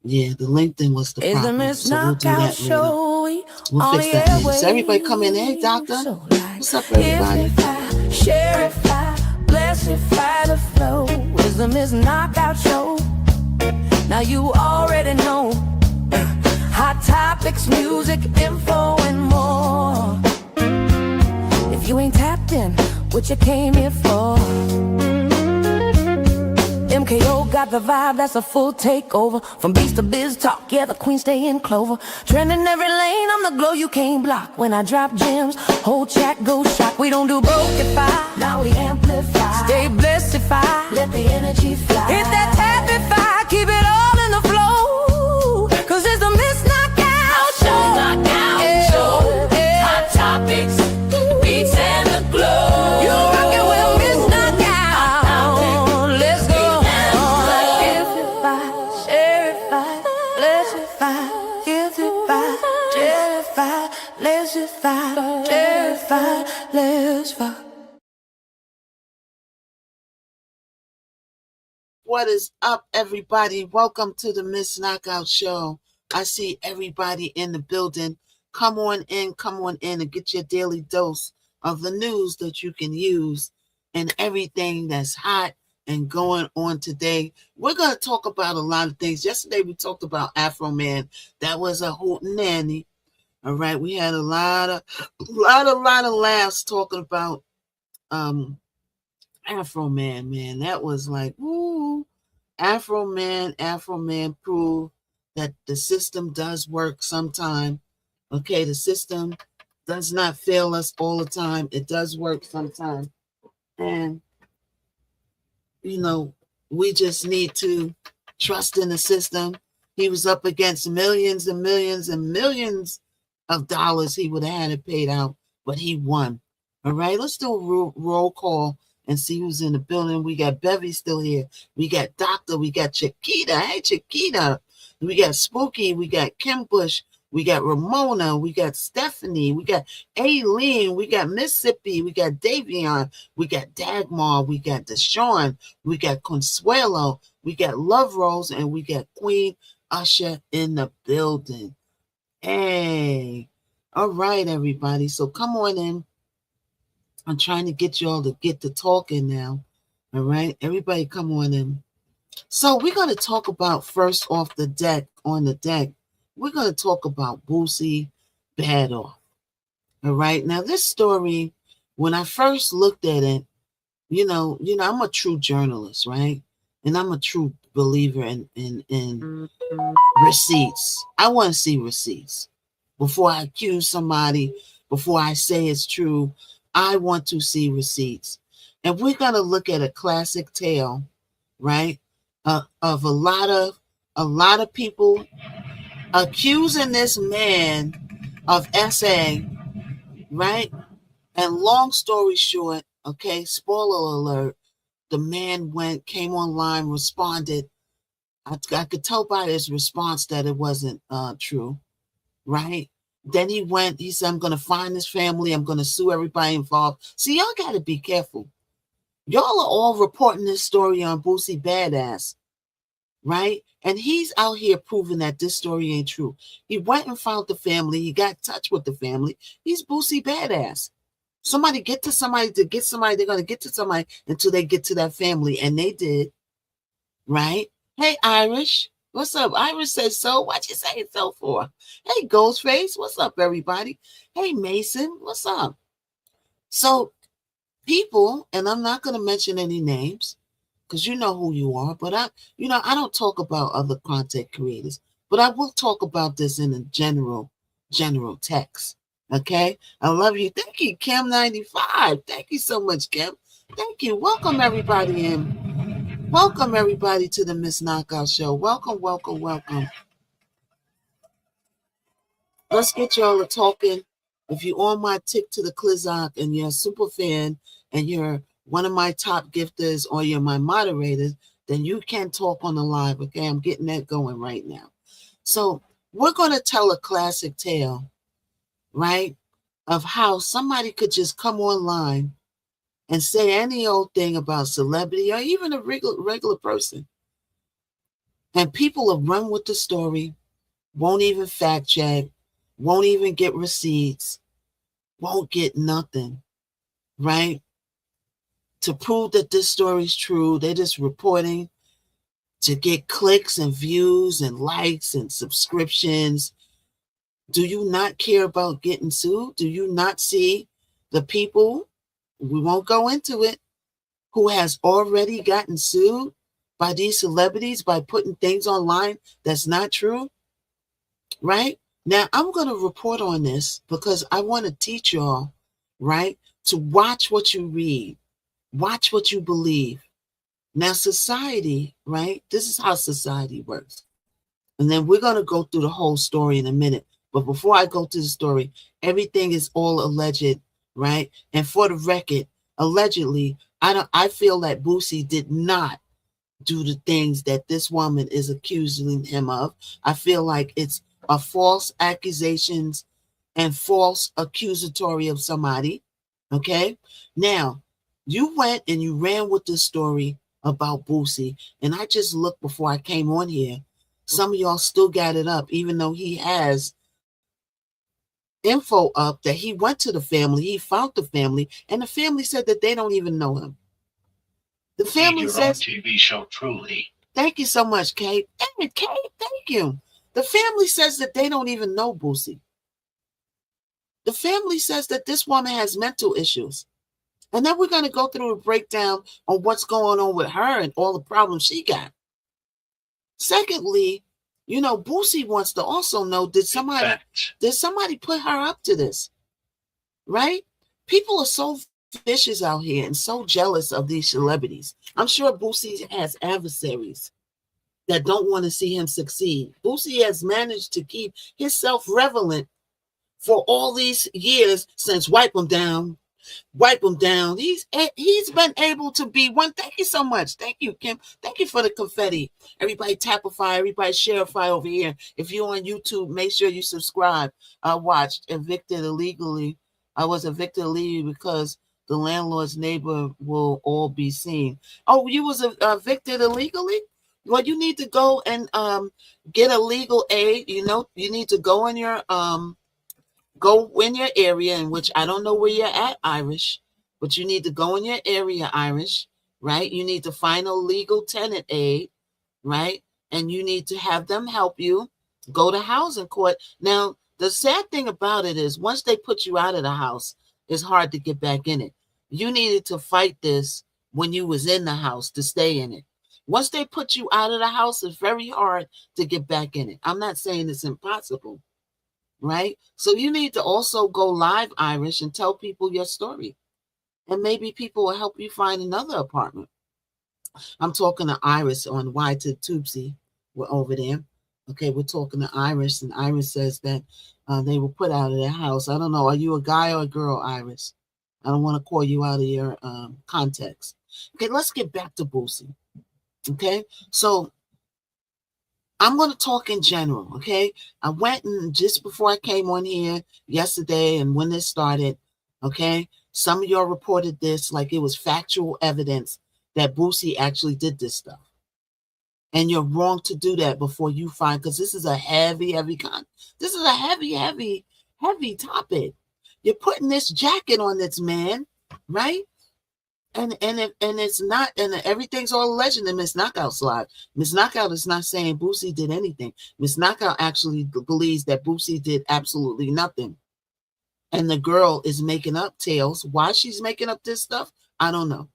Yeah, the LinkedIn was the Is the problem. So we'll do missknockout that later. show We'll on fix the that later. So everybody come in. Hey, airwaves? doctor. So like, What's up, everybody? amplify, sharify, blessify the flow. Is the missknockout show? Now you already know. Hot topics, music, info, and more. If you ain't tapped in, what you came here for? MKO got the vibe, that's a full takeover. From beast to biz talk, yeah, the queen stay in clover. Trending every lane, I'm the glow you can't block. When I drop gems, whole chat goes shock. We don't do brokeify, now we amplify. Stay blessified, let the energy fly. Hit that tapify, keep it all in the flow. Cause it's the missknockout show. Knockout show, hot topics, beats and the glow. You rockin' with missknockout. Let's go. Amplify, sharify, blessify, giftify, jarify, blessify, jarify, blessify. What is up, everybody? Welcome to the Miss Knockout Show. I see everybody in the building. Come on in and get your daily dose of the news that you can use and everything that's hot and going on today. We're going to talk about a lot of things. Yesterday we talked about Afro Man. That was a hootenanny. All right, we had a lot of laughs talking about Afro Man, man. That was like, woo. Afro Man proved that the system does work sometime. Okay, the system does not fail us all the time. It does work sometime. And, we just need to trust in the system. He was up against millions and millions and millions of dollars he would have had it paid out, but he won. All right, let's do a roll call and see who's in the building. We got Bevy still here. We got Doctor. We got Chiquita. Hey, Chiquita. We got Spooky. We got Kim Bush. We got Ramona. We got Stephanie. We got Aileen. We got Mississippi. We got Davion. We got Dagmar. We got Deshaun. We got Consuelo. We got Love Rose. And we got Queen Usher in the building. Hey. All right, everybody. So come on in. I'm trying to get y'all to get to talking now. All right, everybody come on in. So we're going to talk about first off the deck, on the deck, we're going to talk about Boosie Badoff. All right, now this story, when I first looked at it, I'm a true journalist, right? And I'm a true believer in receipts. I want to see receipts before I accuse somebody, before I say it's true. I want to see receipts. And we're going to look at a classic tale, right? Of a lot of people accusing this man of SA, right? And long story short, okay, spoiler alert, the man came online, responded. I could tell by his response that it wasn't true, right? Then he said, I'm going to find this family. I'm going to sue everybody involved. See, y'all got to be careful. Y'all are all reporting this story on Boosie Badass, right? And he's out here proving that this story ain't true. He went and found the family. He got in touch with the family. He's Boosie Badass. Somebody get to somebody to get somebody. They're going to get to somebody until they get to that family. And they did, right? Hey, Irish. What's up? Iris says so. What you saying so for? Hey, Ghostface. What's up, everybody? Hey, Mason. What's up? So, people, and I'm not going to mention any names because you know who you are, but I don't talk about other content creators, but I will talk about this in a general text. Okay? I love you. Thank you, Kim95. Thank you so much, Kim. Thank you. Welcome, everybody in. Welcome, everybody, to the Miss Knockout Show. Welcome, welcome, welcome. Let's get y'all to talking. If you're on my Tick to the Clizock and you're a super fan and you're one of my top gifters or you're my moderator, then you can talk on the live. Okay, I'm getting that going right now. So we're going to tell a classic tale, right, of how somebody could just come online and say any old thing about celebrity or even a regular person And people will run with the story, won't even fact check, won't even get receipts, won't get nothing, right? To prove that this story is true, they're just reporting to get clicks and views and likes and subscriptions. Do you not care about getting sued? Do you not see the people, we won't go into it, who has already gotten sued by these celebrities by putting things online that's not true? Right? Now, I'm going to report on this because I want to teach y'all, right, to watch what you read, watch what you believe. Now, society, right, this is how society works. And then we're going to go through the whole story in a minute. But before I go to the story, everything is all alleged, right? And for the record, allegedly, I feel that Boosie did not do the things that this woman is accusing him of. I feel like it's a false accusations and false accusatory of somebody. Okay. Now, you went and you ran with this story about Boosie, and I just looked before I came on here. Some of y'all still got it up, even though he has info up that he went to the family, he found the family, and the family said that they don't even know him. The family says, TV show truly. Thank you so much, Kate. Hey, Kate, thank you. The family says that they don't even know Boosie. The family says that this woman has mental issues. And then we're going to go through a breakdown on what's going on with her and all the problems she got. Secondly, you know, Boosie wants to also know, did somebody put her up to this? Right? People are so vicious out here and so jealous of these celebrities. I'm sure Boosie has adversaries that don't want to see him succeed. Boosie has managed to keep himself relevant for all these years since Wipe 'Em Down. He's been able to be one. Thank you so much. Thank you, Kim. Thank you for the confetti. Everybody tap a fire. Everybody share a fire over here. If you're on YouTube, make sure you subscribe. I watched Evicted Illegally. I was evicted illegally because the landlord's neighbor will all be seen. Oh, you was evicted illegally? Well, you need to go and get a legal aid. You know, you need to go in your area, in which I don't know where you're at, Irish, but you need to go in your area, Irish, right? You need to find a legal tenant aid, right? And you need to have them help you go to housing court. Now, the sad thing about it is once they put you out of the house, it's hard to get back in it. You needed to fight this when you was in the house to stay in it. Once they put you out of the house, it's very hard to get back in it. I'm not saying it's impossible, right? So you need to also go live, Irish, and tell people your story. And maybe people will help you find another apartment. I'm talking to Iris on Y to Tubesy. We're over there. Okay, we're talking to Iris, and Iris says that they were put out of their house. I don't know. Are you a guy or a girl, Iris? I don't want to call you out of your context. Okay, let's get back to Boosie. Okay, so I'm going to talk in general, okay? I went and just before I came on here yesterday and when this started, okay, some of y'all reported this like it was factual evidence that Boosie actually did this stuff. And you're wrong to do that before you find, because this is a heavy topic. You're putting this jacket on this man, right? And it's not, and everything's all alleged in Miss Knockout's live. Miss Knockout is not saying Boosie did anything. Miss Knockout actually believes that Boosie did absolutely nothing. And the girl is making up tales. Why she's making up this stuff, I don't know.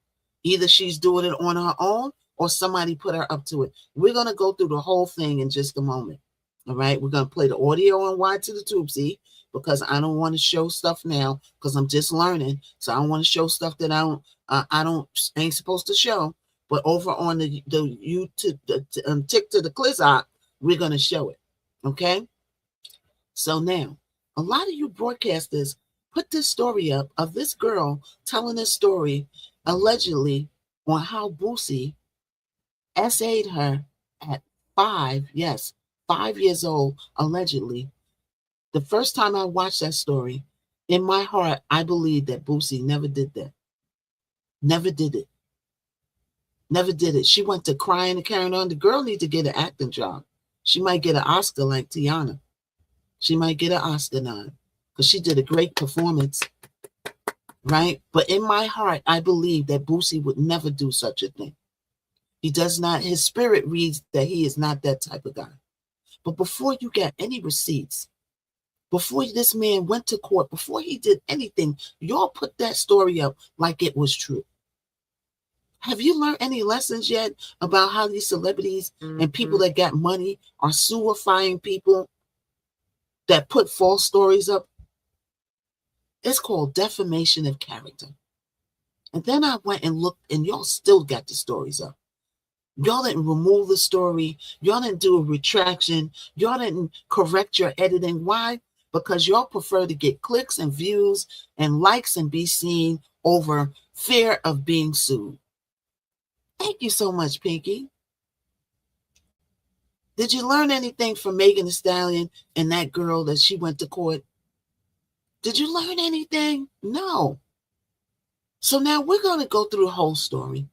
Either she's doing it on her own or somebody put her up to it. We're going to go through the whole thing in just a moment. All right. We're going to play the audio on Y to the Tubesy because I don't want to show stuff now because I'm just learning. So I don't want to show stuff that I ain't supposed to show. But over on the YouTube, tick to the Clizot, we're going to show it. Okay. So now, a lot of you broadcasters put this story up of this girl telling this story allegedly on how Boosie essayed her at 5 years old, allegedly. The first time I watched that story, in my heart, I believe that Boosie never did that. Never did it. Never did it. She went to crying and carrying on. The girl needs to get an acting job. She might get an Oscar like Tiana. She might get an Oscar nod because she did a great performance, right? But in my heart, I believe that Boosie would never do such a thing. He does not, his spirit reads that he is not that type of guy. But before you get any receipts, before this man went to court, before he did anything, y'all put that story up like it was true. Have you learned any lessons yet about how these celebrities and people that got money are suifying people that put false stories up? It's called defamation of character. And then I went and looked, and y'all still got the stories up. Y'all didn't remove the story. Y'all didn't do a retraction. Y'all didn't correct your editing. Why? Because y'all prefer to get clicks and views and likes and be seen over fear of being sued. Thank you so much, Pinky. Did you learn anything from Megan Thee Stallion and that girl that she went to court? Did you learn anything? No. So now we're going to go through the whole story.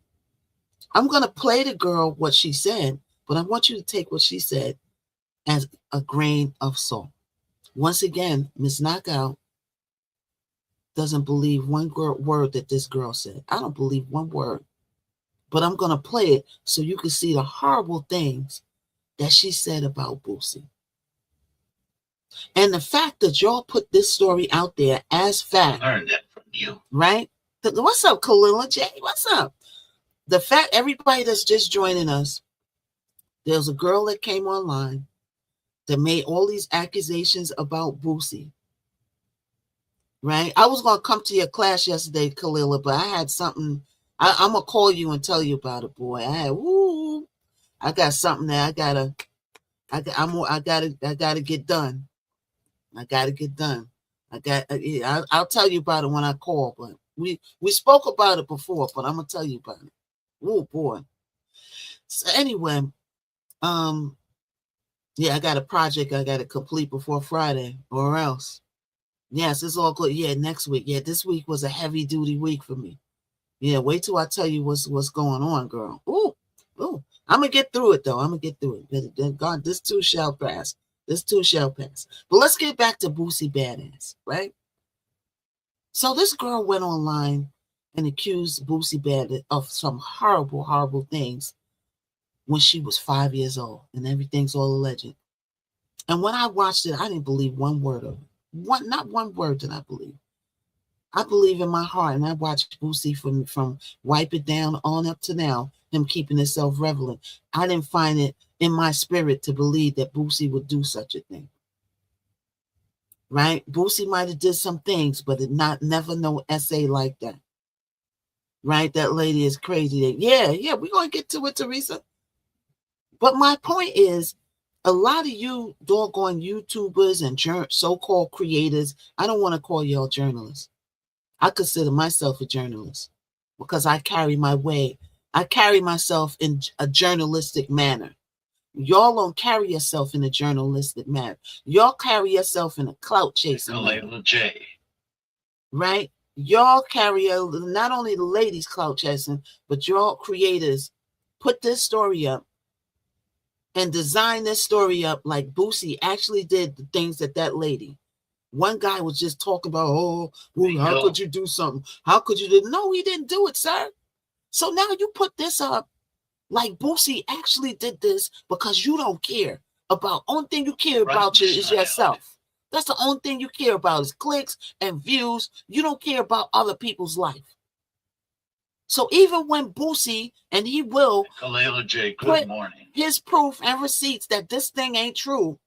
I'm going to play the girl what she said, but I want you to take what she said as a grain of salt. Once again, Miss Knockout doesn't believe one word that this girl said. I don't believe one word. But I'm going to play it so you can see the horrible things that she said about Boosie. And the fact that y'all put this story out there as fact. I learned that from you. Right? What's up, Kalila J? What's up? The fact, everybody that's just joining us, there's a girl that came online that made all these accusations about Boosie. Right? I was going to come to your class yesterday, Kalila, but I had something. I'm going to call you and tell you about it, boy. I got something that I gotta get done. I gotta get done. I'll tell you about it when I call, but we spoke about it before, but I'm gonna tell you about it. Oh boy. So anyway, yeah, I got a project I gotta complete before Friday, or else. Yes, it's all good. Yeah, next week. Yeah, this week was a heavy duty week for me. Yeah, wait till I tell you what's going on, girl. Ooh. I'm gonna get through it though. I'm gonna get through it. God, this too shall pass. This too shall pass. But let's get back to Boosie Badass, right? So this girl went online and accused Boosie Badass of some horrible, horrible things when she was 5 years old, and everything's all alleged. And when I watched it, I didn't believe one word of it. Not one word did I believe. I believe in my heart, and I watched Boosie from Wipe It Down on up to now, him keeping himself relevant. I didn't find it in my spirit to believe that Boosie would do such a thing. Right? Boosie might have did some things, but never no essay like that. Right? That lady is crazy. Yeah, we're going to get to it, Teresa. But my point is, a lot of you doggone YouTubers and so-called creators, I don't want to call y'all journalists. I consider myself a journalist because I carry my way. I carry myself in a journalistic manner. Y'all don't carry yourself in a journalistic manner. Y'all carry yourself in a clout chasing manner. J. Right? Y'all carry not only the ladies clout chasing, but y'all creators put this story up and design this story up like Boosie actually did the things that lady. One guy was just talking about, how could you do something? How could you do? No, he didn't do it, sir. So now you put this up like Boosie actually did this because you don't care about. Only thing you care about is yourself. That's the only thing you care about is clicks and views. You don't care about other people's life. So even when Boosie, and he will good morning, his proof and receipts that this thing ain't true,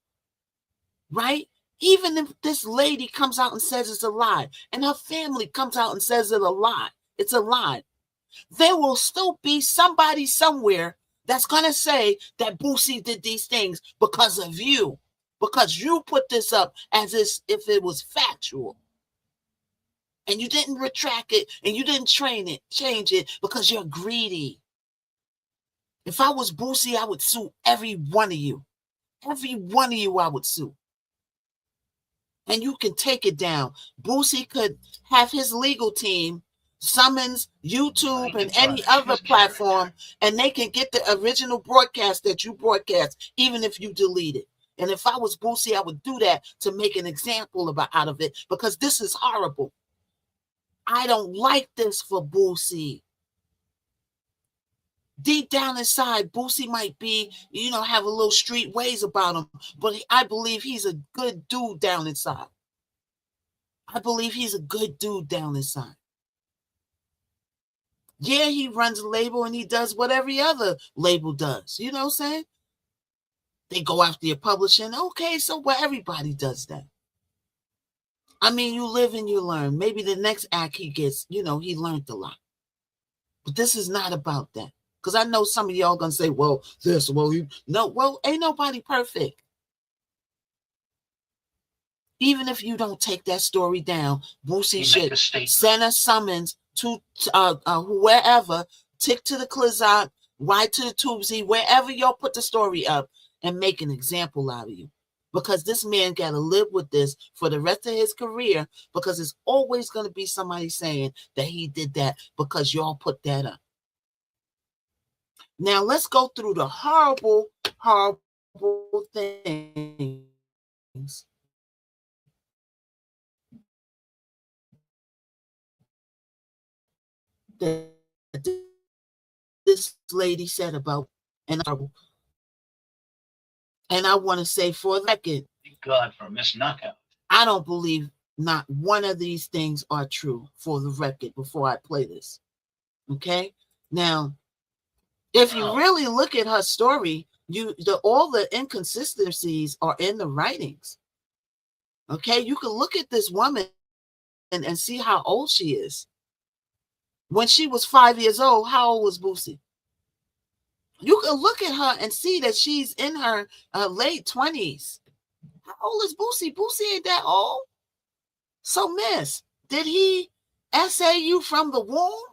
right? Even if this lady comes out and says it's a lie, and her family comes out and says it's a lie, there will still be somebody somewhere that's going to say that Boosie did these things because of you, because you put this up as if it was factual. And you didn't retract it, and you didn't change it because you're greedy. If I was Boosie, I would sue every one of you. Every one of you I would sue. And you can take it down. Boosie could have his legal team summons YouTube and any other platform, and they can get the original broadcast that you broadcast, even if you delete it. And if I was Boosie, I would do that to make an example out of it, because this is horrible. I don't like this for Boosie. Deep down inside, Boosie might be, have a little street ways about him, but I believe he's a good dude down inside. I believe he's a good dude down inside. Yeah, he runs a label and he does what every other label does. You know what I'm saying? They go after your publishing. Okay, so everybody does that. I mean, you live and you learn. Maybe the next act he gets, he learned a lot. But this is not about that. Because I know some of y'all going to say, ain't nobody perfect. Even if you don't take that story down, Boosie should send a summons to wherever, tick to the Clizot, write to the Tubesy, wherever y'all put the story up, and make an example out of you. Because this man got to live with this for the rest of his career, because it's always going to be somebody saying that he did that because y'all put that up. Now, let's go through the horrible, horrible things that this lady said about, and I want to say for the record, thank God for missknockout. I don't believe not one of these things are true, for the record, before I play this. Okay? Now, if you really look at her story, all the inconsistencies are in the writings. Okay? You can look at this woman and see how old she is. When she was 5 years old, how old was Boosie? You can look at her and see that she's in her late 20s. How old is Boosie? Boosie ain't that old. So, miss, did he essay you from the womb?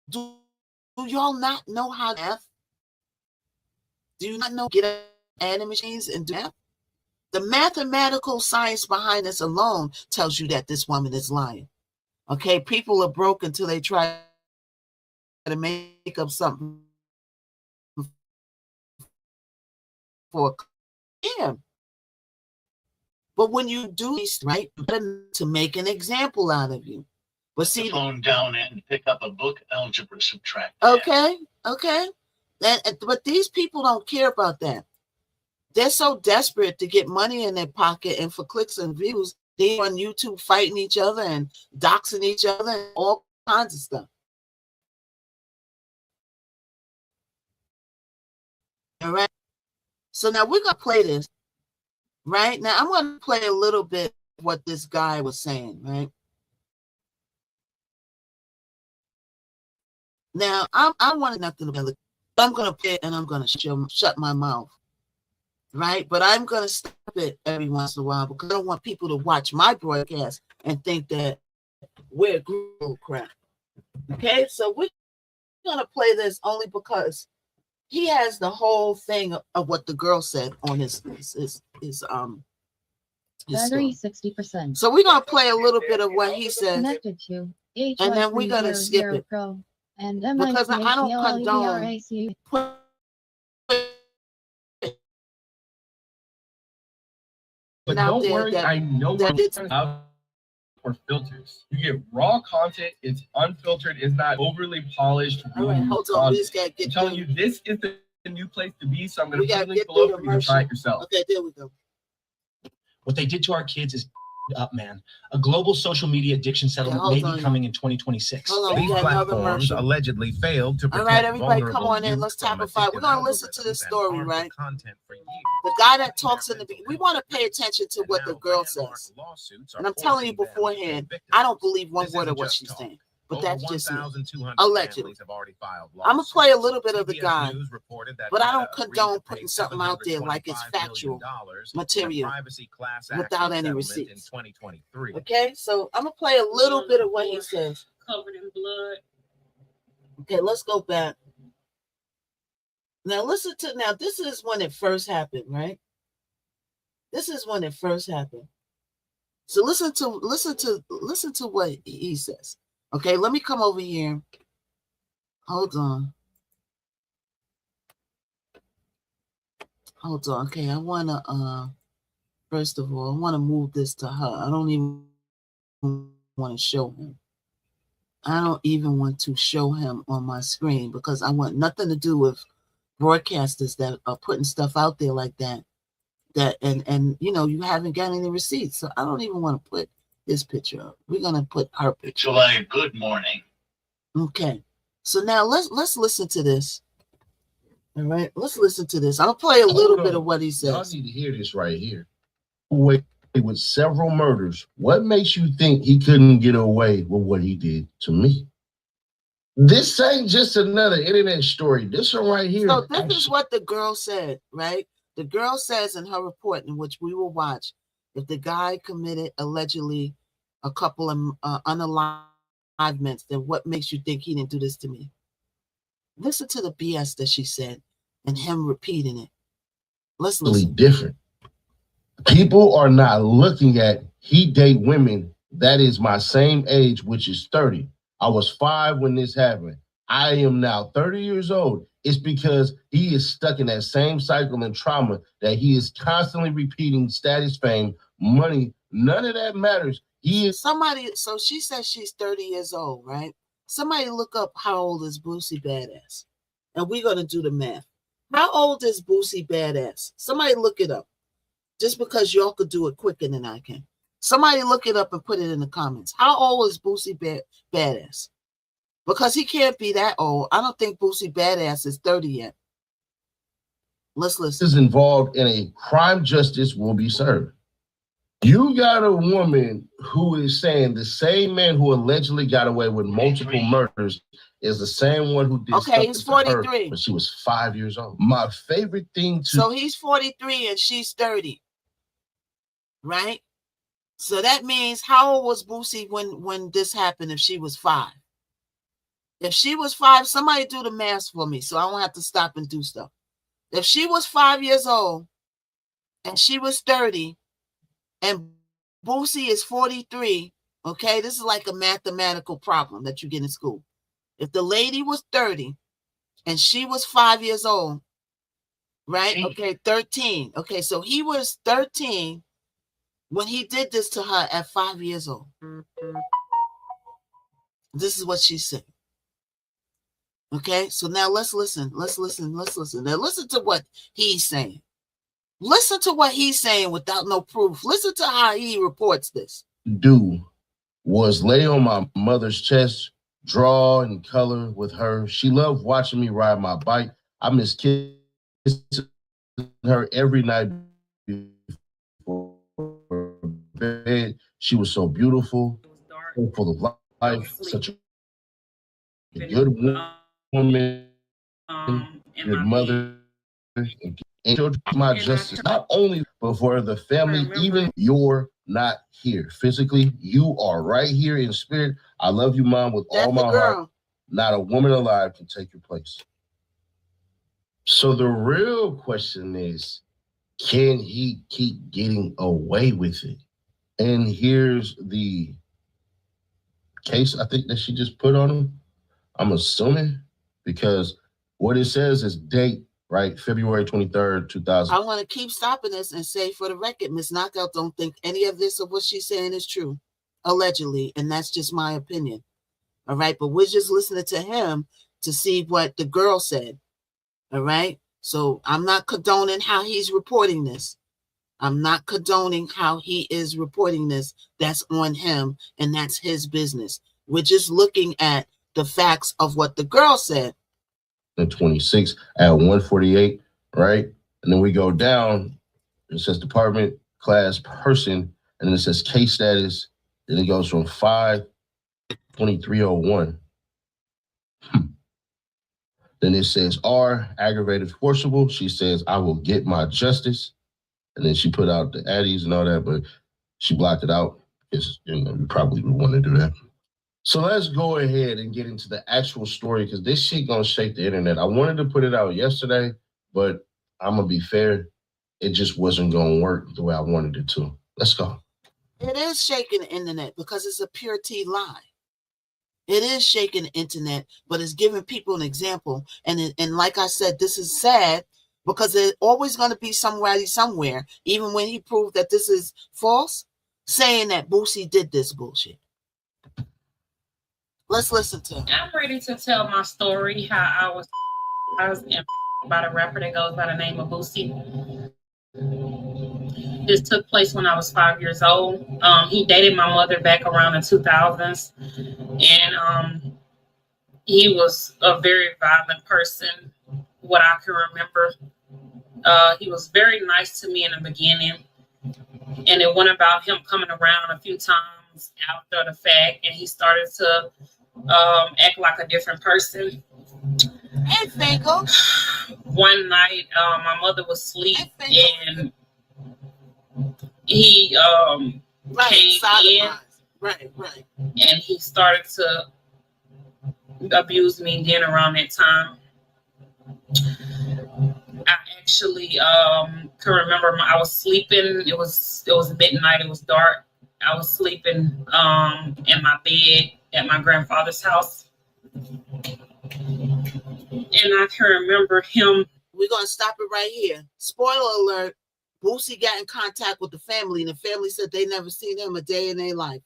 Do y'all not know how to math? Do you not know get adding machines and do math? The mathematical science behind this alone tells you that this woman is lying. Okay, people are broke until they try to make up something for him. But when you do this, right, you got to make an example out of you. But see, the phone down and pick up a book, algebra, subtract. Okay. But these people don't care about that. They're so desperate to get money in their pocket and for clicks and views. They on YouTube fighting each other and doxing each other and all kinds of stuff. All right. So now we're going to play this. Right? Now I'm going to play a little bit of what this guy was saying. Right? Now I wanted nothing to do. I'm going to play it and I'm going to shut my mouth. Right? But I'm going to stop it every once in a while because I don't want people to watch my broadcast and think that we're Google crap. Okay? So we're going to play this only because he has the whole thing of what the girl said on his battery 60%. So we're going to play a little bit of what he said. Connected to and then we're going to skip it. Pro and because I don't condone But don't worry, I know it's out for filters. You get raw content, it's unfiltered, it's not overly polished. All right, hold on. I'm telling you, this is the new place to be, so I'm going to put a link below for you to try it yourself. Okay, there we go. What they did to our kids is up, man. A global social media addiction settlement may be coming in 2026. These platforms allegedly failed to protect. All right, everybody, come on in. Let's talk about. We're gonna listen to this story, right? The guy that talks in the beginning. We want to pay attention to what the girl says. And I'm telling you beforehand, I don't believe one word of what she's saying. But that's just me. Allegedly. I'm going to play a little bit of the guy, but I don't condone putting something out there like it's factual material without any receipts. Okay, so I'm going to play a little bit of what he says. Covered in blood. Okay, let's go back. Now, listen to, now this is when it first happened, right? This is when it first happened. So listen to what he says. Okay, let me come over here. Hold on. Okay, I wanna first of all, I wanna move this to her. I don't even want to show him. I don't even want to show him on my screen because I want nothing to do with broadcasters that are putting stuff out there like that. And you know, you haven't got any receipts. So I don't even want to put his picture up. We're gonna put her picture. July, good morning. Okay. So now let's listen to this. All right, let's listen to this. I'll play a little bit of what he says. Y'all need to hear this right here. Wait, with several murders, what makes you think he couldn't get away with what he did to me? This ain't just another internet story. This one right here. So this is what the girl said, right? The girl says in her report, in which we will watch, if the guy committed allegedly a couple of unalivements, then what makes you think he didn't do this to me? Listen to the BS that she said and him repeating it. Let's listen. Different. People are not looking at he date women that is my same age, which is 30. I was 5 when this happened. I am now 30 years old. It's because he is stuck in that same cycle and trauma that he is constantly repeating: status, fame, money. None of that matters. He is somebody. So she says she's 30 years old, right? Somebody look up how old is Boosie Badass. And we're going to do the math. How old is Boosie Badass? Somebody look it up. Just because y'all could do it quicker than I can. Somebody look it up and put it in the comments. How old is Boosie Badass? Because he can't be that old. I don't think Boosie Badass is 30 yet. Let's listen. Is involved in a crime, justice will be served. You got a woman who is saying the same man who allegedly got away with multiple murders is the same one who did okay, he's 43 when she was 5 years old. My favorite thing to so he's 43 and she's 30, right? So that means how old was Boosie when this happened? If she was 5, if she was 5, somebody do the math for me so I don't have to stop and do stuff. If she was 5 years old and she was 30. And Boosie is 43, okay? This is like a mathematical problem that you get in school. If the lady was 30 and she was 5 years old, right? Okay, 13. Okay, so he was 13 when he did this to her at 5 years old. This is what she said. Okay, so now let's listen. Now listen to what he's saying. Listen to what he's saying without no proof. Listen to how he reports this. Do was lay on my mother's chest, draw and color with her. She loved watching me ride my bike. I miss kissing her every night before bed. She was so beautiful, so full of life, such a good woman, good mother. And my justice, not only before the family, even you're not here physically. You are right here in spirit. I love you, Mom, with all my heart. Not a woman alive can take your place. So the real question is, can he keep getting away with it? And here's the case I think that she just put on him. I'm assuming, because what it says is date, right? February 23rd, 2000. I want to keep stopping this and say, for the record, Miss Knockout don't think any of this of what she's saying is true, allegedly, and that's just my opinion. All right, but we're just listening to him to see what the girl said. All right, so I'm not condoning how he's reporting this. I'm not condoning how he is reporting this. That's on him, and that's his business. We're just looking at the facts of what the girl said. 26 at 148, right? And then we go down, it says department, class, person, and then it says case status. Then it goes from 5/23/01. Then it says R, aggravated forcible. She says, I will get my justice. And then she put out the addies and all that, but she blocked it out because, you know, you probably would want to do that. So let's go ahead and get into the actual story, because this shit gonna shake the internet. I wanted to put it out yesterday, but I'm gonna be fair, it just wasn't gonna work the way I wanted it to. Let's go. It is shaking the internet because it's a pure T lie. It is shaking the internet, but it's giving people an example. And like I said, this is sad because there's always going to be somebody somewhere, even when he proved that this is false, saying that Boosie did this bullshit. Let's listen to him. I'm ready to tell my story, how I was by the rapper that goes by the name of Boosie. This took place when I was 5 years old. He dated my mother back around the 2000s. And he was a very violent person, what I can remember. He was very nice to me in the beginning. And it went about him coming around a few times after the fact. And he started to act like a different person. Hey, Finkel. One night, my mother was asleep and he came in. Right. And he started to abuse me then around that time. I actually can remember I was sleeping. It was midnight. It was dark. I was sleeping in my bed at my grandfather's house. And I can remember him. We're going to stop it right here. Spoiler alert. Boosie got in contact with the family, and the family said they never seen him a day in their life.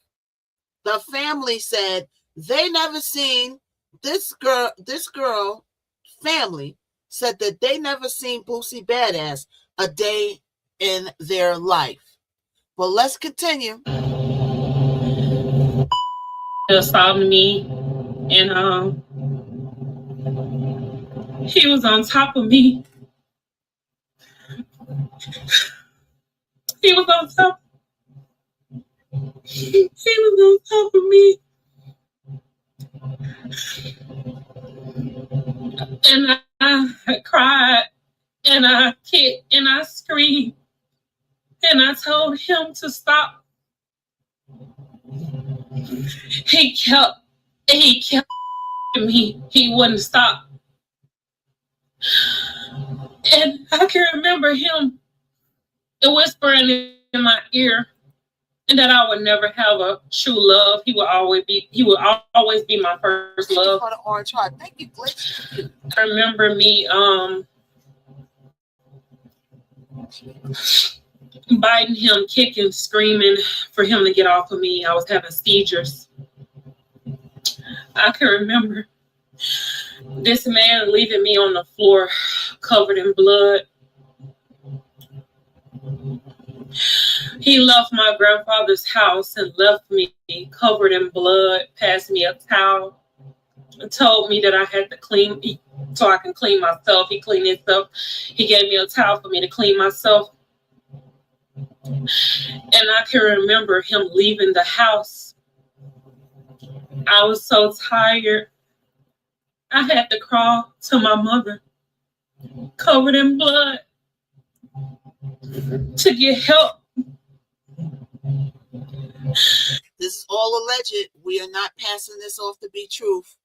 The family said they never seen this girl family said that they never seen Boosie Badass a day in their life. But let's continue. He assaulted me, and he was on top of me. He was on top. He was on top of me. And I cried, and I kicked, and I screamed, and I told him to stop. He kept me. He wouldn't stop. And I can remember him whispering in my ear and that I would never have a true love. He would always be my first love. For the orange heart. Thank you, Glitch. I remember me biting him, kicking, screaming for him to get off of me. I was having seizures. I can remember this man leaving me on the floor covered in blood. He left my grandfather's house and left me covered in blood, passed me a towel, and told me that I had to clean so I can clean myself. He cleaned himself. He gave me a towel for me to clean myself. And I can remember him leaving the house. I was so tired. I had to crawl to my mother, covered in blood, to get help. This is all alleged. We are not passing this off to be truth.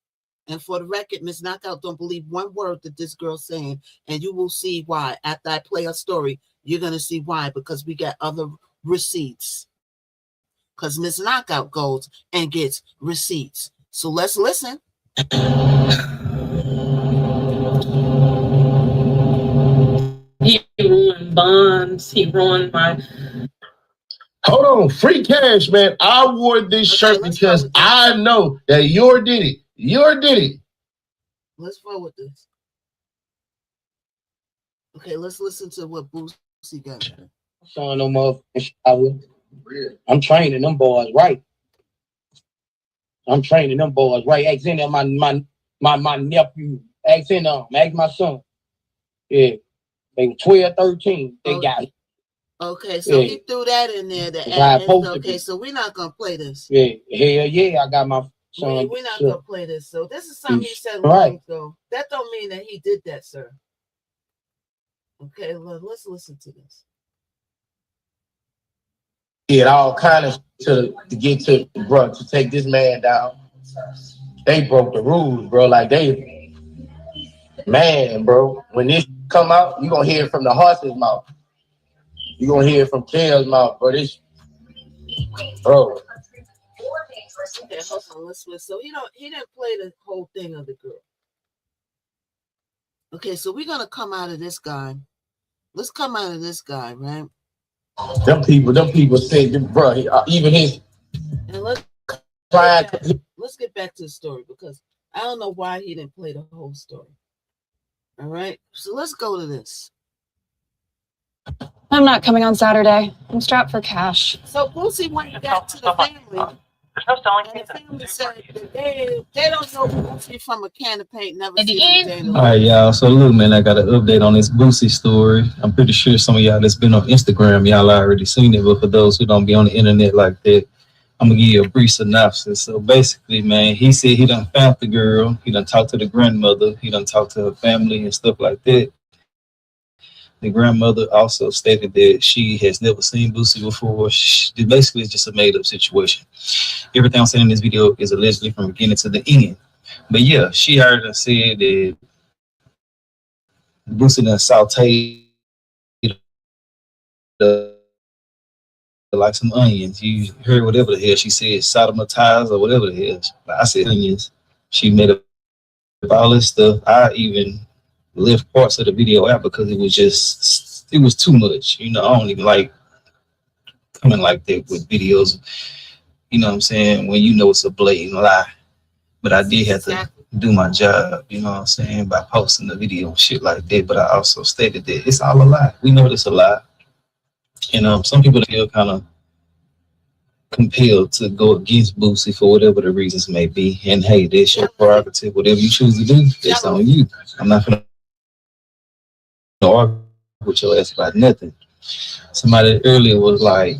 And for the record, Miss Knockout don't believe one word that this girl's saying. And you will see why. After I play a story, you're going to see why. Because we got other receipts. Because Miss Knockout goes and gets receipts. So let's listen. He ruined bonds. He ruined my... Hold on, free cash, man. I wore this shirt because I know that you did it. You did it. Let's forward this. Okay, let's listen to what Boosie got. Showing no motherfucking. I'm training them boys right. Ask in there my nephew. Ask in them. Ask my son. Yeah. They were 12, 13. They got it. Okay, so he threw that in there. Okay, so we're not going to play this. Yeah, hell yeah, I got my son. We're not going to play this. So this is something he said long ago. That don't mean that he did that, sir. Okay, let's listen to this. Did all kind of to get to, bro, to take this man down. They broke the rules, bro. Like man, bro, when this come out, you're going to hear it from the horse's mouth. You're going to hear it from Kale's mouth, bro. Bro. Okay, hold on. Let's switch. So he didn't play the whole thing of the girl. Okay, so we're gonna come out of this guy. Let's come out of this guy, right? Them people said, bro, even his. And let's get back to the story because I don't know why he didn't play the whole story. All right, so let's go to this. I'm not coming on Saturday. I'm strapped for cash. So Boosie went back to the family. And the family said that they don't know Boosie from a can of paint, never seen him a day. All right, y'all. So look, man, I got an update on this Boosie story. I'm pretty sure some of y'all that's been on Instagram, y'all already seen it. But for those who don't be on the internet like that, I'm gonna give you a brief synopsis. So basically, man, he said he done found the girl. He done talked to the grandmother. He done talked to her family and stuff like that. The grandmother also stated that she has never seen Boosie before. Basically, it's just a made-up situation. Everything I'm saying in this video is allegedly from beginning to the end. But yeah, she heard and said that Boosie done sauteed like some onions. You heard whatever the hell she said, sodomatized or whatever the hell. Like I said onions. She made up all this stuff. I even left parts of the video out because it was too much. You know, I don't even like coming like that with videos. You know what I'm saying? When you know it's a blatant lie. But I did have to do my job, you know what I'm saying, by posting the video and shit like that. But I also stated that it's all a lie. We know it's a lie. And some people feel kind of compelled to go against Boosie for whatever the reasons may be. And hey, that's your prerogative. Whatever you choose to do, that's on you. I'm not gonna argue with your ass about nothing. Somebody earlier was like,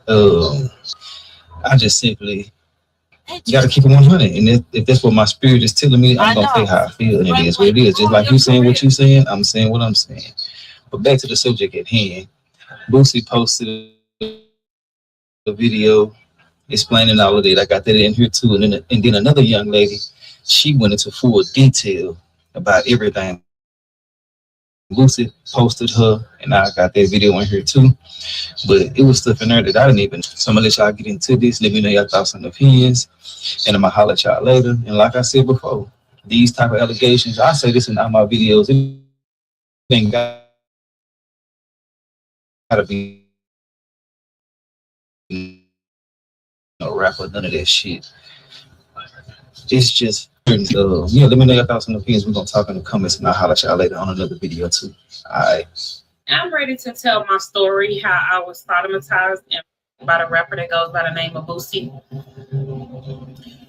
I just simply gotta keep it 100. And if that's what my spirit is telling me, I'm gonna say how I feel, and it is what it is. Just like you saying what you're saying, I'm saying what I'm saying. But back to the subject at hand. Boosie posted a video explaining all of that. I got that in here too. And then another young lady, she went into full detail about everything. Boosie posted her, and I got that video in here too. But it was stuff in there that I didn't even. So I'm gonna let y'all get into this. Let me know your thoughts and opinions, and I'm gonna holler at y'all later. And like I said before, these type of allegations, I say this in all my videos. It ain't gotta be no rap or none of that shit. It's just. Yeah, let me know your thoughts and opinions. We're gonna talk in the comments, and I'll holler at y'all later on another video too. All right. I'm ready to tell my story, how I was sodomized by the rapper that goes by the name of Boosie.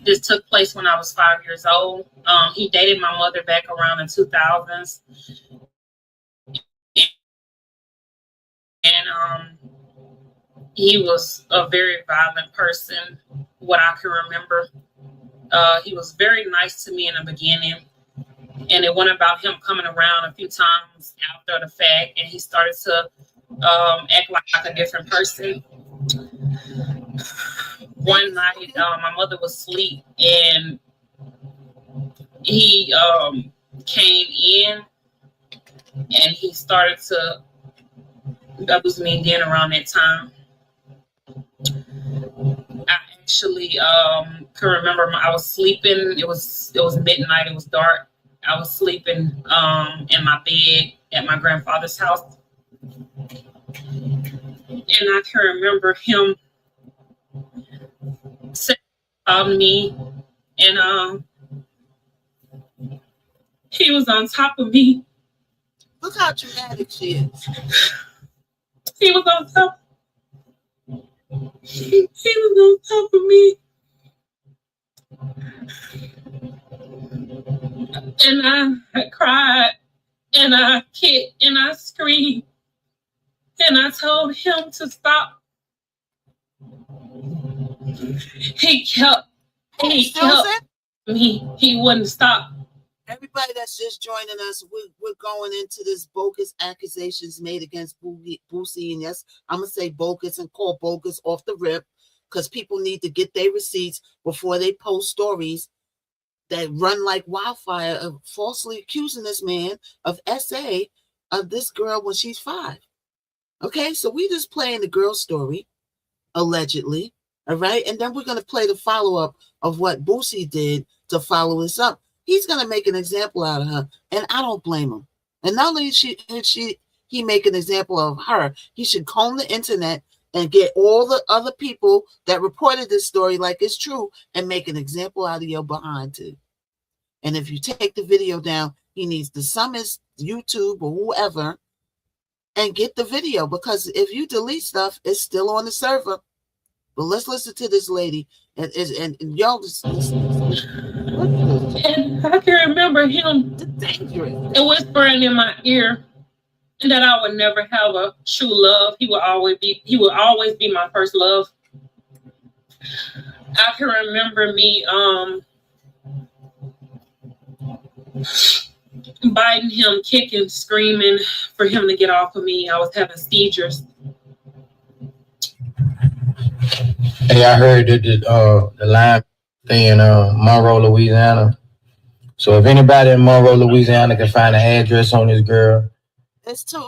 This took place when I was 5 years old. He dated my mother back around the 2000s. And he was a very violent person, what I can remember. He was very nice to me in the beginning. And it went about him coming around a few times after the fact, and he started to act like a different person. One night, my mother was asleep, and he came in, and he started to abuse me again around that time. I actually can remember I was sleeping. It was midnight. It was dark. I was sleeping in my bed at my grandfather's house. And I can remember him sitting on me, and he was on top of me. Look how dramatic she is. He was on top. He was on top of me. And I cried, and I kicked, and I screamed, and I told him to stop. He kept me. He wouldn't stop. Everybody that's just joining us, we're going into this bogus accusations made against Boosie. And yes, I'm going to say bogus and call bogus off the rip, because people need to get their receipts before they post stories that run like wildfire of falsely accusing this man of SA of this girl when she's 5. Okay, so we just playing the girl story. allegedly. All right. And then we're going to play the follow-up of what Boosie did to follow this up. He's going to make an example out of her, and I don't blame him. And not only he make an example of her, he should comb the internet and get all the other people that reported this story like it's true and make an example out of your behind too. And if you take the video down, he needs to summons YouTube or whoever and get the video, because if you delete stuff, it's still on the server. But let's listen to this lady, and y'all just listen. And I can remember him whispering in my ear that I would never have a true love. He would always be my first love. I can remember me biting him, kicking, screaming for him to get off of me. I was having seizures. Hey, I heard that the line thing in Monroe, Louisiana. So if anybody in Monroe, Louisiana can find an address on this girl, it's too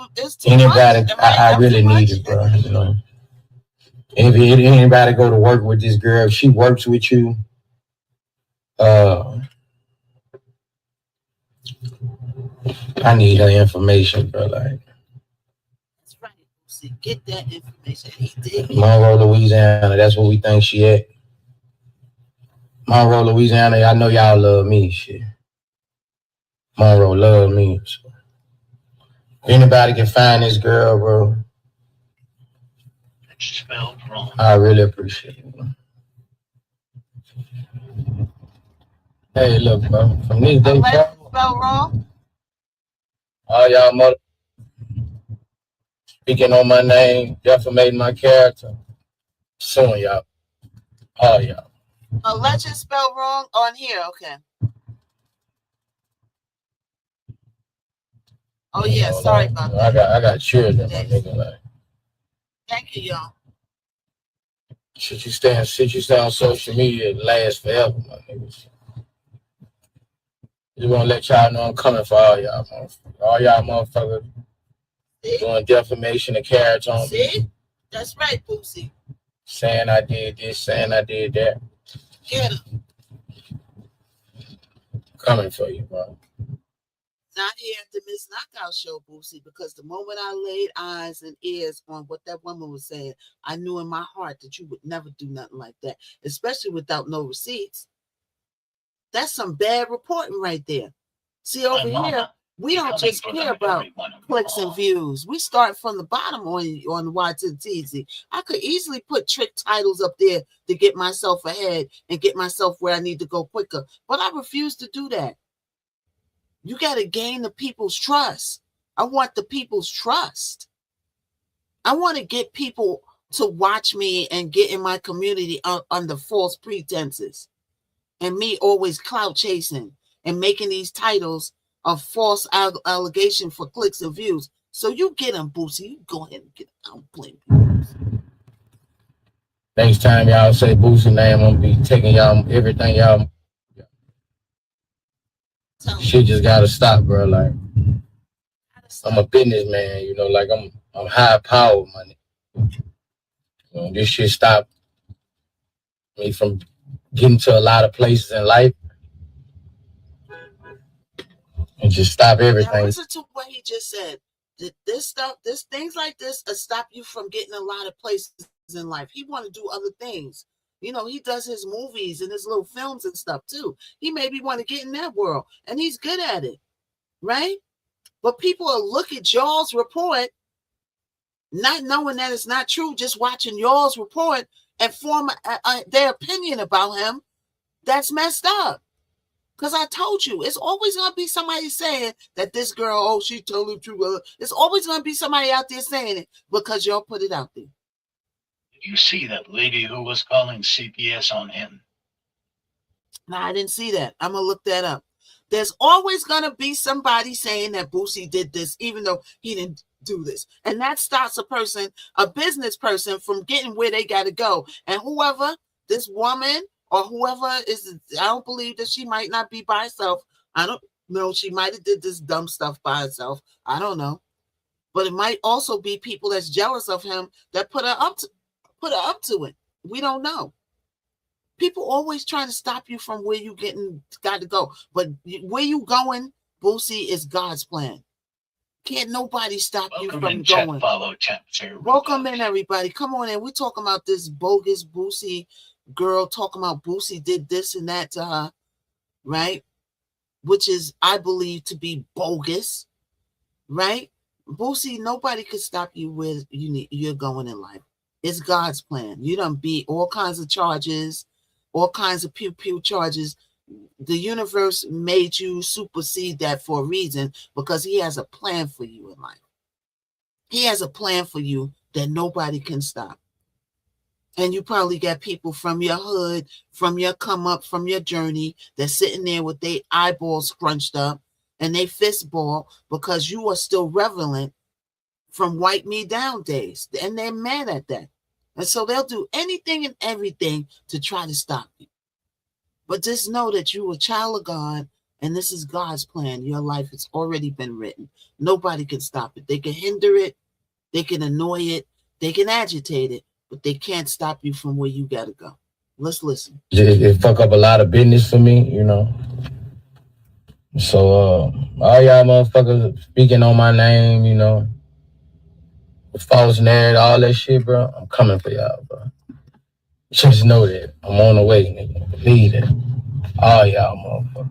anybody, much. I really need it, bro. You know, if anybody go to work with this girl, if she works with you, I need her information, bro. Like, that's right. See, get that information. He did. Monroe, Louisiana. That's where we think she at. Monroe, Louisiana. I know y'all love me. Shit. Monroe love me. So. If anybody can find this girl, bro, It's spelled wrong. I really appreciate it. Hey, look, bro. From this day forward, spelled wrong. All y'all mother speaking on my name, defamating my character, suing y'all. All y'all. Alleged spelled wrong on here. Okay. Oh yeah, sorry about that. I got children, my nigga. Like, thank you, y'all. Should you stay on social media, it lasts forever, my niggas. Just want to let y'all know I'm coming for all y'all motherfuckers. All y'all motherfuckers doing defamation of character on me. That's right, Boosie. Saying I did this, saying I did that. Get him. Coming for you, bro. Not here at the Miss Knockout show, Boosie, because the moment I laid eyes and ears on what that woman was saying, I knew in my heart that you would never do nothing like that, especially without no receipts. That's some bad reporting right there. See, over here, we don't just care about clicks and views. We start from the bottom on Y to the TZ. I could easily put trick titles up there to get myself ahead and get myself where I need to go quicker, but I refuse to do that. You got to gain the people's trust. I want the people's trust. I want to get people to watch me and get in my community under false pretenses. And me always clout chasing and making these titles of false allegation for clicks and views. So you get them, Boosie. You go ahead and get them. I don't blame you. Next time y'all say Boosie name, I'm gonna be taking y'all everything y'all. Shit just gotta stop, bro. Like, I'm a businessman, you know, like I'm high power, money. You know, this shit stopped me from getting to a lot of places in life. And just stop everything. Now listen to what he just said. Things like this stop you from getting a lot of places in life. He want to do other things. You know, he does his movies and his little films and stuff too. He maybe want to get in that world, and he's good at it, right? But people will look at y'all's report, not knowing that it's not true, just watching y'all's report and form their opinion about him. That's messed up. Because I told you, it's always going to be somebody saying that this girl, oh, she told the truth. It's always going to be somebody out there saying it because y'all put it out there. Did you see that lady who was calling CPS on him? No, I didn't see that. I'm going to look that up. There's always going to be somebody saying that Boosie did this, even though he didn't do this. And that stops a business person, from getting where they got to go. And whoever, this woman or whoever is, I don't believe that she might not be by herself. I don't know. She might have did this dumb stuff by herself. I don't know. But it might also be people that's jealous of him that put put her up to it. We don't know. People always trying to stop you from where you got to go. But where you going, Boosie, is God's plan. Can't nobody stop you from going. Check, follow, chat, share. Welcome in, everybody. Come on in. We're talking about this bogus Boosie girl, talking about Boosie did this and that to her, right? Which is, I believe, to be bogus, right? Boosie, nobody could stop you where you're going in life. It's God's plan. You done beat all kinds of charges, all kinds of pew-pew charges. The universe made you supersede that for a reason, because he has a plan for you in life. He has a plan for you that nobody can stop. And you probably got people from your hood, from your come up, from your journey, that's sitting there with their eyeballs scrunched up and they fist ball because you are still relevant from Wipe Me Down days. And they're mad at that. And so they'll do anything and everything to try to stop you. But just know that you're a child of God, and this is God's plan. Your life has already been written. Nobody can stop it. They can hinder it. They can annoy it. They can agitate it, but they can't stop you from where you got to go. Let's listen. It fuck up a lot of business for me, you know. So, all y'all motherfuckers speaking on my name, you know, false narrative, all that shit, bro. I'm coming for y'all, bro. Just know that I'm on the way, nigga. Believe it. All y'all motherfuckers.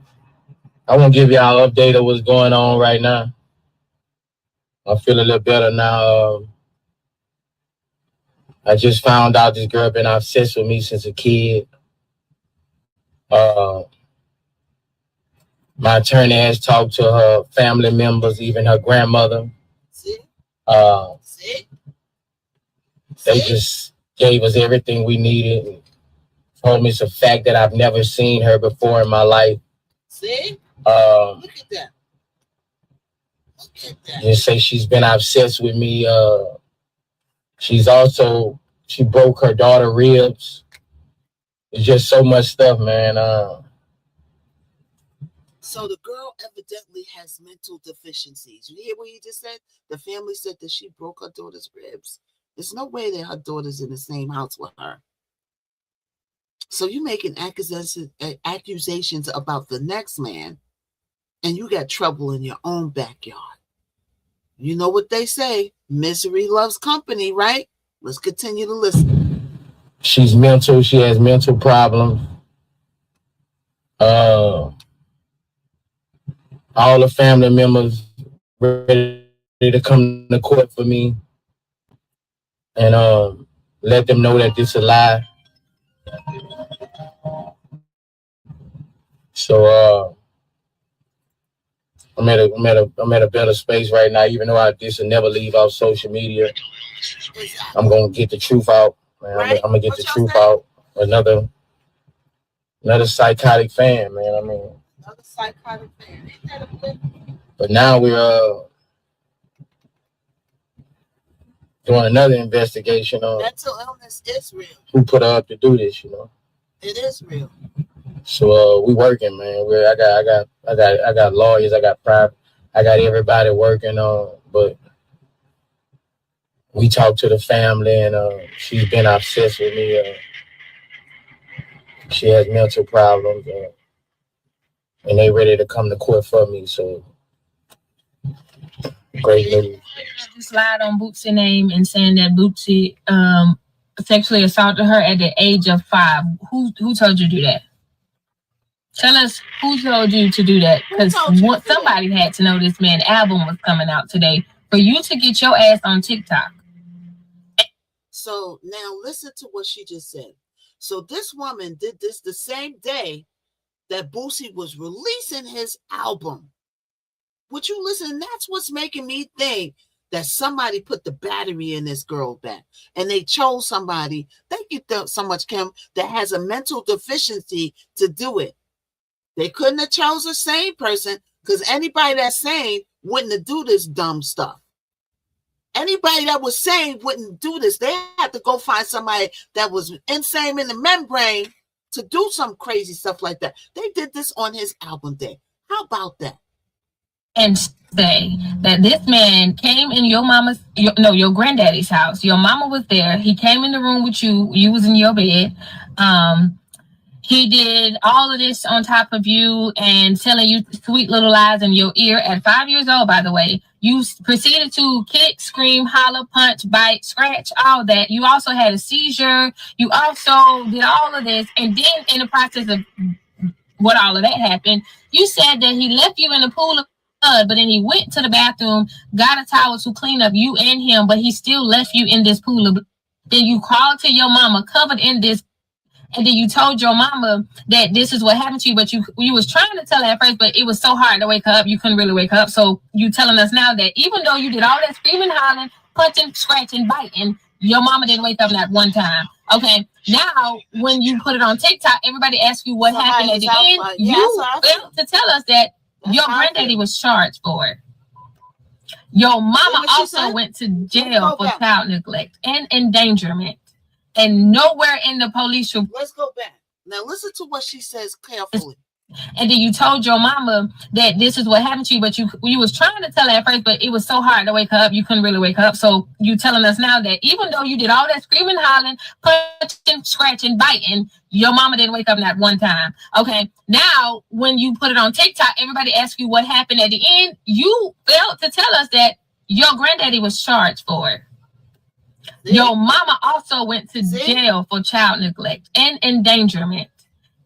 I want to give y'all an update of what's going on right now. I feel a little better now. I just found out this girl been obsessed with me since a kid. My attorney has talked to her family members, even her grandmother. They just gave us everything we needed. Told me it's a fact that I've never seen her before in my life. See? Look at that. Look at that. Just say she's been obsessed with me. She broke her daughter ribs. It's just so much stuff, man. So the girl evidently has mental deficiencies. You hear what you just said? The family said that she broke her daughter's ribs. There's no way that her daughter's in the same house with her. So you making accusations about the next man, and you got trouble in your own backyard. You know what they say, misery loves company, right? Let's continue to listen. She's mental. She has mental problems. All the family members ready to come to court for me and let them know that this is a lie. So I'm at a better space right now, even though this will never leave off social media. I'm gonna get the truth out, man. I'm gonna get the truth out. Another psychotic fan, man. I mean, another psychotic fan. Ain't that a flip? But now we're doing another investigation on mental illness is real. Who put her up to do this, you know? It is real. So we working, man. I got lawyers, I got everybody working on, but we talked to the family and she's been obsessed with me. She has mental problems and they ready to come to court for me. So great news. Just lied on Bootsy's name and saying that Bootsy sexually assaulted her at the age of 5. Who told you to do that? Tell us who told you to do that, because somebody had to know this man's album was coming out today for you to get your ass on TikTok. So now listen to what she just said. So this woman did this the same day that Boosie was releasing his album. Would you listen? That's what's making me think that somebody put the battery in this girl back, and they chose somebody. Thank you so much, Kim, that has a mental deficiency to do it. They couldn't have chose the same person, because anybody that's sane wouldn't have do this dumb stuff. Anybody that was sane wouldn't do this. They had to go find somebody that was insane in the membrane to do some crazy stuff like that. They did this on his album day. How about that? and say that this man came in your granddaddy's house. Your mama was there. He came in the room with you. You was in your bed. He did all of this on top of you and telling you sweet little lies in your ear at 5 years old, by the way. You proceeded to kick, scream, holler, punch, bite, scratch, all that. You also had a seizure. You also did all of this. And then in the process of what all of that happened, you said that he left you in a pool of blood, but then he went to the bathroom, got a towel to clean up you and him, but he still left you in this pool of blood. Then you called to your mama covered in this. And then you told your mama that this is what happened to you, but you was trying to tell her at first, but it was so hard to wake up, you couldn't really wake up. So you telling us now that even though you did all that screaming, hollering, punching, scratching, biting, your mama didn't wake up that one time. Okay, now when you put it on TikTok, everybody asks you what happened at the end. You failed to tell us that your granddaddy was charged for it. Your mama also went to jail for child neglect and endangerment. And nowhere in the police report. Let's go back. Now listen to what she says carefully. And then you told your mama that this is what happened to you, but you was trying to tell her at first, but it was so hard to wake up, you couldn't really wake up. So you telling us now that even though you did all that screaming, hollering, punching, scratching, biting, your mama didn't wake up that one time. Okay, now when you put it on TikTok, everybody asks you what happened at the end. You failed to tell us that your granddaddy was charged for it. Your mama also went to jail for child neglect and endangerment.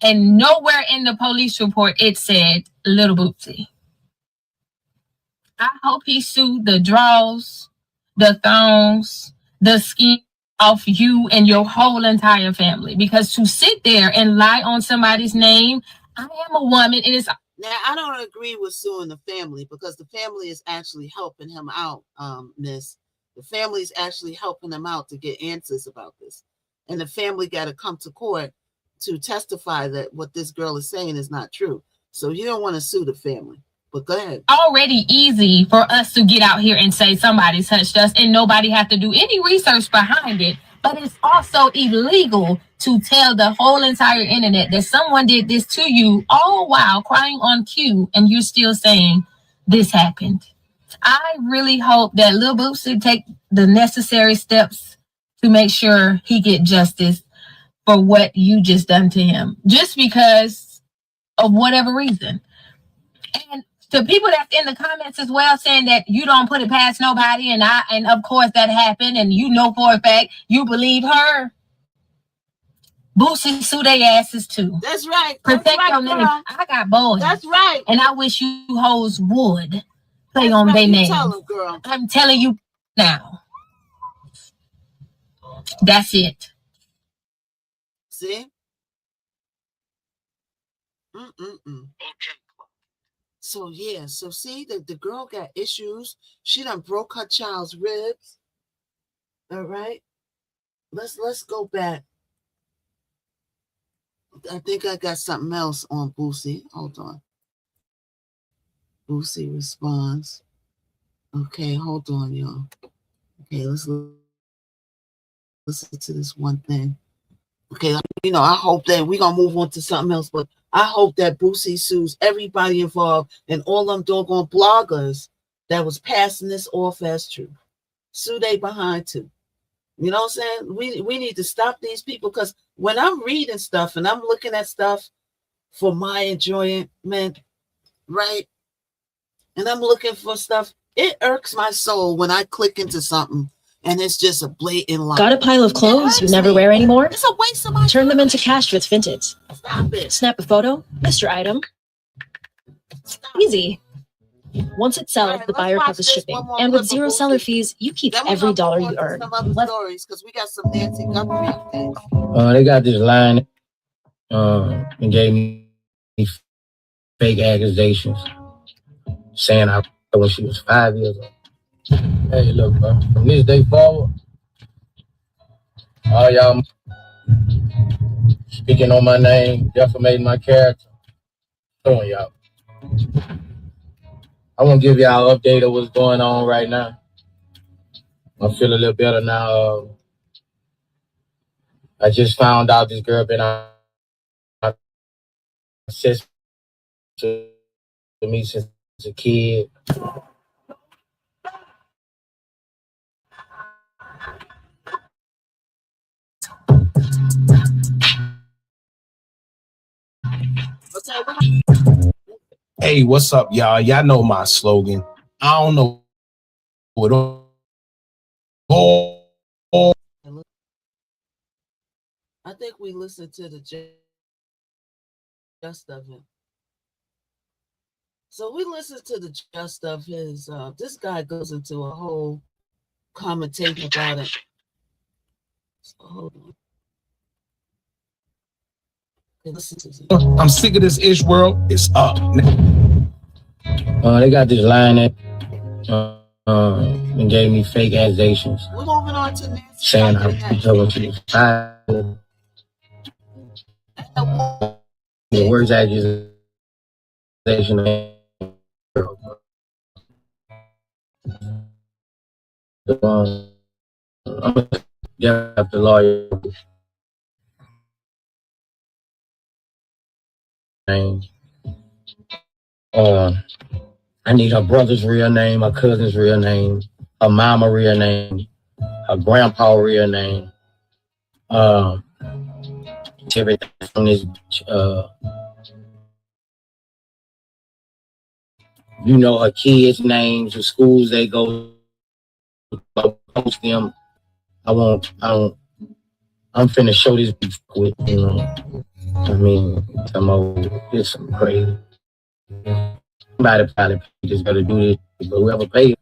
And nowhere in the police report it said Little Bootsy. I hope he sued the draws, the thongs, the skin off you and your whole entire family. Because to sit there and lie on somebody's name, I am a woman. It is. Now, I don't agree with suing the family because the family is actually helping him out, Miss. The family is actually helping him out to get answers about this. And the family got to come to court to testify that what this girl is saying is not true. So you don't want to sue the family. But go ahead. Already easy for us to get out here and say somebody touched us and nobody have to do any research behind it. But it's also illegal to tell the whole entire internet that someone did this to you, all while crying on cue, and you're still saying this happened. I really hope that Lil Boosie take the necessary steps to make sure he get justice for what you just done to him, just because of whatever reason. And to people that's in the comments as well saying that you don't put it past nobody, and of course that happened, and you know for a fact you believe her. Boosie sue their asses too. That's right. Protect your name. I got boys. That's right. And I wish you hoes would play on their name. I'm telling you now. That's it. See? So yeah, so see that the girl got issues. She done broke her child's ribs. All right. Let's go back. I think I got something else on Boosie. Hold on. Boosie responds. Okay, hold on, y'all. Okay, let's listen to this one thing. Okay, I hope that we're going to move on to something else, but I hope that Boosie sues everybody involved and all them doggone bloggers that was passing this off as true. Sue they behind too. You know what I'm saying? We need to stop these people, because when I'm reading stuff and I'm looking at stuff for my enjoyment, right? And I'm looking for stuff, it irks my soul when I click into something and it's just a blatant lie. Got a pile of clothes you never wear anymore? It's a waste of my time. Turn them into cash with Vinted. Stop it. Snap a photo, list your item. Easy. Once it sells, the buyer covers shipping. And with zero seller fees, you keep every dollar you earn. Stories, because we got some Nancy Guthrie things. They got this line and gave me fake accusations saying I when she was 5 years old. Hey, look, bro, from this day forward, all y'all speaking on my name, defamating my character, showing y'all. I want to give y'all an update of what's going on right now. I feel a little better now. I just found out this girl been on to me since a kid. Hey, what's up, y'all? Y'all know my slogan. I don't know what all. I think we listened to the gist of it. So we listened to the gist of his. This guy goes into a whole commentation about it. So hold on. I'm sick of this ish world. It's up. They got this line that and gave me fake accusations. We're moving on to Nancy. Saying I'm talking to the worst accusation. I'm gonna get the lawyer name. I need her brother's real name, her cousin's real name, her mama real name, her grandpa real name. Everything from this. You know, her kids' names, the schools they go, post them. I'm finna show this with, you know. I mean, this is crazy. Somebody probably just gotta do this, but whoever pays,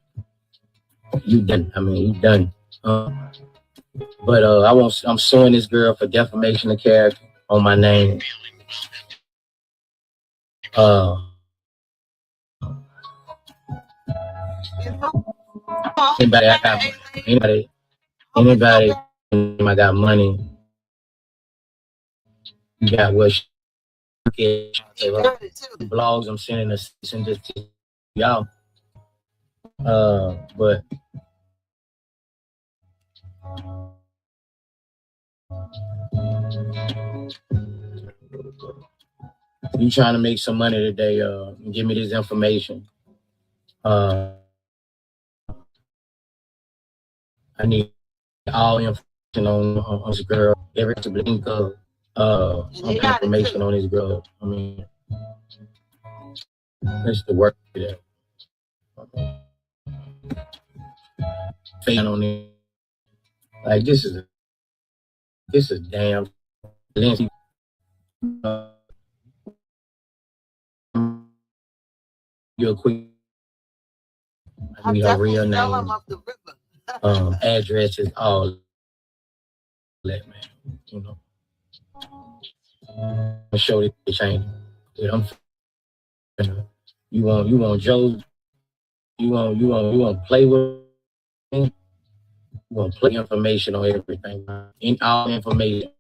you done. I mean, you done. But I'm suing this girl for defamation of character on my name. Anybody I got money, you got what blogs I'm sending this to y'all. But you trying to make some money today, give me this information. I need all information on this girl. Every link information on this girl. I mean, that's the work today. Fan on it. Like this is damn. Real quick. I need her real name, addresses, all that, man. You know, I'll show you the change. You want Joe? You want play with me? You want play information on everything? In all information,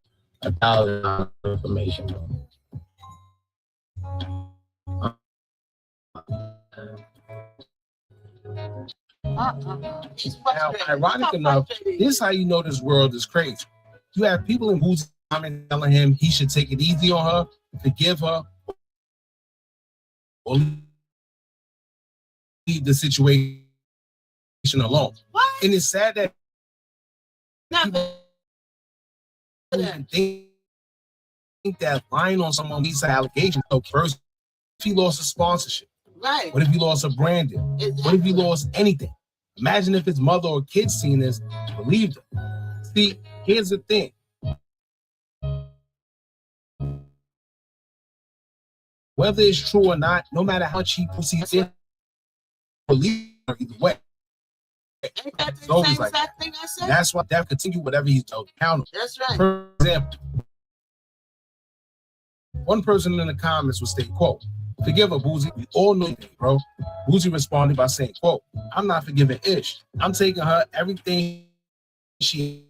1,000 information. Now, ironic enough, this is how you know this world is crazy. You have people in Boozy's comment telling him he should take it easy on her, forgive her, or leave the situation alone. What? And it's sad that think that lying on someone these allegations. So first, if he lost a sponsorship, right? What if he lost a branding? Exactly. What if he lost anything? Imagine if his mother or kids seen this, believed him. See, here's the thing. Whether it's true or not, no matter how much he perceives it, believe her either way. It's always like that. That's why Dev continue whatever he's held accountable. That's right. For example, one person in the comments would state, quote, "Forgive her, Boozy. We all know that, bro." Boozy responded by saying, quote, "I'm not forgiving Ish. I'm taking her everything she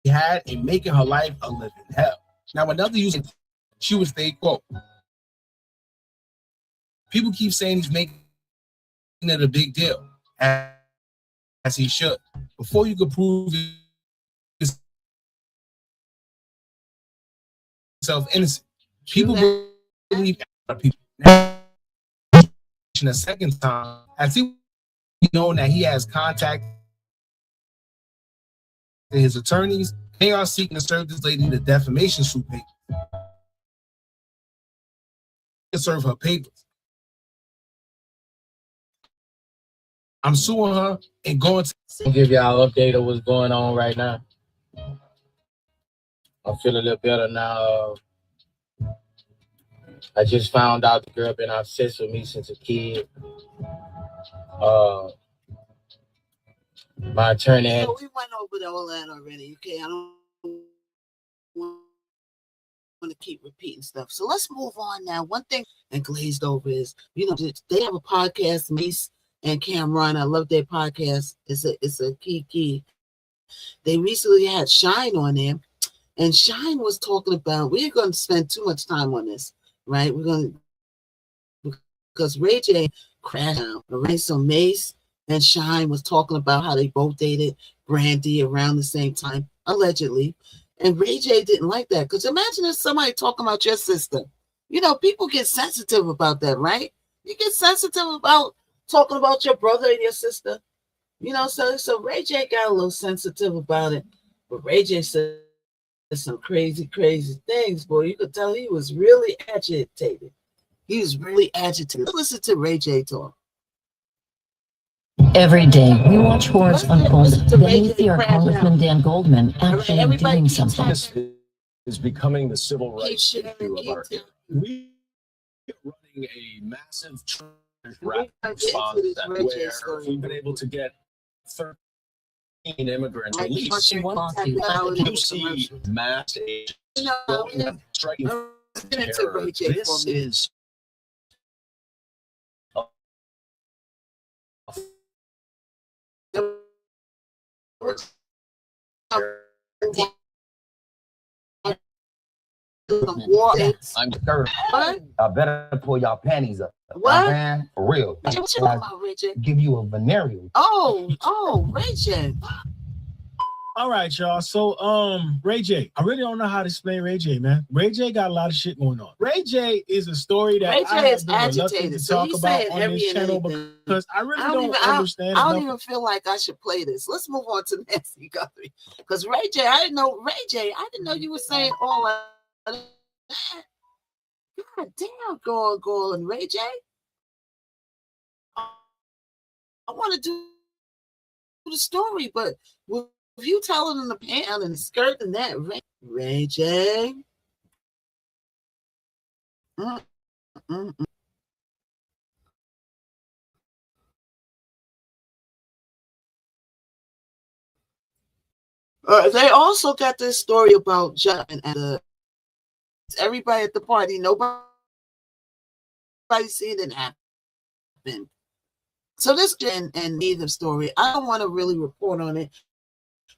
had and making her life a living hell." Now, another user, she would state, quote, "People keep saying he's making it a big deal, as he should. Before you could prove yourself innocent, people believe people information a second time, as he known that he has contact with his attorneys. They are seeking to serve this lady the defamation suit paper. Serve her papers. I'm suing her and going to I'll give y'all an update of what's going on right now. I feel a little better now. I just found out the girl been obsessed with me since a kid. My attorney had... So we went over all that already, okay? I don't want to keep repeating stuff. So let's move on now. One thing and glazed over is, you know, they have a podcast, Mace and Cameron. I love their podcast. It's a key. They recently had Shine on there, and Shine was talking about, we're going to spend too much time on this, right? We're going to, because Ray J crashed out, right? So Mace and Shine was talking about how they both dated Brandy around the same time, allegedly. And Ray J didn't like that, because imagine if somebody talking about your sister. You know, people get sensitive about that, right? You get sensitive about talking about your brother and your sister. You know, so Ray J got a little sensitive about it. But Ray J said some crazy things, boy. You could tell he was really agitated. He was really agitated. Listen to Ray J talk. Every day, we watch horrors unfold. Then we see our Congressman Dan Goldman actually doing something. This is becoming the civil rights issue of our era. We are running a massive rapid response that where we've been able to get 13 immigrants released. You see mass striking terror. This is I'm scared. I better pull y'all panties up. What? Man, for real. What you talking about, Ray J? Give you a venereal. Oh, Ray J. All right, y'all. So, Ray J. I really don't know how to explain Ray J, man. Ray J got a lot of shit going on. Ray J is a story that Ray J I is agitated, to so talk he's about saying on this channel because I really don't understand. I don't even feel like I should play this. Let's move on to Nancy Guthrie, because Ray J. I didn't know you were saying all that. God damn, girl, and Ray J. I want to do the story, but with you telling them the pan and the skirt and that, Ray J. They also got this story about John and everybody at the party. Nobody seen it happen. So this and neither story, I don't want to really report on it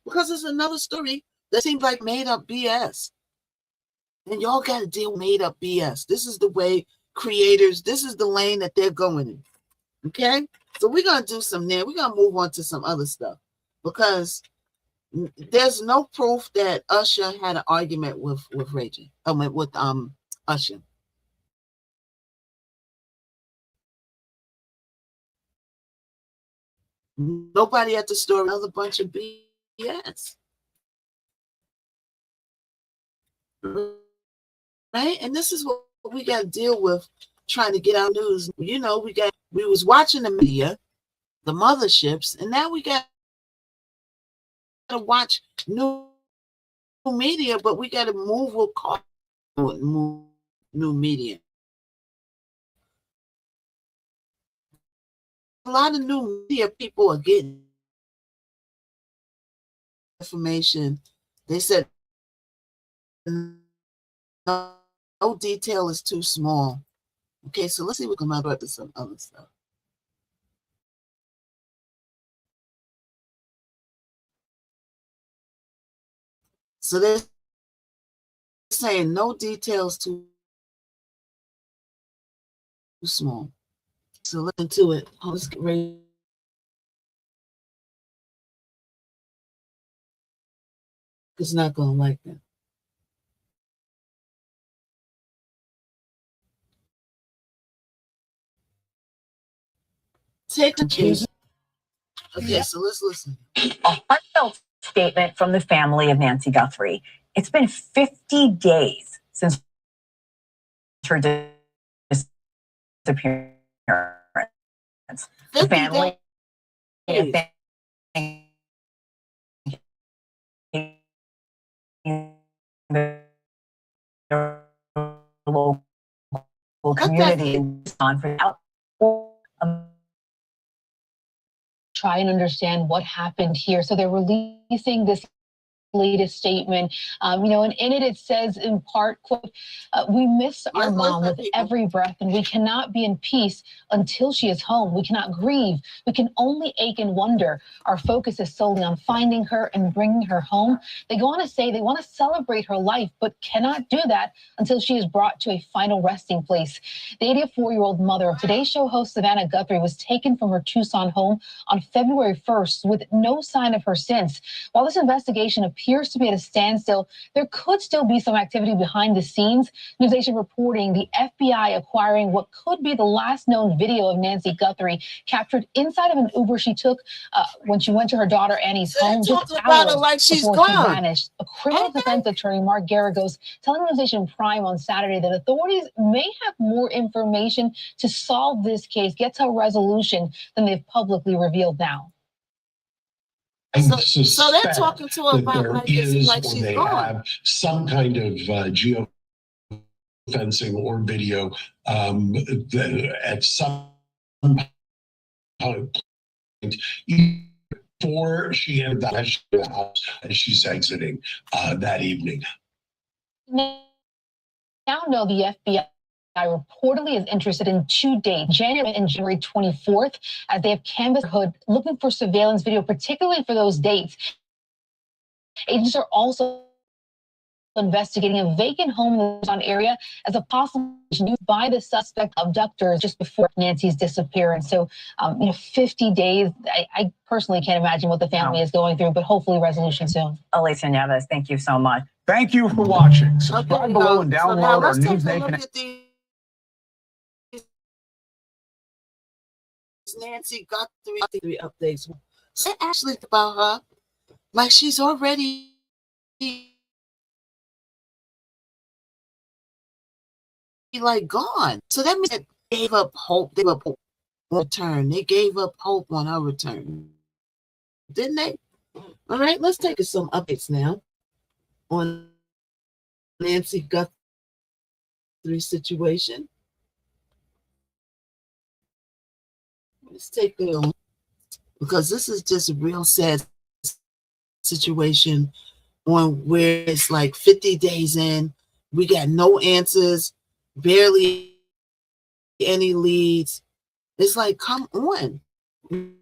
because it's another story that seems like made up BS. And y'all got to deal with made up BS. This is the way creators, this is the lane that they're going in. Okay? So we're going to do some there. We're going to move on to some other stuff because there's no proof that Usher had an argument with Ray J. With Usher. Nobody at the store, another bunch of BS. Right? And this is what we got to deal with trying to get our news. You know, we was watching the media, the motherships, and now we got to watch new media, but we got to move with caution with new media. A lot of new media people are getting information. They said no detail is too small. Okay, so let's see if we can come out to some other stuff. So they're saying no details too small. So listen to it. Let's get ready. It's not going to like that. take the case. Okay, so let's listen. A heartfelt statement from the family of Nancy Guthrie. It's been 50 days since her disappearance. The family the local community on for now. Try and understand what happened here. So they're releasing this latest statement, and in it says in part, quote, we miss our mom with every breath, and we cannot be in peace until she is home. We cannot grieve. We can only ache and wonder. Our focus is solely on finding her and bringing her home. They go on to say they want to celebrate her life, but cannot do that until she is brought to a final resting place. The 84-year-old mother of Today's Show host Savannah Guthrie was taken from her Tucson home on February 1st with no sign of her since. While this investigation appears to be at a standstill, there could still be some activity behind the scenes. Newsnation reporting the FBI acquiring what could be the last known video of Nancy Guthrie captured inside of an Uber she took when she went to her daughter Annie's home just hours before she vanished. A criminal defense attorney, Mark Garagos, telling Newsnation Prime on Saturday that authorities may have more information to solve this case, get to a resolution than they've publicly revealed now. So they're talking to her about like she's gone. Have some kind of geofencing or video at some point before she entered the house as she's exiting that evening. Now know the FBI reportedly is interested in 2 dates, January and January 24th, as they have canvassed her hood looking for surveillance video, particularly for those dates. Agents are also investigating a vacant home in the Tucson area as a possible used by the suspect abductors just before Nancy's disappearance. So, 50 days, I personally can't imagine what the family is going through, but hopefully resolution soon. Alicia Nieves, thank you so much. Thank you for watching. Subscribe below and download our Newsnation. Nancy got three updates. So actually about her, like she's already like gone. So that means they gave up hope. They gave up hope on return. They gave up hope on her return, didn't they? All right, let's take some updates now on Nancy Guthrie situation. Let's take a look, because this is just a real sad situation on where it's like 50 days in, we got no answers, barely any leads. It's like, come on. You know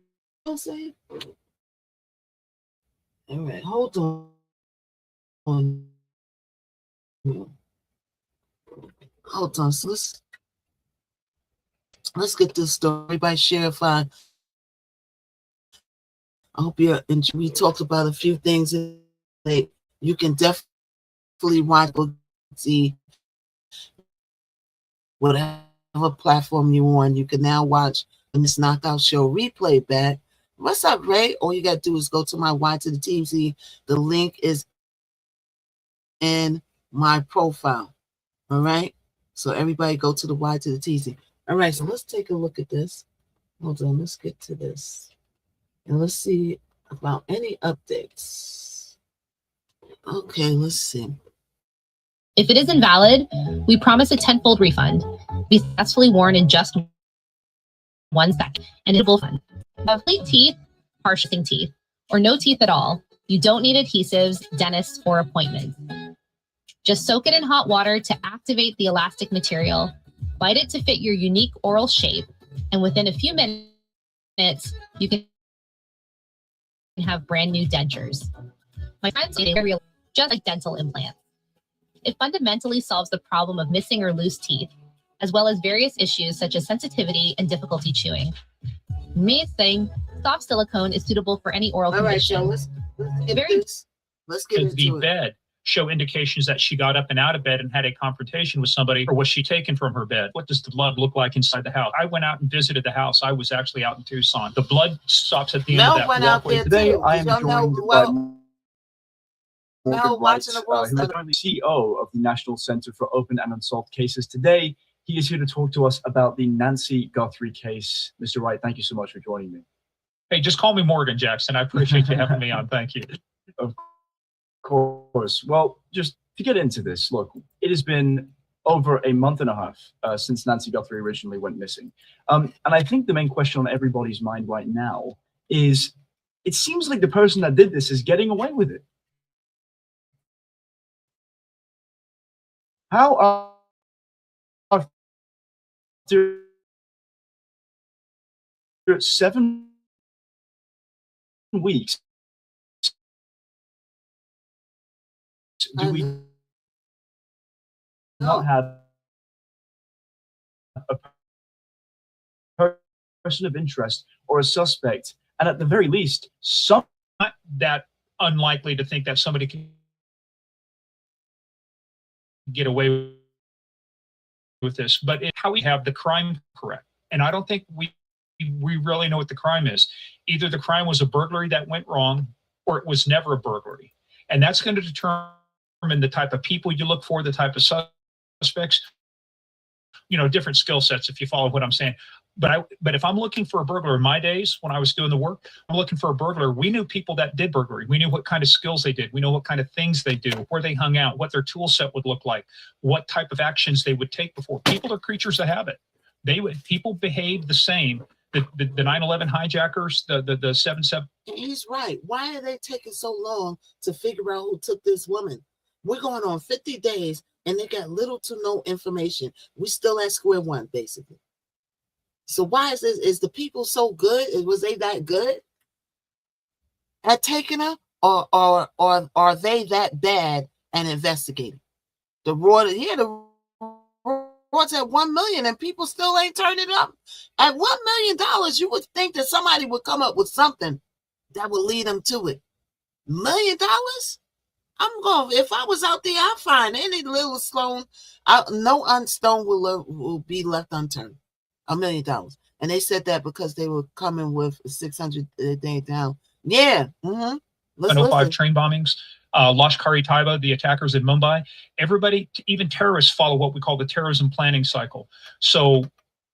what I'm saying? All right, hold on. Hold on. So let's get this story by Sheriff. I hope you're enjoying. We talked about a few things that you can definitely watch, see whatever platform you're on. You can now watch the Miss Knockout Show replay back. What's up, Ray? All you got to do is go to my Y to the TZ. The link is in my profile. All right? So everybody go to the Y to the TZ. All right, so let's take a look at this. Hold on, let's get to this. And let's see about any updates. Okay, let's see. If it is invalid, we promise a tenfold refund. Be successfully worn in just 1 second. And it will fund. Complete teeth, harsh teeth, or no teeth at all. You don't need adhesives, dentists, or appointments. Just soak it in hot water to activate the elastic material. Bite it to fit your unique oral shape, and within a few minutes, you can have brand new dentures. My friends say they're just like dental implants. It fundamentally solves the problem of missing or loose teeth, as well as various issues such as sensitivity and difficulty chewing. Amazing. Soft silicone is suitable for any oral condition. All right, so let's get into it. Bad. show indications that she got up and out of bed and had a confrontation with somebody, or was she taken from her bed? What does the blood look like inside the house? I went out and visited the house. I was actually out in Tucson. The blood stops at the end of that walkway. Today, I am joined by Morgan Wright, who is currently CEO of the National Center for Open and Unsolved Cases. Today, he is here to talk to us about the Nancy Guthrie case. Mr. Wright, thank you so much for joining me. Hey, just call me Morgan, Jackson. I appreciate you having me on. Thank you. Of course. Well, just to get into this, look, it has been over a month and a half since Nancy Guthrie originally went missing. And I think the main question on everybody's mind right now is, it seems like the person that did this is getting away with it. How after 7 weeks do we not have a person of interest or a suspect, and at the very least, some not that unlikely to think that somebody can get away with this, but how we have the crime correct. And I don't think we really know what the crime is. Either the crime was a burglary that went wrong, or it was never a burglary. And that's going to determine the type of people you look for, the type of suspects, you know, different skill sets, if you follow what I'm saying. But if I'm looking for a burglar in my days when I was doing the work, I'm looking for a burglar. We knew people that did burglary. We knew what kind of skills they did. We know what kind of things they do, where they hung out, what their tool set would look like, what type of actions they would take before. People are creatures of habit. People behave the same. The 9/11 hijackers, the 7/7. He's right. Why are they taking so long to figure out who took this woman? We're going on 50 days and they got little to no information. We still at square one, basically. So why is this? Is the people so good? Was they that good at taking her, or are they that bad at investigating? The Reuters at 1 million and people still ain't turning it up. At $1 million, you would think that somebody would come up with something that would lead them to it. $1 million? If I was out there, I'd find any little stone. No stone will be left unturned. $1 million. And they said that because they were coming with 600 days down. Yeah. Mm-hmm. 105 train bombings. Lashkar-e-Taiba, the attackers in Mumbai. Everybody, even terrorists, follow what we call the terrorism planning cycle. So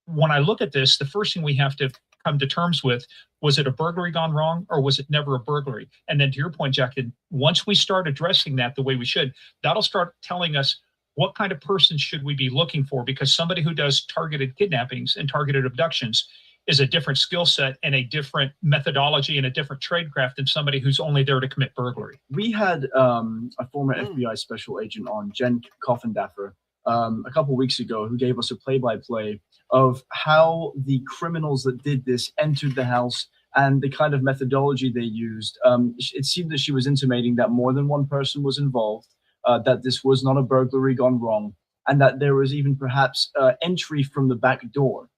when I look at this, the first thing we have to come to terms with, was it a burglary gone wrong, or was it never a burglary? And then to your point, Jack, once we start addressing that the way we should, that'll start telling us what kind of person should we be looking for, because somebody who does targeted kidnappings and targeted abductions is a different skill set and a different methodology and a different tradecraft than somebody who's only there to commit burglary. We had a former FBI special agent on, Jen Coffindaffer, a couple weeks ago, who gave us a play-by-play of how the criminals that did this entered the house and the kind of methodology they used. It seemed that she was intimating that more than one person was involved, that this was not a burglary gone wrong, and that there was even perhaps entry from the back door.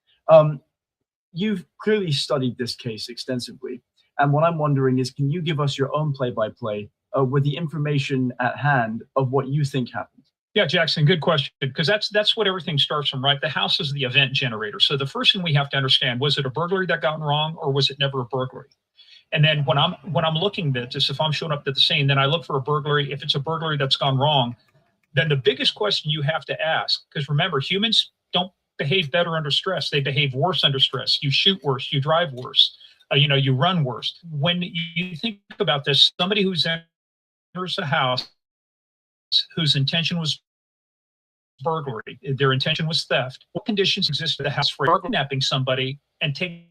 You've clearly studied this case extensively, and what I'm wondering is, can you give us your own play-by-play with the information at hand of what you think happened? Yeah, Jackson, good question, because that's what everything starts from, right? The house is the event generator. So the first thing we have to understand, was it a burglary that got wrong, or was it never a burglary? And then when I'm looking at this, if I'm showing up at the scene, then I look for a burglary. If it's a burglary that's gone wrong, then the biggest question you have to ask, because remember, humans don't behave better under stress. They behave worse under stress. You shoot worse, you drive worse, you run worse. When you think about this, somebody who enters a house whose intention was burglary, their intention was theft, what conditions exist in the house for kidnapping somebody and taking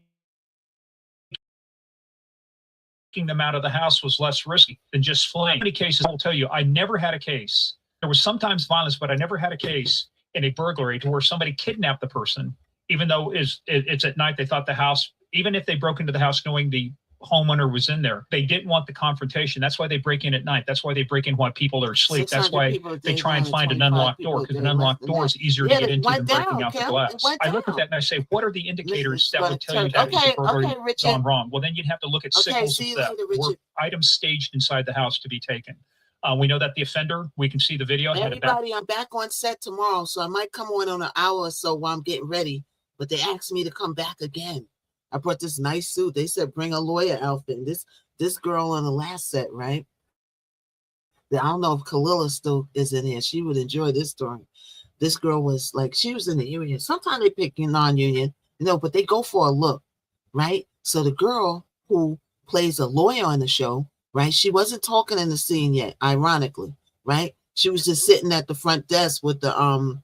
them out of the house was less risky than just fleeing? In many cases, I will tell you, I never had a case. There was sometimes violence, but I never had a case in a burglary to where somebody kidnapped the person, even though it's at night. They thought the house, even if they broke into the house knowing the homeowner was in there, they didn't want the confrontation. That's why they break in at night. That's why they break in while people are asleep. That's why they try and find an unlocked door, because an unlocked door is easier to get into than breaking out the glass. I look at that and I say, what are the indicators that would tell you that it's a burglary gone wrong? Well, then you'd have to look at signals of theft, or items staged inside the house to be taken. We know that the offender, we can see the video. Everybody, I'm back on set tomorrow, so I might come on an hour or so while I'm getting ready. But they asked me to come back again. I brought this nice suit. They said bring a lawyer outfit. And this girl on the last set, right? I don't know if Kalila still is in here. She would enjoy this story. This girl was like, she was in the union. Sometimes they pick non-union, but they go for a look, right? So the girl who plays a lawyer on the show, right? She wasn't talking in the scene yet, ironically, right? She was just sitting at the front desk with the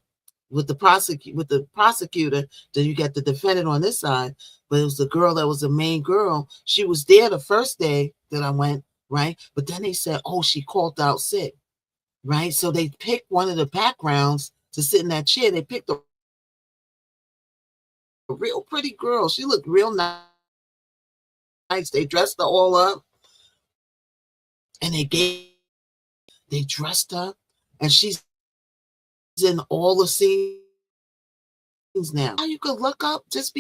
prosecutor. Then you get the defendant on this side, but it was the girl that was the main girl. She was there the first day that I went, right? But then they said, oh, she called out sick, right? So they picked one of the backgrounds to sit in that chair. They picked a real pretty girl. She looked real nice. They dressed her all up, and they dressed her, and she's in all the scenes now. You could look up just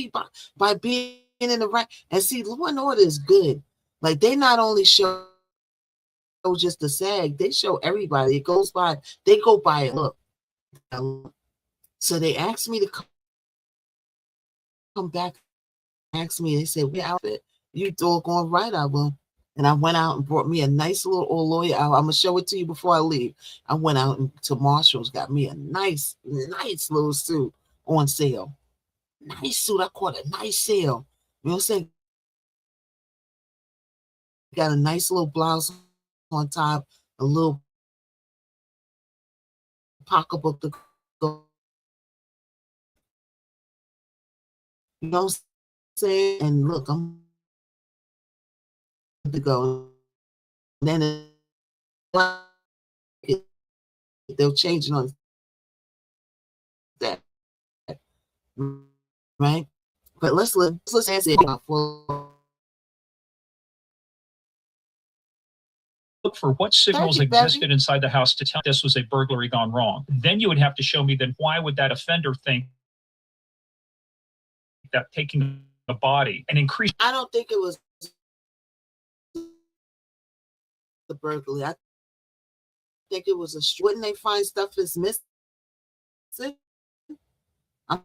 by being in the right and see. Law and Order is good. Like, they not only show just the SAG, they show everybody. It goes by. They go by it. Look. So they asked me to come back. Asked me. They said, "What outfit? You doggone right, I will." And I went out and brought me a nice little old lawyer out. I'm gonna show it to you before I leave. I went out to Marshall's, got me a nice little suit on sale. Nice suit. I caught a nice sale. You know what I'm saying? Got a nice little blouse on top, a little pocketbook to go. You know what I'm saying? And look, I'm to go. And then they'll change it on that, right? But let's answer it for. Look for what signals existed inside the house to tell this was a burglary gone wrong. Then you would have to show me then why would that offender think that taking a body and increase. I don't think it was the burglary. I think it was wouldn't they find stuff is missing? I'm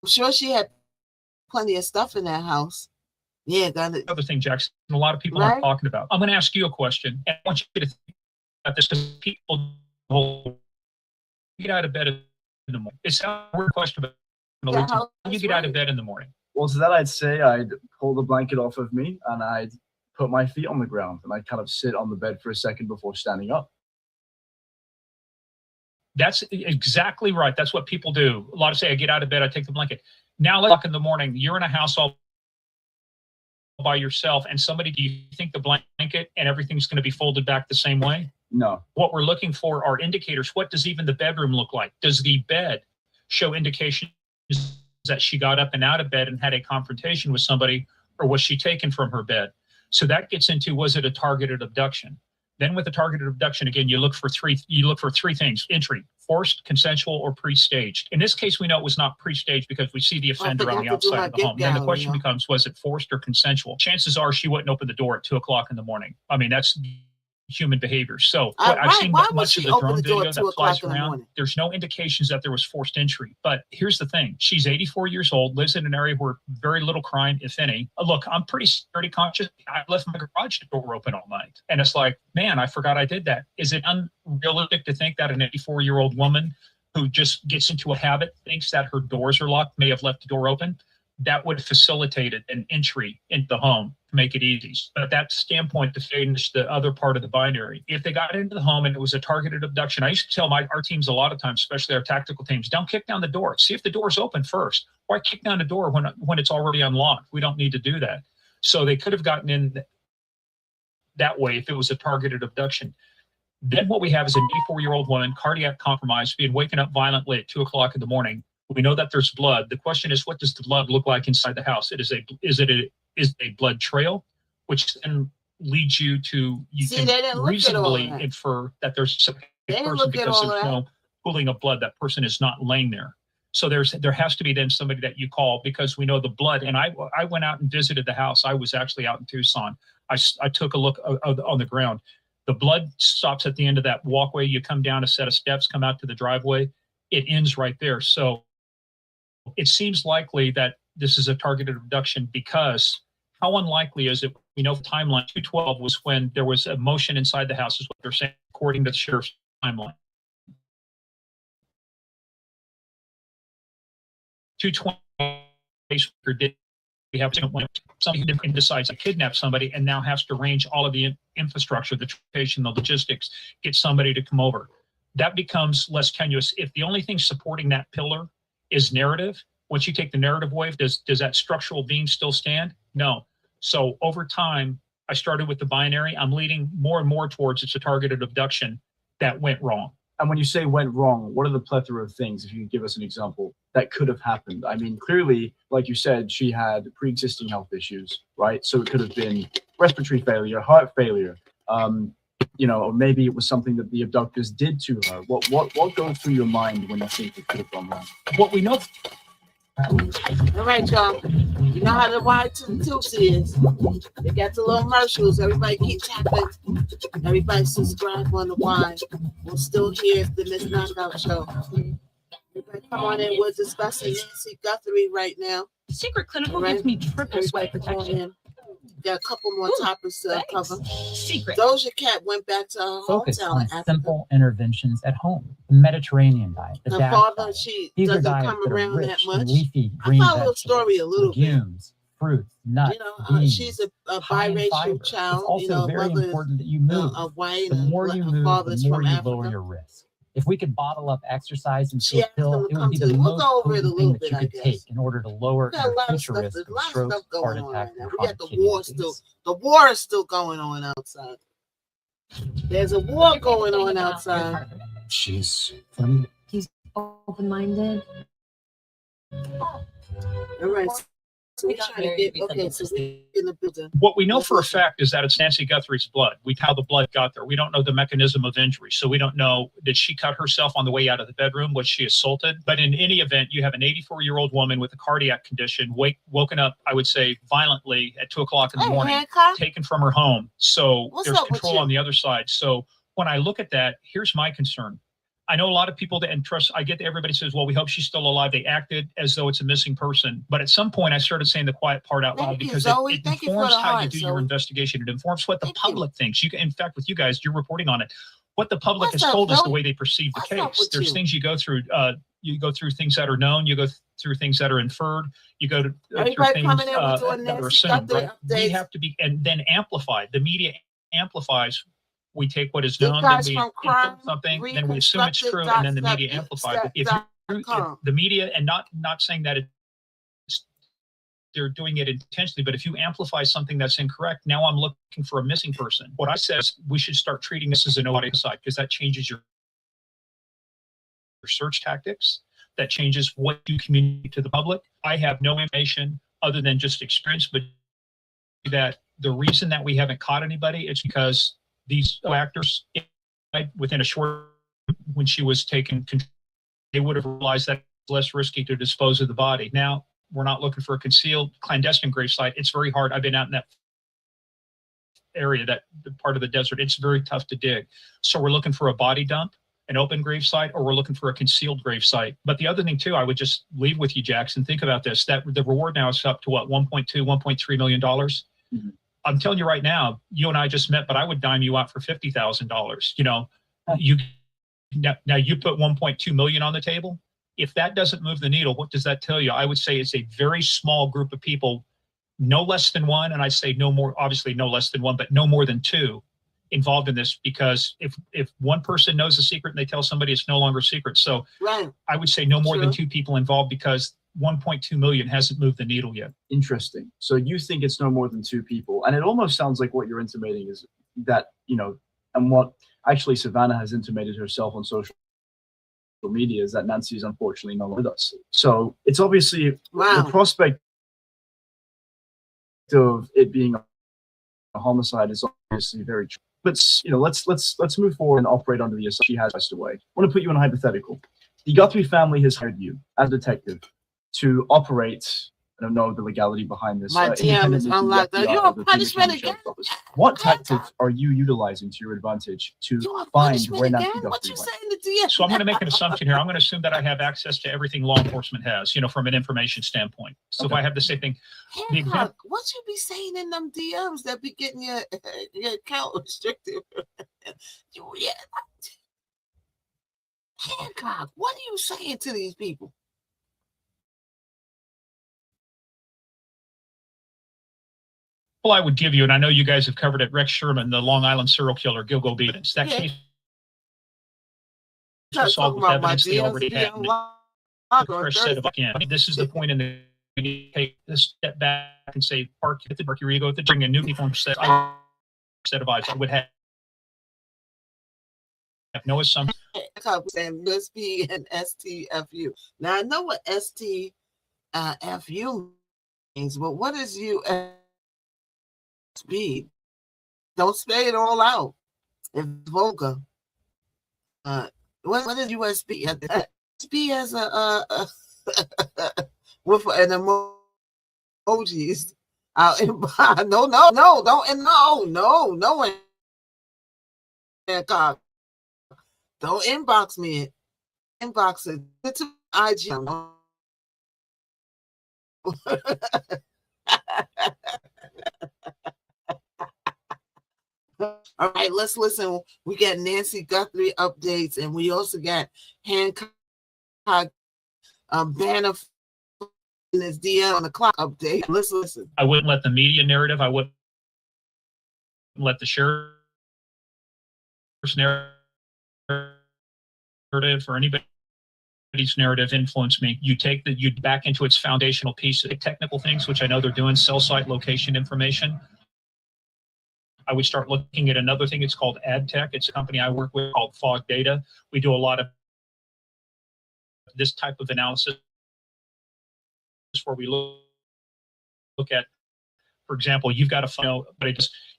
sure she had plenty of stuff in that house. Yeah, got it. Other thing, Jackson, a lot of people aren't talking about. I'm going to ask you a question, and I want you to think about this because people get out of bed in the morning. It's a weird question, but how you get out of bed in the morning? Well, to that I'd say I'd pull the blanket off of me and I'd put my feet on the ground and I'd kind of sit on the bed for a second before standing up. That's exactly right. That's what people do. A lot of say, I get out of bed, I take the blanket. Now, like in the morning, you're in a house all by yourself, and somebody, do you think the blanket and everything's going to be folded back the same way? No. What we're looking for are indicators. What does even the bedroom look like? Does the bed show indications that she got up and out of bed and had a confrontation with somebody, or was she taken from her bed? So that gets into, was it a targeted abduction? Then with a targeted abduction, again, you look for three things: entry, forced, consensual, or pre-staged. In this case, we know it was not pre-staged because we see the offender on the outside of the home. Then the question becomes, was it forced or consensual? Chances are she wouldn't open the door at 2 o'clock in the morning. I mean, that's human behavior. So I've seen much of the drone video that flies around. There's no indications that there was forced entry. But here's the thing. She's 84 years old, lives in an area where very little crime, if any. Look, I'm pretty security conscious. I left my garage door open all night. And it's like, man, I forgot I did that. Is it unrealistic to think that an 84-year-old woman who just gets into a habit, thinks that her doors are locked, may have left the door open? That would facilitate an entry into the home to make it easy. But at that standpoint, to finish the other part of the binary, if they got into the home and it was a targeted abduction, I used to tell our teams a lot of times, especially our tactical teams, don't kick down the door. See if the door's open first. Why kick down the door when it's already unlocked? We don't need to do that. So they could have gotten in that way if it was a targeted abduction. Then what we have is an 84-year-old woman, cardiac compromise, being waken up violently at 2 o'clock in the morning. We know that there's blood. The question is, what does the blood look like inside the house? Is it a blood trail, which then leads you to can reasonably infer that there's some person because there's no pooling of blood. That person is not laying there. So there has to be then somebody that you call because we know the blood. And I went out and visited the house. I was actually out in Tucson. I took a look on the ground. The blood stops at the end of that walkway. You come down a set of steps, come out to the driveway. It ends right there. So it seems likely that this is a targeted abduction because how unlikely is it? We know the timeline 212 was when there was a motion inside the house, is what they're saying, according to the sheriff's timeline. 220 did we have somebody who decides to kidnap somebody and now has to arrange all of the infrastructure, the transportation, the logistics, get somebody to come over. That becomes less tenuous. If the only thing supporting that pillar is narrative, once you take the narrative away, does that structural beam still stand? No. So over time, I started with the binary. I'm leading more and more towards it's a targeted abduction that went wrong. And when you say went wrong, what are the plethora of things, if you could give us an example, that could have happened? I mean, clearly, like you said, she had pre-existing health issues, right? So it could have been respiratory failure, heart failure, you know, or maybe it was something that the abductors did to her. What goes through your mind when you think it could have gone wrong? What we know. All right, y'all. You know how the Y2 is. They got the little commercials. Everybody keep tapping. Everybody subscribe on the Y. We're still here at the Miss Knockout Show. Everybody come on in. We're discussing Nancy Guthrie right now. Secret Clinical gives me triple sweat protection. Got a couple more topics to cover. Secret. Doja Cat went back to her Focus hometown on in Africa. simple interventions at home. The Mediterranean diet, the Her DAF father, diet. she These are doesn't diets come that are around that rich much. in leafy I green follow the vegetables, story a little bit. legumes, fruits, nuts, You know, beans, she's a high in biracial fiber. child. It's also You know, very mother important that you is move. a white The and more you her move, the father's more from you Africa. lower your risk. If we could bottle up exercise into She a asked them pill, to it would come be to the the. We'll most go over it a potent little thing that bit, you I could guess. take in order to lower We got a your lot of future stuff. risk There's a of lot of strokes, stuff heart going on attacks, right now. and We got chronic the kidney war disease. still. The war is still going on outside. There's a war going on outside. She's funny. He's open-minded. All right. So we're trying to get okay. So we're in the building. What we know for a fact is that it's Nancy Guthrie's blood. How the blood got there. We don't know the mechanism of injury. So we don't know, did she cut herself on the way out of the bedroom? Was she assaulted? But in any event, you have an 84-year-old woman with a cardiac condition, woken up, I would say, violently at 2 o'clock in the morning, Hancock? taken from her home. So What's there's up with control you? on the other side. So when I look at that, here's my concern. I know a lot of people that and trust. I get that everybody says, well, we hope she's still alive. They acted as though it's a missing person. But at some point, I started saying the quiet part out loud because it informs how you do your investigation. It informs what the public thinks. You can, in fact, with you guys, you're reporting on it. What the public has told us the way they perceive the case. There's things you go through. You go through things that are known. You go through things that are inferred. You go to through things that are assumed. Right? We have to be and then amplified. The media amplifies. We take what is known, then we infer something, then we assume it's true, and then the media amplifies it. If the media, and not saying that they're doing it intentionally, but if you amplify something that's incorrect, now I'm looking for a missing person. What I said is we should start treating this as a no audio side because that changes your search tactics. That changes what you communicate to the public. I have no information other than just experience, but that the reason that we haven't caught anybody, it's because these actors, within a short, when she was taken, they would have realized that it's less risky to dispose of the body. Now, we're not looking for a concealed clandestine gravesite. It's very hard. I've been out in that area, that part of the desert. It's very tough to dig. So we're looking for a body dump, an open gravesite, or we're looking for a concealed gravesite. But the other thing, too, I would just leave with you, Jackson, think about this, that the reward now is up to what, $1.2, $1.3 million? Mm-hmm. I'm telling you right now, you and I just met, but I would dime you out for $50,000. You know, now you put 1.2 million on the table. If that doesn't move the needle, what does that tell you? I would say it's a very small group of people, no less than one. And I say no more, obviously no less than one, but no more than two involved in this, because if one person knows a secret and they tell somebody, it's no longer a secret. So I would say no more than two people involved, because 1.2 million hasn't moved the needle yet. Interesting. So you think it's no more than two people, and it almost sounds like what you're intimating is that, you know, and what actually Savannah has intimated herself on social media is that Nancy is unfortunately no longer with us. So it's obviously the prospect of it being a homicide is obviously very true. But, you know, let's move forward and operate under the assumption she has passed away. I want to put you in a hypothetical. the Guthrie family has hired you as a detective to operate. I don't know the legality behind this. My DM is independently from the unlocked. FBI You're or on the Phoenix punishment County again. Sheriff's Office. What tactics are you utilizing to your advantage to find where Nancy Guthrie What you went? saying to DM? So I'm going to make an assumption here. I'm going to assume that I have access to everything law enforcement has, you know, from an information standpoint. So if I have the same thing, the Hancock, what you be saying in them DMs that be getting your account restricted? Yeah. Hancock, what are you saying to these people? I would give you, and I know you guys have covered it, Rex Sherman, the Long Island serial killer, Gilgo Beatons. That case was solved with evidence they already had. Fresh set of again. This is the point in the you need to take this step back and say, park your ego at the bring in new people and set of eyes. I would have no assumption. And MSP and STFU. Now I know what STFU means, but what is USB? Don't say it all out. It's vulgar. What is USB? USB has a with an emojis. No, Hancock. Don't inbox me. Inbox it. It's IG. All right, let's listen. We got Nancy Guthrie updates, and we also got Hancock banner in his DM on the clock update. Let's listen. I wouldn't let the media narrative. I wouldn't let the sheriff's narrative or anybody's narrative influence me. You take you back into its foundational piece, technical things, which I know they're doing, cell site location information. I would start looking at another thing. It's called AdTech. It's a company I work with called Fog Data. We do a lot of this type of analysis where we look at, for example, you've got a phone, but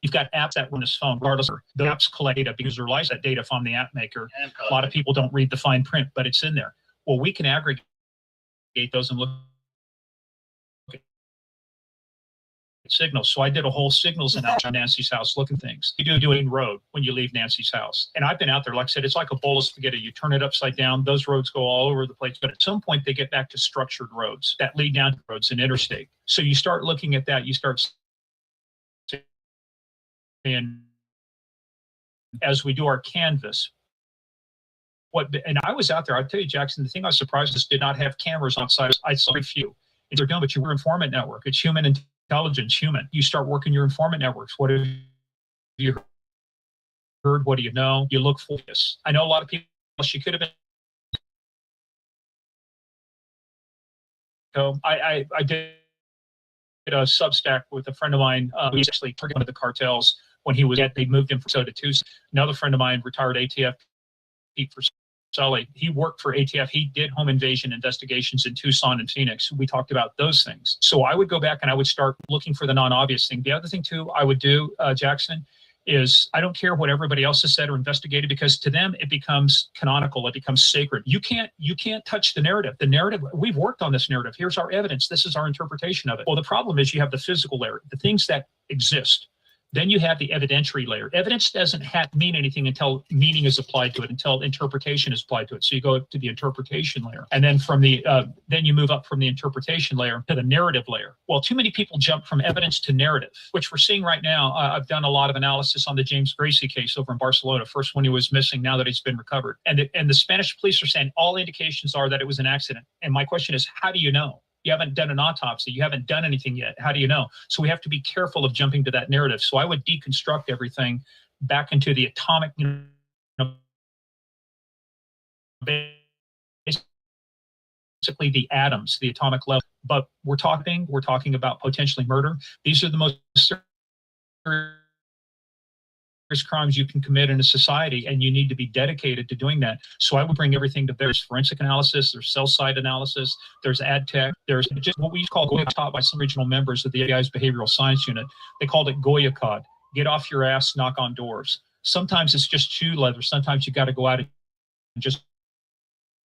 you've got apps that run this phone, regardless of the apps collect data because they realize that data from the app maker. A lot of people don't read the fine print, but it's in there. Well, we can aggregate those and look at signals. So I did a whole signals analysis on Nancy's house looking things. You do it in road when you leave Nancy's house. And I've been out there, like I said, it's like a bowl of spaghetti. You turn it upside down. Those roads go all over the place. But at some point, they get back to structured roads that lead down to roads and interstate. So you start looking at that. You start saying, as we do our canvas, and I was out there, I'll tell you, Jackson, the thing I was surprised is did not have cameras outside. I saw very few. They're doing, but you're informant network. It's human intelligence, human. You start working your informant networks. What have you heard? What do you know? You look for this. I know a lot of people, she could have been. So I did a Substack with a friend of mine who was actually one of the cartels when he was they moved him from Soda to another friend of mine, retired ATF, Pete Sully. He worked for ATF. He did home invasion investigations in Tucson and Phoenix. We talked about those things. So I would go back and I would start looking for the non-obvious thing. The other thing too I would do, Jackson, is I don't care what everybody else has said or investigated, because to them it becomes canonical, it becomes sacred. You can't touch the narrative. The narrative, we've worked on this narrative. Here's our evidence. This is our interpretation of it. Well, the problem is you have the physical layer, the things that exist. Then you have the evidentiary layer. Evidence doesn't mean anything until meaning is applied to it, until interpretation is applied to it. So you go to the interpretation layer, and then from the then you move up from the interpretation layer to the narrative layer. Well, too many people jump from evidence to narrative, which we're seeing right now. I've done a lot of analysis on the James Gracie case over in Barcelona. First when he was missing, now that he's been recovered, and the Spanish police are saying all indications are that it was an accident. And my question is, how do you know? You haven't done an autopsy. You haven't done anything yet. How do you know? So we have to be careful of jumping to that narrative. So I would deconstruct everything back into the atomic, basically the atoms, the atomic level. But we're talking about potentially murder. These are the most serious crimes you can commit in a society, and you need to be dedicated to doing that. So I would bring everything to bear. There's forensic analysis, there's cell site analysis, there's ad tech, there's just what we call Goya taught by some regional members of the AI's behavioral science unit. They called it Goya cod. Get off your ass, knock on doors. Sometimes it's just shoe leather. Sometimes you got to go out and just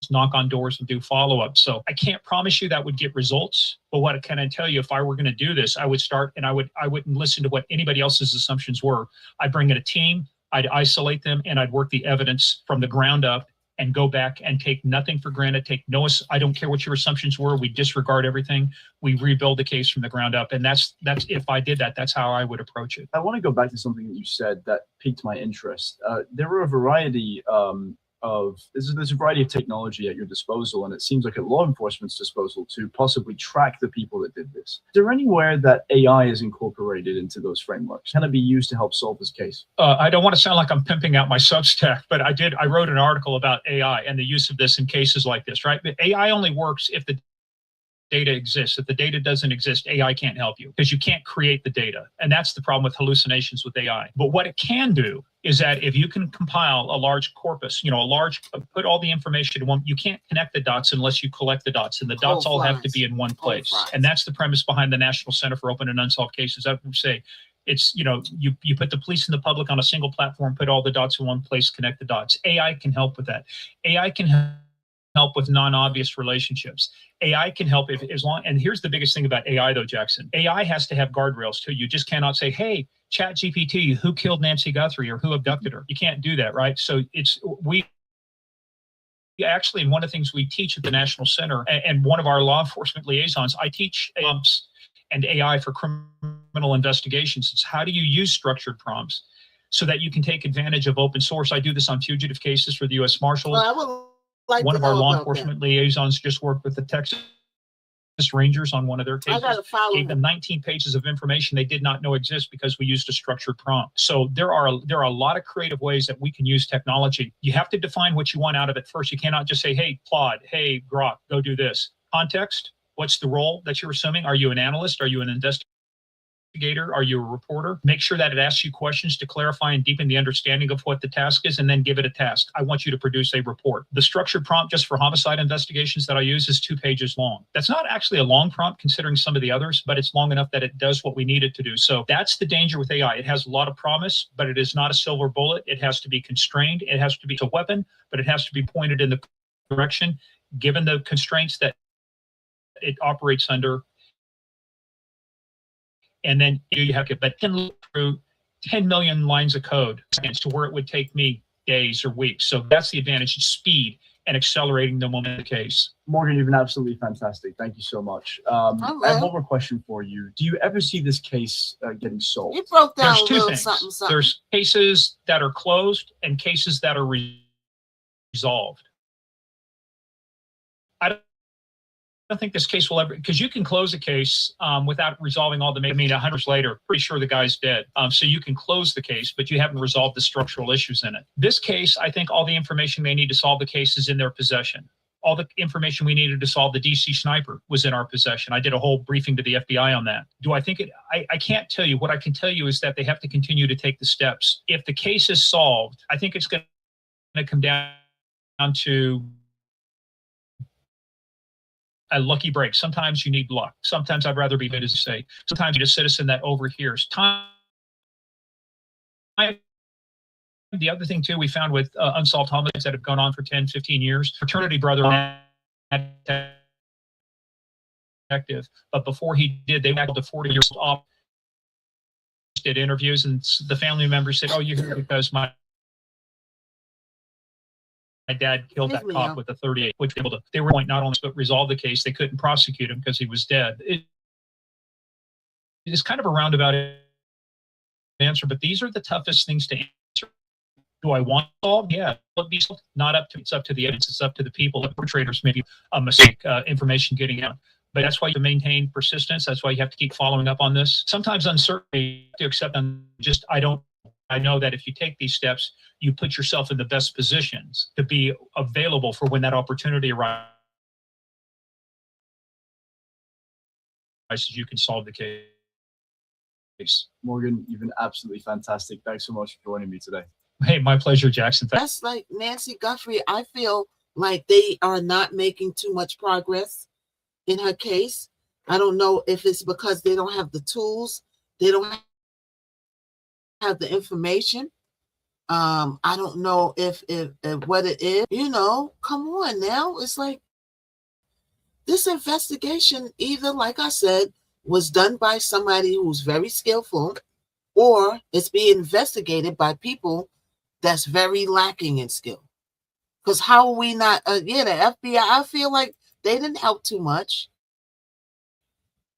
knock on doors and do follow-up. So I can't promise you that would get results, but what can I tell you? If I were going to do this, I would start, and I wouldn't listen to what anybody else's assumptions were. I'd bring in a team, I'd isolate them, and I'd work the evidence from the ground up and go back and take nothing for granted. I don't care what your assumptions were. We disregard everything. We rebuild the case from the ground up. And that's if I did that, that's how I would approach it. I want to go back to something that you said that piqued my interest. There are a variety there's a variety of technology at your disposal, and it seems like at law enforcement's disposal to possibly track the people that did this. Is there anywhere that AI is incorporated into those frameworks? Can it be used to help solve this case? I don't want to sound like I'm pimping out my Substack, but I wrote an article about AI and the use of this in cases like this, right? But AI only works if the data exists. If the data doesn't exist, AI can't help you because you can't create the data. And that's the problem with hallucinations with AI. But what it can do is that if you can compile a large corpus, put all the information in one, you can't connect the dots unless you collect the dots, and the dots all have to be in one place. And that's the premise behind the National Center for Open and Unsolved Cases. I would say it's, you put the police and the public on a single platform, put all the dots in one place, connect the dots. AI can help with that. AI can help with non-obvious relationships. AI can help and here's the biggest thing about AI though, Jackson. AI has to have guardrails too. You just cannot say, hey, Chat GPT, who killed Nancy Guthrie or who abducted her? You can't do that, right? So we actually, one of the things we teach at the National Center, and one of our law enforcement liaisons, I teach prompts and AI for criminal investigations. It's how do you use structured prompts so that you can take advantage of open source. I do this on fugitive cases for the U.S. Marshals. One of our law enforcement liaisons just worked with the Texas Rangers on one of their cases. Gave them 19 pages of information they did not know exist because we used a structured prompt. So there are a lot of creative ways that we can use technology. You have to define what you want out of it first. You cannot just say, hey, Claude, hey, Grok, go do this. Context, what's the role that you're assuming? Are you an analyst? Are you an investigator? Are you a reporter? Make sure that it asks you questions to clarify and deepen the understanding of what the task is, and then give it a task. I want you to produce a report. The structured prompt just for homicide investigations that I use is 2 pages long. That's not actually a long prompt considering some of the others, but it's long enough that it does what we need it to do. So that's the danger with AI. It has a lot of promise, but it is not a silver bullet. It has to be constrained. It has to be a weapon, but it has to be pointed in the direction, given the constraints that it operates under. And then you have to look through 10 million lines of code to where it would take me days or weeks. So that's the advantage, speed and accelerating the moment of the case. Morgan, you've been absolutely fantastic. Thank you so much. I have one more question for you. Do you ever see this case getting solved? You broke down There's two things. Something. There's cases that are closed and cases that are resolved. I don't think this case will ever, because you can close a case without resolving all the, 100 years later, pretty sure the guy's dead. So you can close the case, but you haven't resolved the structural issues in it. This case, I think all the information they need to solve the case is in their possession. All the information we needed to solve the DC sniper was in our possession. I did a whole briefing to the FBI on that. Do I think it? I can't tell you. What I can tell you is that they have to continue to take the steps. If the case is solved, I think it's going to come down to a lucky break. Sometimes you need luck. Sometimes I'd rather be good as you say. Sometimes you need a citizen that overhears. Time. The other thing too, we found with unsolved homicides that have gone on for 10, 15 years, fraternity brother detective, but before he did, they went to 40 years off, did interviews, and the family members said, oh, you're here because my dad killed that cop with a 38, which they were not only but resolve the case, they couldn't prosecute him because he was dead. It is kind of a roundabout answer, but these are the toughest things to answer. Do I want to solve? Yeah, but be not up to, it's up to the evidence, it's up to the people, the perpetrators, maybe a mistake, information getting out. But that's why you maintain persistence. That's why you have to keep following up on this. Sometimes uncertainty to accept I know that if you take these steps, you put yourself in the best positions to be available for when that opportunity arises. You can solve the case. Morgan, you've been absolutely fantastic. Thanks so much for joining me today. Hey, my pleasure, Jackson. That's like Nancy Guthrie. I feel like they are not making too much progress in her case. I don't know if it's because they don't have the tools, they don't have the information, I don't know if what it is, you know, come on now. It's like this investigation either, like I said, was done by somebody who's very skillful, or it's being investigated by people that's very lacking in skill. Because how are we not, the FBI, I feel like they didn't help too much.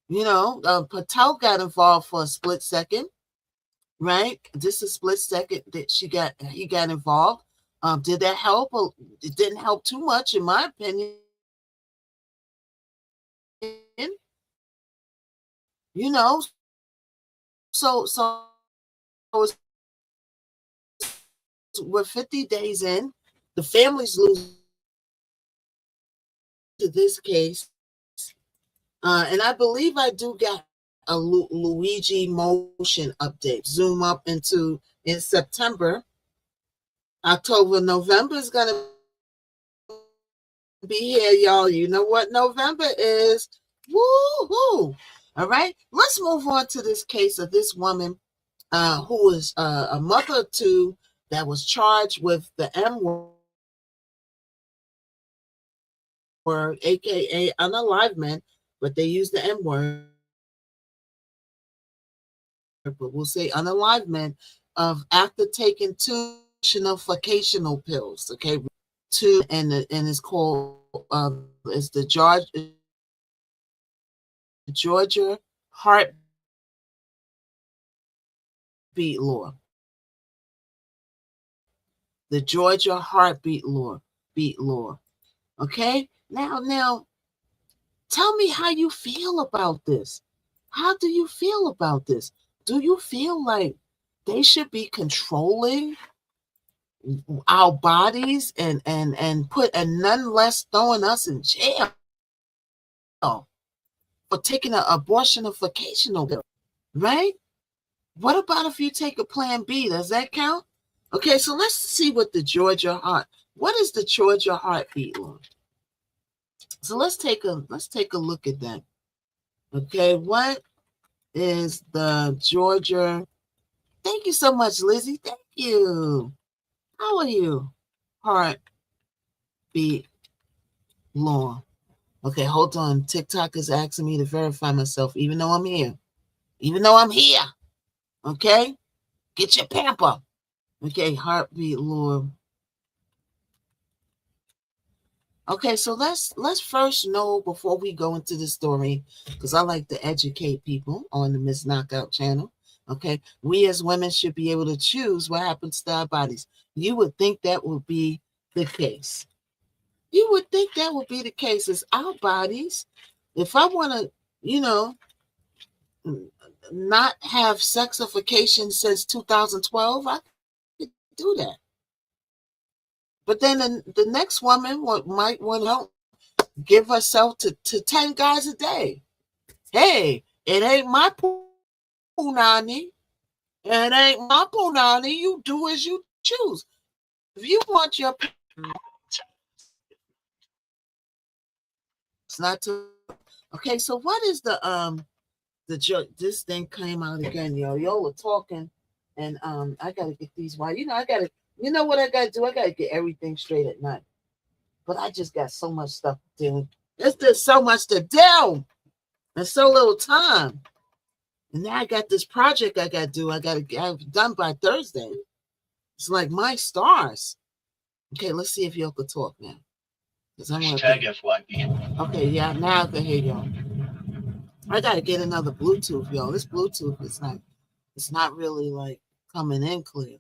You know, Patel got involved for a split second, right? Just a split second that he got involved. Did that help? It didn't help too much, in my opinion. You know, so we're 50 days in. The families lose to this case, and I believe I do got a Luigi motion update. Zoom up in September, October, November is gonna be here, y'all. You know what November is? Woo-hoo! All right, let's move on to this case of this woman who is a mother of two that was charged with the M word, aka unalivement, but they use the M word, but we'll say unalivement, of after taking two vacational pills. Okay, two, and it's called it's the Georgia heartbeat law. The Georgia heartbeat law. Okay, now tell me how you feel about this. How do you feel about this? Do you feel like they should be controlling our bodies and put, and none less throwing us in jail for taking an abortionificational pill, right? What about if you take a Plan B? Does that count? Okay, so let's see what the Georgia what is the Georgia heartbeat law? So let's take a look at that. Okay, what is the Georgia? Thank you so much, Lizzie. Thank you. How are you? Heartbeat law. Okay, hold on. TikTok is asking me to verify myself, even though I'm here. Okay, get your pamper. Okay, heartbeat law. Okay, so let's first know, before we go into the story, because I like to educate people on the Miss Knockout channel. Okay, we as women should be able to choose what happens to our bodies. You would think that would be the case. You would think that would be the case. It's our bodies. If I want to, not have sexification since 2012, I could do that. But then the next woman might want to give herself to 10 guys a day. Hey, it ain't my punani. It ain't my punani. You do as you choose. If you want your... It's not too... Okay, so what is this thing came out again, yo. Y'all are talking, and I gotta get these right. You know what I gotta do? I gotta get everything straight at night. But I just got so much stuff to do. There's just so much to do. There's so little time. And now I got this project I gotta do. I gotta have it done by Thursday. It's like my stars. Okay, let's see if y'all could talk now. Hashtag FYP. Okay, yeah, now I can hear y'all. I gotta get another Bluetooth, y'all. This Bluetooth is it's not really like coming in clear.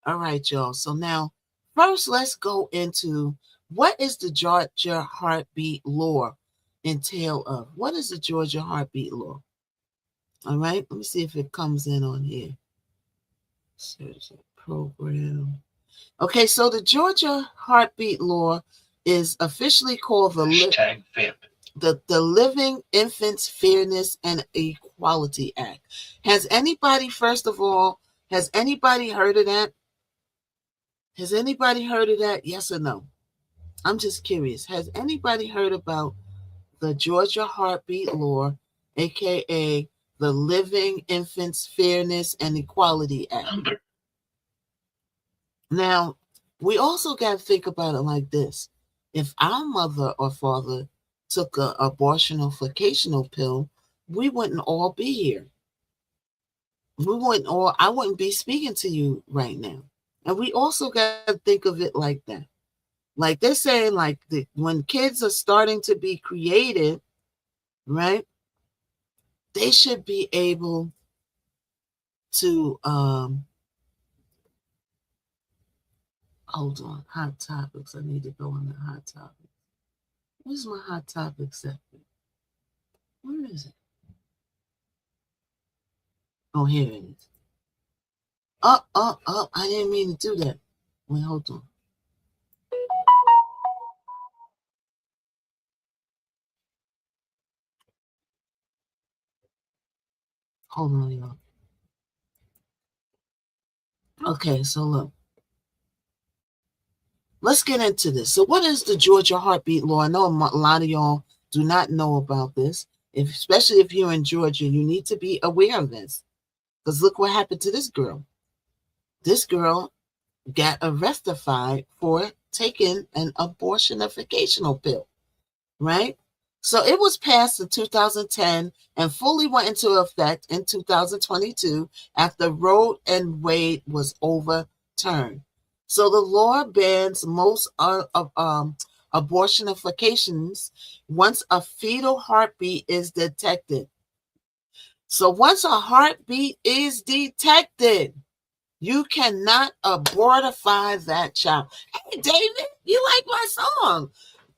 All right, y'all. So now, first, let's go into what is the Georgia heartbeat law entail of? What is the Georgia heartbeat law? All right, let me see if it comes in on here. Search program. Okay, so the Georgia heartbeat law is officially called the Living Infants Fairness and Equality Act. Has anybody, first of all, has anybody heard of that? Has anybody heard of that? Yes or no? I'm just curious. Has anybody heard about the Georgia heartbeat law, aka the Living Infants Fairness and Equality Act? Now, we also got to think about it like this. If our mother or father took an abortionificational pill, we wouldn't all be here. I wouldn't be speaking to you right now. And we also got to think of it like that. Like they're saying, like when kids are starting to be created, right? They should be able to hold on, hot topics. I need to go on the hot topics. Where's my hot topics section? Where is it? Oh, here it is. Up. I didn't mean to do that. Wait, hold on. Hold on, y'all. Okay, so look. Let's get into this. So what is the Georgia heartbeat law? I know a lot of y'all do not know about this. Especially if you're in Georgia, you need to be aware of this. Because look what happened to this girl. This girl got arrested for taking an abortionificational pill, right? So it was passed in 2010 and fully went into effect in 2022 after Roe and Wade was overturned. So the law bans most abortionifications once a fetal heartbeat is detected. So once a heartbeat is detected, you cannot abortify that child. Hey, David, you like my song?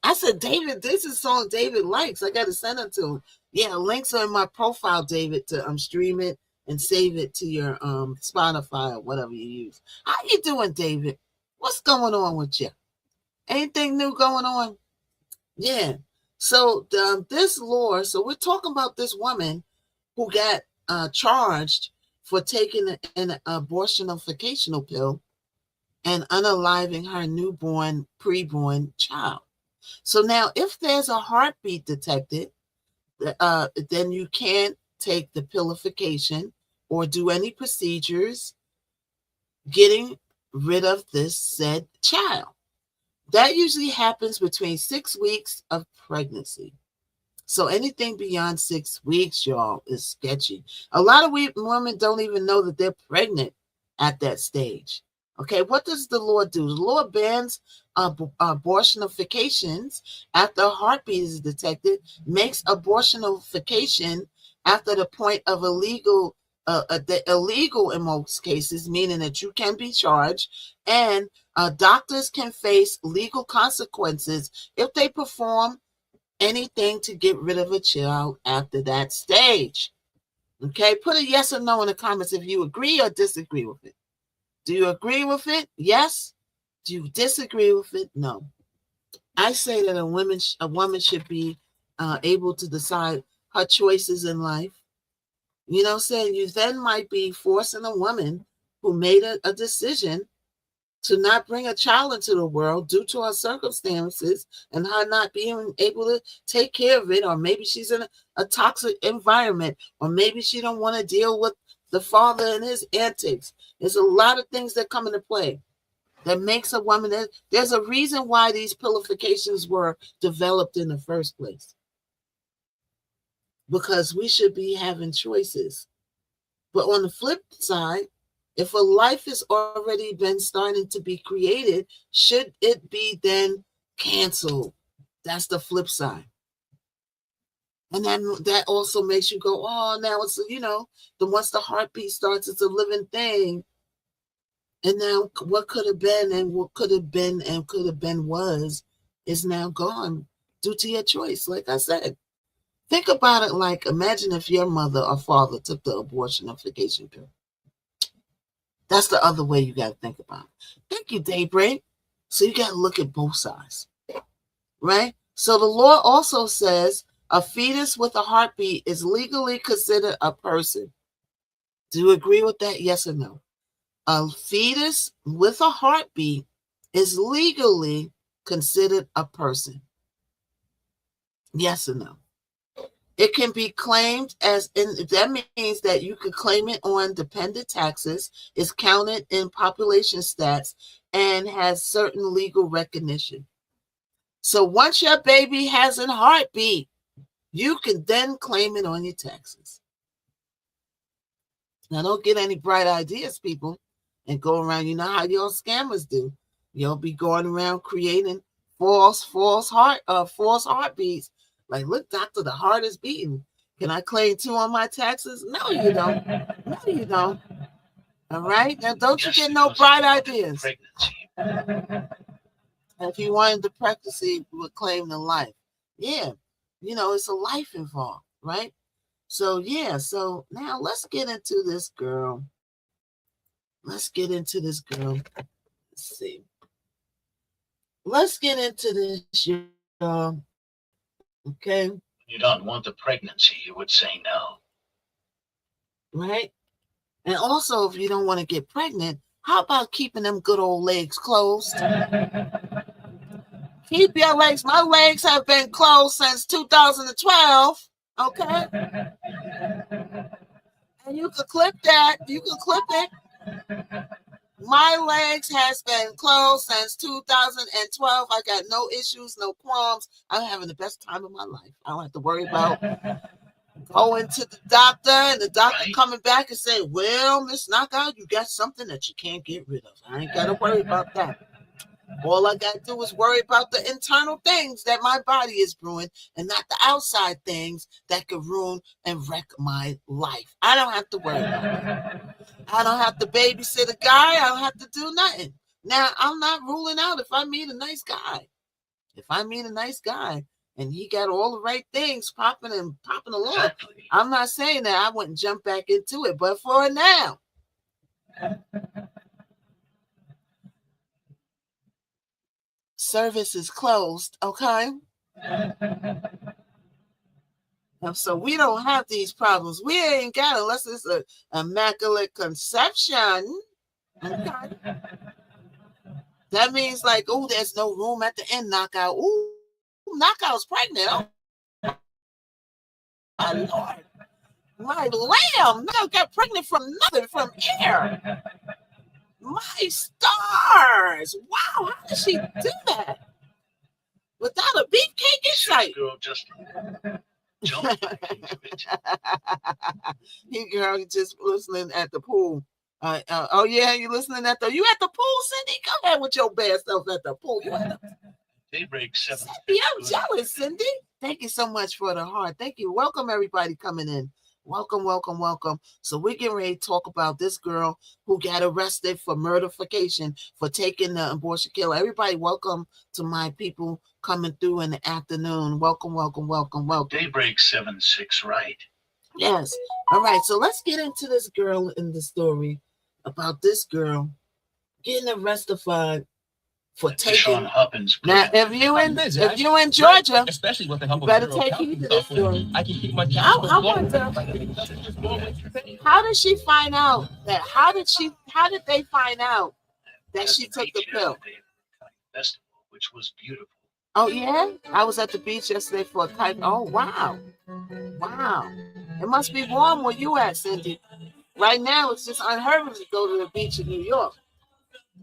I said, David, this is a song David likes. I got to send it to him. Yeah, links are in my profile, David, to stream it and save it to your Spotify or whatever you use. How you doing, David? What's going on with you? Anything new going on? Yeah. So this law, so we're talking about this woman who got charged for taking an abortionificational pill and unaliving her newborn, preborn child. So now if there's a heartbeat detected, then you can't take the pillification or do any procedures getting rid of this said child. That usually happens between 6 weeks of pregnancy. So anything beyond 6 weeks, y'all, is sketchy. A lot of women don't even know that they're pregnant at that stage. Okay, what does the law do? The law bans abortionifications after a heartbeat is detected, makes abortionification after the point of illegal in most cases, meaning that you can be charged, and doctors can face legal consequences if they perform anything to get rid of a child after that stage. Okay, put a yes or no in the comments if you agree or disagree with it. Do you agree with it? Yes. Do you disagree with it? No. I say that a woman should be able to decide her choices in life. You know what I'm saying? You then might be forcing a woman who made a decision to not bring a child into the world due to her circumstances and her not being able to take care of it, or maybe she's in a toxic environment, or maybe she don't want to deal with the father and his antics. There's a lot of things that come into play that makes a woman. There's a reason why these pillifications were developed in the first place, because we should be having choices. But on the flip side, if a life has already been starting to be created, should it be then canceled? That's the flip side. And then that also makes you go, oh, now it's, once the heartbeat starts, it's a living thing. And now what could have been and what could have been and could have been was is now gone due to your choice. Like I said, think about it like, imagine if your mother or father took the abortionification pill. That's the other way you got to think about it. Thank you, Daybreak. So you got to look at both sides, right? So the law also says a fetus with a heartbeat is legally considered a person. Do you agree with that? Yes or no? A fetus with a heartbeat is legally considered a person. Yes or no? It can be claimed as, that means that you could claim it on dependent taxes, is counted in population stats, and has certain legal recognition. So once your baby has a heartbeat, you can then claim it on your taxes. Now, don't get any bright ideas, people, and go around. You know how your scammers do. You'll be going around creating false heartbeats. Like, look, doctor, the heart is beating. Can I claim 2 on my taxes? No, you don't. No, you don't. All right? Now, don't you get no bright ideas. If you wanted the pregnancy, you would claim the life. Yeah. You know, it's a life involved, right? So, yeah. So, now let's get into this girl. Let's see. Let's get into this, y'all. Okay. You don't want the pregnancy, you would say no. Right? And also, if you don't want to get pregnant, how about keeping them good old legs closed? Keep your legs. My legs have been closed since 2012. Okay? And you can clip that. You can clip it. My legs has been closed since 2012. I got no issues, no qualms. I'm having the best time of my life. I don't have to worry about going to the doctor and the doctor coming back and saying, well, Miss Knockout, you got something that you can't get rid of. I ain't got to worry about that. All I got to do is worry about the internal things that my body is brewing and not the outside things that could ruin and wreck my life. I don't have to worry about it. I don't have to babysit a guy. I don't have to do nothing. Now, I'm not ruling out if I meet a nice guy. If I meet a nice guy and he got all the right things popping along, exactly. I'm not saying that I wouldn't jump back into it, but for now, service is closed, okay? So we don't have these problems. We ain't got it unless it's an immaculate conception. Okay. That means like, oh, there's no room at the end, Knockout. Ooh, Knockout's pregnant. Oh, my Lord. My lamb. Knockout got pregnant from nothing, from air. My stars. Wow, how did she do that? Without a beefcake in sight. Girl, just girl, you just listening at the pool. Oh yeah, you listening at the? You at the pool, Cindy? Go ahead with your bad self at the pool. You at the Daybreak 7. Cindy, I'm jealous, Cindy. Thank you so much for the heart. Thank you. Welcome everybody coming in. Welcome, welcome, welcome. So we're getting ready to talk about this girl who got arrested for murderfication for taking the abortion killer. Everybody, welcome to my people coming through in the afternoon. Welcome, welcome, welcome, welcome. Daybreak 7-6, right? Yes. All right. So let's get into this girl in the story about this girl getting arrested for taking. Now, if you in Georgia, especially with the help you better take heed to this story. I can keep my I wonder, how did she find out that? How did they find out that she took the pill? Festival, which was beautiful. Oh yeah, I was at the beach yesterday for a kite. Oh wow, wow! It must be warm where you at, Cindy. Right now, it's just unheard of to go to the beach in New York.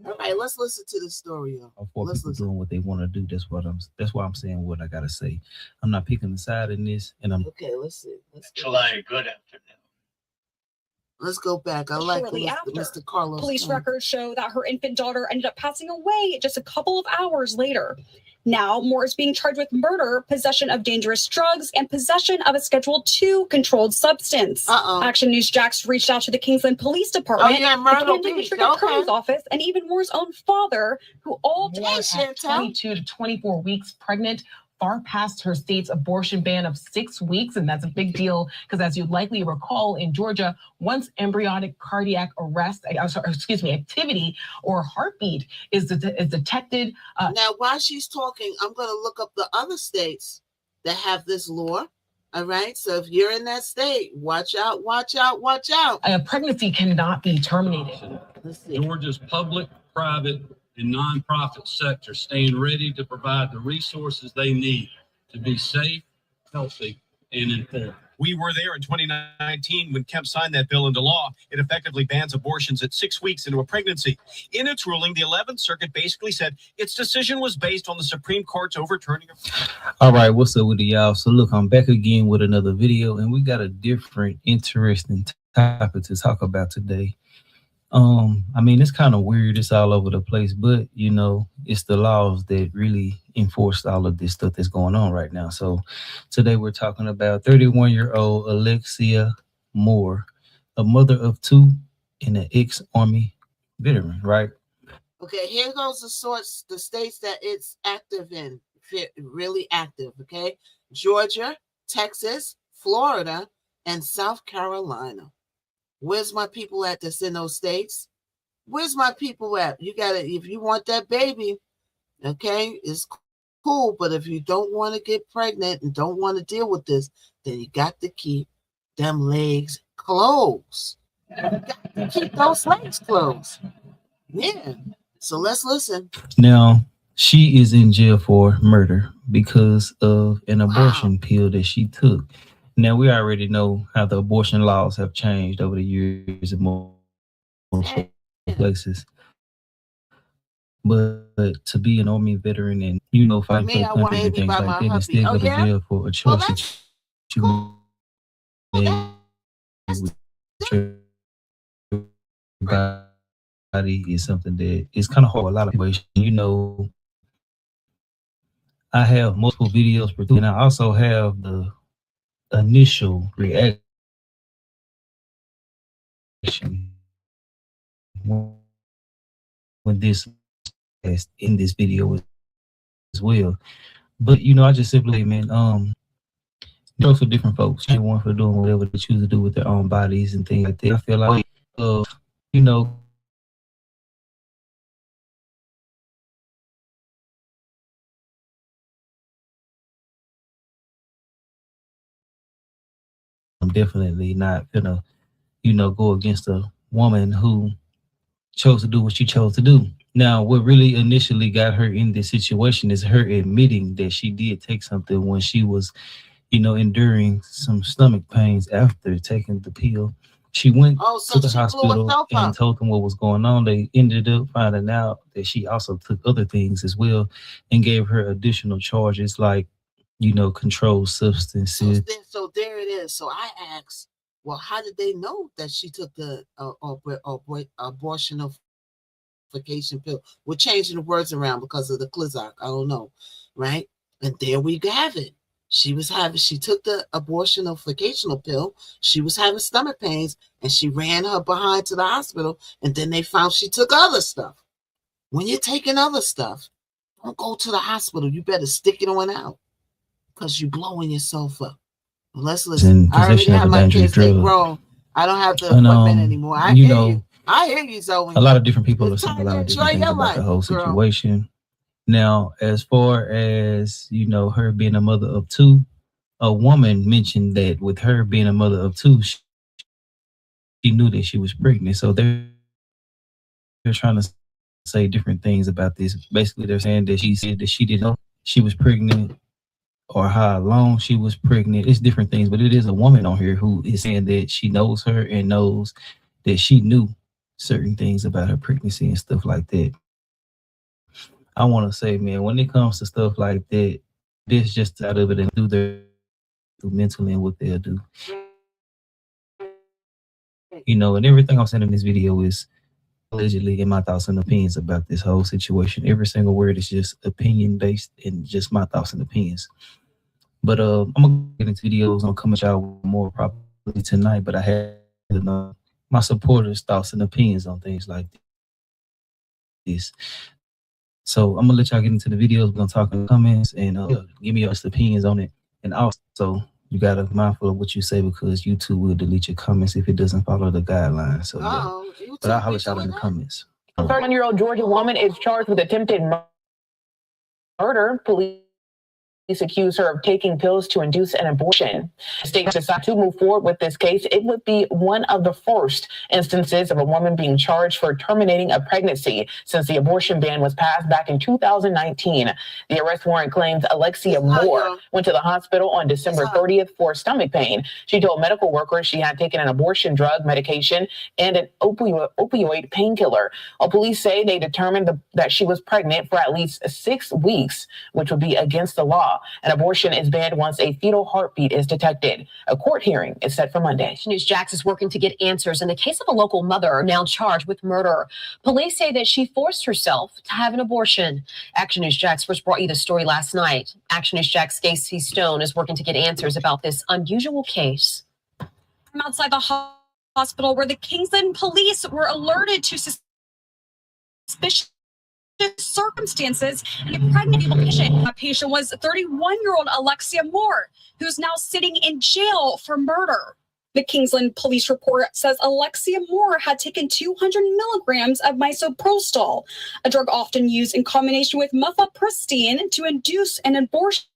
All right, let's listen to the story, y'all. Let's listen. Doing what they want to do. That's why I'm saying what I gotta say. I'm not picking the side in this, and I'm okay. Let's see. July, good afternoon. Let's go back. I like Mr. Carlos. Police records show that her infant daughter ended up passing away just a couple of hours later. Now, Moore is being charged with murder, possession of dangerous drugs, and possession of a Schedule II controlled substance. Action News Jax reached out to the Kingsland Police Department, the Camden District Attorney's Office, and even Moore's own father, who all Moore at 22 to 24 weeks pregnant, far past her state's abortion ban of 6 weeks. And that's a big deal because, as you likely recall, in Georgia, once embryonic cardiac activity or heartbeat is detected. Now, while she's talking, I'm going to look up the other states that have this law. All right. So if you're in that state, watch out, watch out, watch out. A pregnancy cannot be terminated. Georgia's public, private, and nonprofit sector staying ready to provide the resources they need to be safe, healthy, and in full. We were there in 2019 when Kemp signed that bill into law. It effectively bans abortions at 6 weeks into a pregnancy. In its ruling, the 11th Circuit basically said its decision was based on the Supreme Court's overturning of... All right, what's up with y'all? So look, I'm back again with another video, and we got a different, interesting topic to talk about today. I mean, it's kind of weird. It's all over the place, but you know, it's the laws that really enforce all of this stuff that's going on right now. So today we're talking about 31-year-old Alexia Moore, a mother of two and an ex-Army veteran, right? Okay, here goes the states that it's active in, really active, okay? Georgia, Texas, Florida, and South Carolina. Where's my people at that's in those states? Where's my people at? You gotta, if you want that baby, okay, it's cool. But if you don't want to get pregnant and don't want to deal with this, then you got to keep them legs closed. You got to keep those legs closed. Yeah. So let's listen. Now, she is in jail for murder because of an abortion pill that she took. Now, we already know how the abortion laws have changed over the years in most places. But to be an Army veteran and, you know, fighting for the country and things like that, and still go to jail for a choice that you made with your body is something that is kind of hard for a lot of people. You know, I have multiple videos for and I also have the initial reaction when this is in this video as well. But you know, I just simply, man, those for different folks. Everyone for doing whatever they choose to do with their own bodies and things like that. I feel like, you know, I'm definitely not gonna, you know, go against a woman who chose to do what she chose to do. Now, what really initially got her in this situation is her admitting that she did take something when she was, you know, enduring some stomach pains after taking the pill. She went to the hospital and told them what was going on. They ended up finding out that she also took other things as well and gave her additional charges like, you know, controlled substances. So there it is. So I asked, well, how did they know that she took the abortionification pill? We're changing the words around because of the Klizak. I don't know, right? And there we have it. She took the abortionification pill. She was having stomach pains, and she ran her behind to the hospital. And then they found she took other stuff. When you're taking other stuff, don't go to the hospital. You better stick it on out, because you're blowing yourself up. Well, let's listen. I already have my kids. They grown. I don't have the equipment anymore. I hear you, Zoe. A lot of different people are saying a lot of different things about the whole situation. Now, as far as, you know, her being a mother of two, a woman mentioned that with her being a mother of two, she knew that she was pregnant. So they're trying to say different things about this. Basically, they're saying that she said that she didn't know she was pregnant or how long she was pregnant. It's different things, but it is a woman on here who is saying that she knows her and knows that she knew certain things about her pregnancy and stuff like that. I want to say, man, when it comes to stuff like that, this just out of it and do their mentally and what they'll do. You know, and everything I'm saying in this video is allegedly in my thoughts and opinions about this whole situation. Every single word is just opinion based and just my thoughts and opinions. But I'm gonna get into videos. I'm coming out more probably tonight, but I had my supporters' thoughts and opinions on things like this. So I'm gonna let y'all get into the videos. We're gonna talk in the comments and give me your opinions on it. And also, you gotta be mindful of what you say because YouTube will delete your comments if it doesn't follow the guidelines. So yeah. But I'll holler at y'all in the comments. A 31-year-old Georgia woman is charged with attempted murder. Police accuse her of taking pills to induce an abortion. The state decided to move forward with this case. It would be one of the first instances of a woman being charged for terminating a pregnancy since the abortion ban was passed back in 2019. The arrest warrant claims Alexia Moore went to the hospital on December 30th for stomach pain. She told medical workers she had taken an abortion drug, medication, and an opioid painkiller. Police say they determined that she was pregnant for at least 6 weeks, which would be against the law. An abortion is banned once a fetal heartbeat is detected. A court hearing is set for Monday. News Jax is working to get answers in the case of a local mother now charged with murder. Police say that she forced herself to have an abortion. Action News Jax first brought you the story last night. Action News Jax Stacey Stone is working to get answers about this unusual case. I'm outside the hospital where the Kingsland police were alerted to suspicious circumstances and a pregnant patient. A patient was 31-year-old Alexia Moore, who's now sitting in jail for murder. The Kingsland police report says Alexia Moore had taken 200 milligrams of misoprostol, a drug often used in combination with mifepristone to induce an abortion.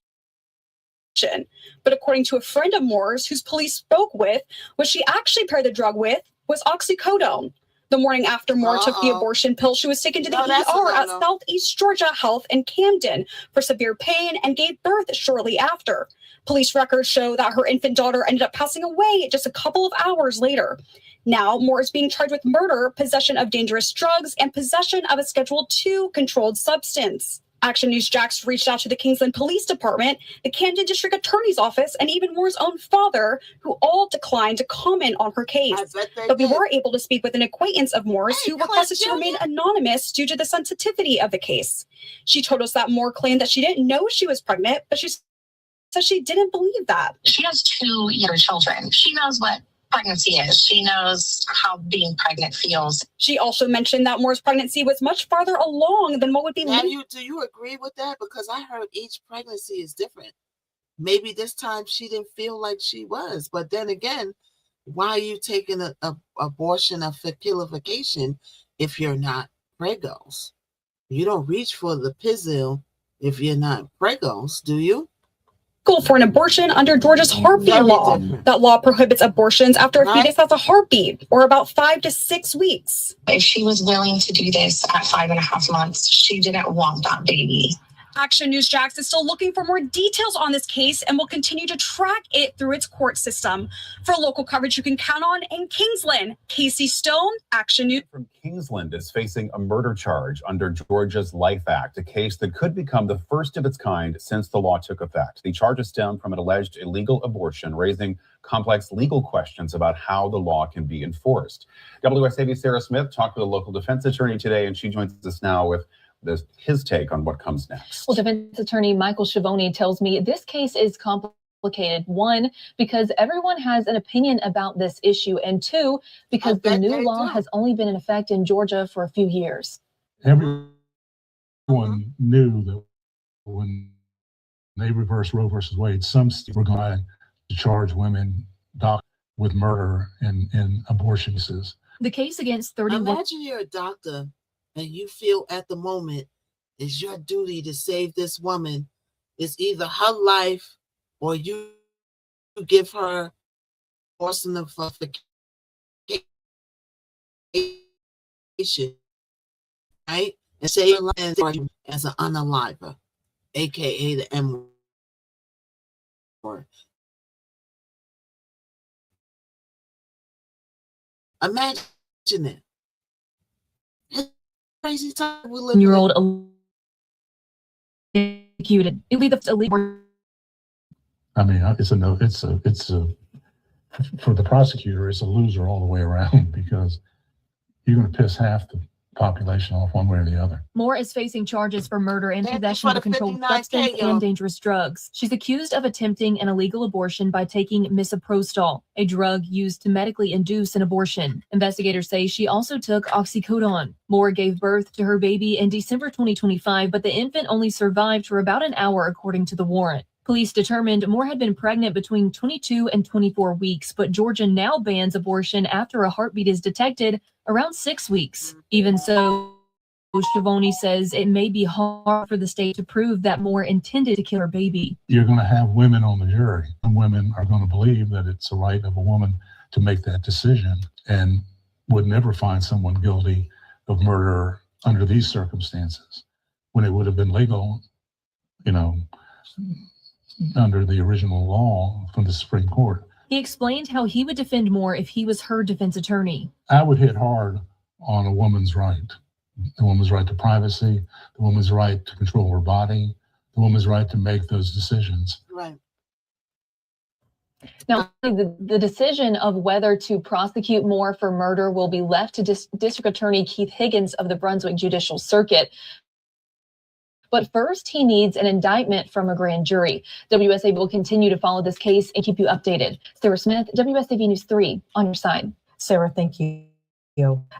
But according to a friend of Moore's, whose police spoke with, what she actually paired the drug with was oxycodone. The morning after Moore took the abortion pill, she was taken to the ER at Southeast Georgia Health in Camden for severe pain and gave birth shortly after. Police records show that her infant daughter ended up passing away just a couple of hours later. Now, Moore is being charged with murder, possession of dangerous drugs, and possession of a Schedule II controlled substance. Action News Jax reached out to the Kingsland Police Department, the Camden District Attorney's Office, and even Moore's own father, who all declined to comment on her case. But we were able to speak with an acquaintance of Moore's who requested to remain anonymous due to the sensitivity of the case. She told us that Moore claimed that she didn't know she was pregnant, but she said she didn't believe that. She has 2 younger children. She knows what pregnancy is. She knows how being pregnant feels. She also mentioned that Moore's pregnancy was much farther along than what would be. Do you agree with that? Because I heard each pregnancy is different. Maybe this time she didn't feel like she was, but then again, why are you taking a abortion of fertilization if you're not pregos? You don't reach for the pill if you're not pregos, do you? For an abortion under Georgia's heartbeat law. That law prohibits abortions after a fetus has a heartbeat, or about 5 to 6 weeks. If she was willing to do this at 5.5 months, she didn't want that baby. Action News Jax is still looking for more details on this case and will continue to track it through its court system. For local coverage you can count on in Kingsland, Casey Stone, Action News. From Kingsland is facing a murder charge under Georgia's Life Act, a case that could become the first of its kind since the law took effect. The charges stem from an alleged illegal abortion, raising complex legal questions about how the law can be enforced. WSAV's Sarah Smith talked with a local defense attorney today, and she joins us now with his take on what comes next. Well, defense attorney Michael Schiavone tells me this case is complicated. 1, because everyone has an opinion about this issue, and 2, because the new law has only been in effect in Georgia for a few years. Everyone knew that when they reversed Roe versus Wade, some states were going to charge women with murder and abortion cases. The case against 31. Imagine you're a doctor and you feel at the moment it's your duty to save this woman. It's either her life or you give her abortion of right? And say your life as an unaliver, aka the M word. Imagine it. Crazy time we live. Year-old executed. Illegal. I mean, it's a for the prosecutor, it's a loser all the way around because you're going to piss half the population off one way or the other. Moore is facing charges for murder and possession of a controlled substance and dangerous drugs. She's accused of attempting an illegal abortion by taking misoprostol, a drug used to medically induce an abortion. Investigators say she also took oxycodone. Moore gave birth to her baby in December 2025, but the infant only survived for about an hour, according to the warrant. Police determined Moore had been pregnant between 22 and 24 weeks, but Georgia now bans abortion after a heartbeat is detected around 6 weeks. Even so, Schiavone says it may be hard for the state to prove that Moore intended to kill her baby. You're going to have women on the jury. Some women are going to believe that it's the right of a woman to make that decision and would never find someone guilty of murder under these circumstances when it would have been legal, under the original law from the Supreme Court. He explained how he would defend Moore if he was her defense attorney. I would hit hard on a woman's right. The woman's right to privacy, the woman's right to control her body, the woman's right to make those decisions. Right. Now, the decision of whether to prosecute Moore for murder will be left to District Attorney Keith Higgins of the Brunswick Judicial Circuit. But first, he needs an indictment from a grand jury. WSAV will continue to follow this case and keep you updated. Sarah Smith, WSAV News 3, on your side. Sarah, thank you.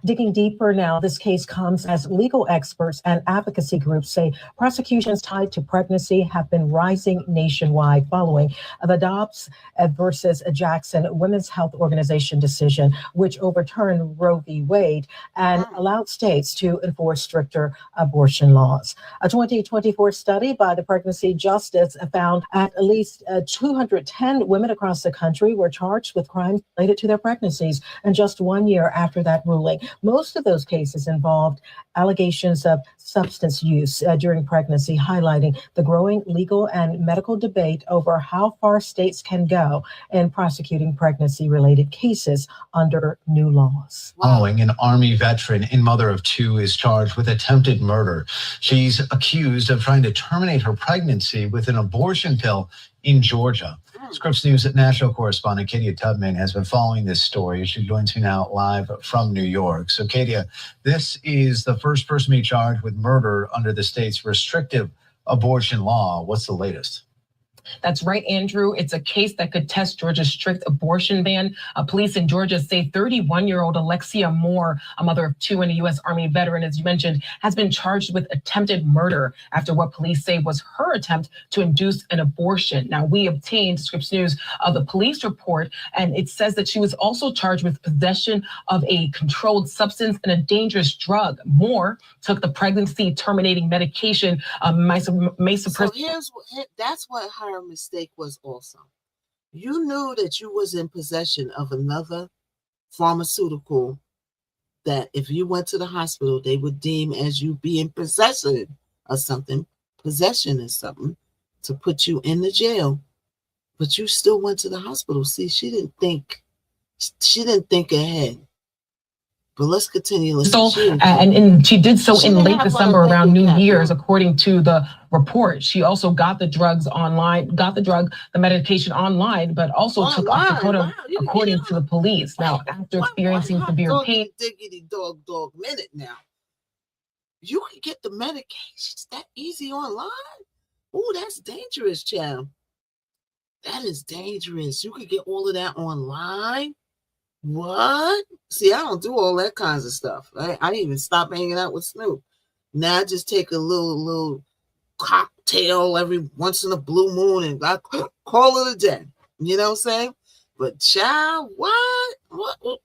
Digging deeper now, this case comes as legal experts and advocacy groups say prosecutions tied to pregnancy have been rising nationwide following the Dobbs versus Jackson Women's Health Organization decision, which overturned Roe v. Wade and allowed states to enforce stricter abortion laws. A 2024 study by the Pregnancy Justice found at least 210 women across the country were charged with crimes related to their pregnancies, and just 1 year after that ruling. Most of those cases involved allegations of substance use during pregnancy, highlighting the growing legal and medical debate over how far states can go in prosecuting pregnancy-related cases under new laws. Following, an Army veteran and mother of two is charged with attempted murder. She's accused of trying to terminate her pregnancy with an abortion pill in Georgia. Scripps News national correspondent Katia Tubman has been following this story. She joins me now live from New York. So, Katia, this is the first person to be charged with murder under the state's restrictive abortion law. What's the latest? That's right, Andrew. It's a case that could test Georgia's strict abortion ban. Police in Georgia say 31-year-old Alexia Moore, a mother of two and a U.S. Army veteran, as you mentioned, has been charged with attempted murder after what police say was her attempt to induce an abortion. Now, we obtained, Scripps News, the police report, and it says that she was also charged with possession of a controlled substance and a dangerous drug. Moore took the pregnancy-terminating medication, misoprostol. So that's what her mistake was also. You knew that you was in possession of another pharmaceutical that if you went to the hospital, they would deem as you being possession of something. Possession is something to put you in the jail, but you still went to the hospital. See, she didn't think ahead. But let's continue. And she did so in late December around New Year's, according to the report. She also got the drugs online, the medication online, but also took oxycodone, according to the police. Now, after experiencing severe pain. Diggity dog minute now. You can get the medications that easy online? Oh, that's dangerous, child. That is dangerous. You could get all of that online. What? See, I don't do all that kinds of stuff. I even stopped hanging out with Snoop. Now I just take a little cocktail every once in a blue moon and I call it a day. You know what I'm saying? But child, what?